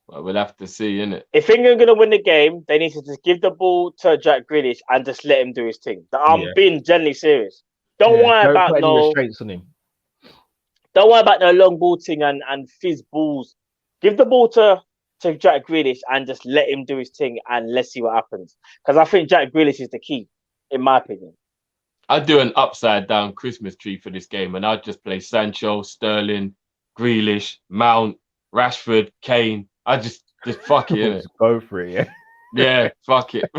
[SPEAKER 4] Well, we'll have to see, innit?
[SPEAKER 5] If England are going to win the game, they need to just give the ball to Jack Grealish and just let him do his thing. I'm being genuinely serious. Don't worry about
[SPEAKER 3] restraints on him.
[SPEAKER 5] Don't worry about no long ball thing and fizz balls. Give the ball to Jack Grealish and just let him do his thing and let's see what happens. Because I think Jack Grealish is the key, in my opinion.
[SPEAKER 4] I'd do an upside down Christmas tree for this game and I'd just play Sancho, Sterling, Grealish, Mount, Rashford, Kane. I just fuck it.
[SPEAKER 3] Just go for it, yeah.
[SPEAKER 4] Yeah, fuck it.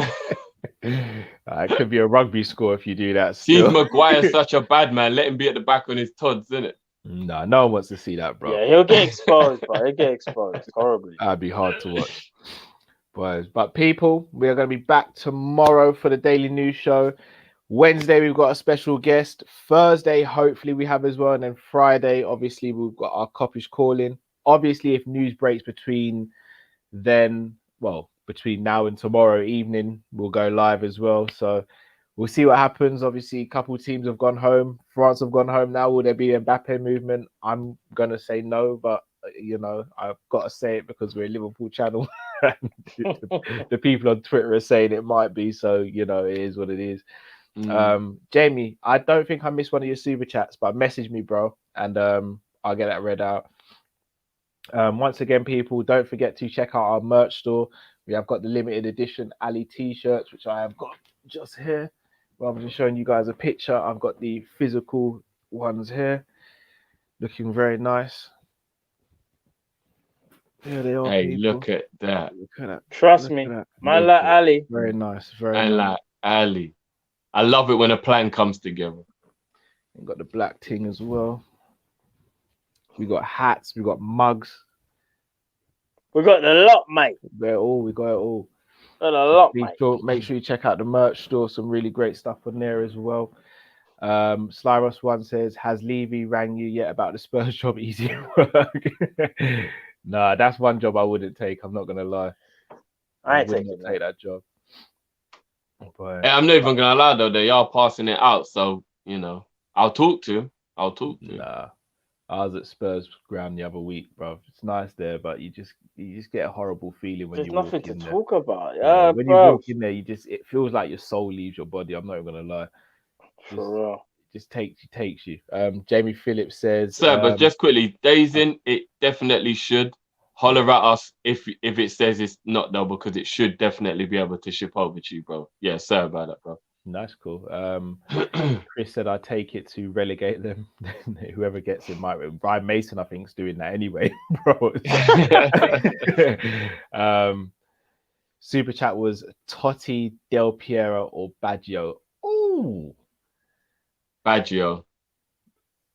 [SPEAKER 3] It could be a rugby score if you do that.
[SPEAKER 4] Steve Maguire's such a bad man. Let him be at the back on his tods, innit?
[SPEAKER 3] No one wants to see that, bro.
[SPEAKER 5] Yeah, he'll get exposed, bro. He'll get exposed horribly.
[SPEAKER 3] That'd be hard to watch. But people, we are going to be back tomorrow for the Daily News Show. Wednesday, we've got a special guest. Thursday, hopefully we have as well. And then Friday, obviously, we've got our Kopish call-in. Obviously, if news breaks between now and tomorrow evening, we'll go live as well. So we'll see what happens. Obviously, a couple of teams have gone home. France have gone home now. Will there be an Mbappe movement? I'm going to say no, but, I've got to say it because we're a Liverpool channel. The people on Twitter are saying it might be. So, it is what it is. Jamie, I don't think I missed one of your super chats, but message me, bro, and I'll get that read out. Once again, people, don't forget to check out our merch store. We have got the limited edition Ali t-shirts, which I have got just here. Rather than showing you guys a picture, I've got the physical ones here, looking very nice. Here they are.
[SPEAKER 4] Hey,
[SPEAKER 3] people.
[SPEAKER 4] look at that.
[SPEAKER 3] Look at that.
[SPEAKER 5] Trust me, man, like Ali.
[SPEAKER 3] Very nice.
[SPEAKER 4] Like Ali. I love it when a plan comes together.
[SPEAKER 3] We've got the black ting as well. We got hats, we got mugs.
[SPEAKER 5] We got the lot, mate.
[SPEAKER 3] We got it all.
[SPEAKER 5] Got a lot, mate.
[SPEAKER 3] Make sure you check out the merch store. Some really great stuff on there as well. Slyros1 says, has Levy rang you yet about the Spurs job? Easy work. Nah, that's one job I wouldn't take. I'm not gonna lie.
[SPEAKER 5] I ain't taking
[SPEAKER 3] that job. But
[SPEAKER 4] I'm not even gonna lie though, they are passing it out. So, I'll talk to him.
[SPEAKER 3] Nah. I was at Spurs ground the other week, bro. It's nice there, but you you just get a horrible feeling when
[SPEAKER 5] There's
[SPEAKER 3] you
[SPEAKER 5] nothing
[SPEAKER 3] walk
[SPEAKER 5] to
[SPEAKER 3] in there.
[SPEAKER 5] talk about.
[SPEAKER 3] Yeah, when you
[SPEAKER 5] bro.
[SPEAKER 3] walk in there, it feels like your soul leaves your body. I'm not even gonna lie.
[SPEAKER 5] For real.
[SPEAKER 3] Just takes you. Jamie Phillips says,
[SPEAKER 4] Sir, but just quickly, days in, it definitely should. Holler at us if it says it's not though, because it should definitely be able to ship over to you, bro. Yeah, sorry about that, bro.
[SPEAKER 3] That's cool. Chris said I take it to relegate them. Whoever gets it might. Brian Mason, I think, is doing that anyway, bro. Super chat was Totti, Del Piero, or Baggio. Ooh,
[SPEAKER 4] Baggio.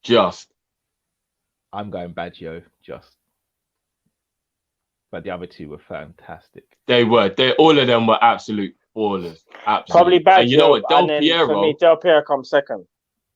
[SPEAKER 4] Just.
[SPEAKER 3] I'm going Baggio. Just. But the other two were fantastic.
[SPEAKER 4] They were. All of them were absolute ballers. Absolutely.
[SPEAKER 5] Probably Baggio.
[SPEAKER 4] And you know what? Del Piero.
[SPEAKER 5] For me, Del Piero comes second.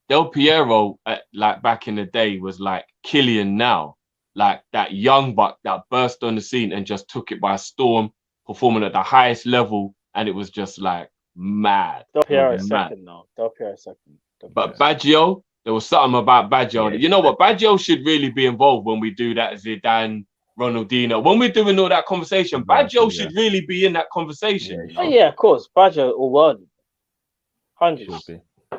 [SPEAKER 4] Del Piero, like back in the day, was like Kylian now. Like that young buck that burst on the scene and just took it by storm, performing at the highest level. And it was just like mad.
[SPEAKER 5] Del Piero is second now. Del Piero is second.
[SPEAKER 4] But Baggio, there was something about Baggio.
[SPEAKER 3] Yeah.
[SPEAKER 4] You know what? Baggio should really be involved when we do that Zidane, Ronaldinho. When we're doing all that conversation, Baggio should really be in that conversation.
[SPEAKER 5] Yeah, of course. Baggio or worthy. 100.
[SPEAKER 3] Should be.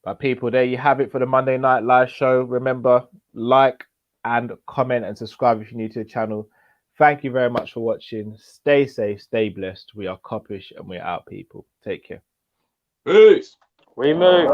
[SPEAKER 3] But people, there you have it for the Monday Night Live show. Remember, like and comment and subscribe if you're new to the channel. Thank you very much for watching. Stay safe, stay blessed. We are Kopish and we're out, people. Take care.
[SPEAKER 4] Peace.
[SPEAKER 5] We move.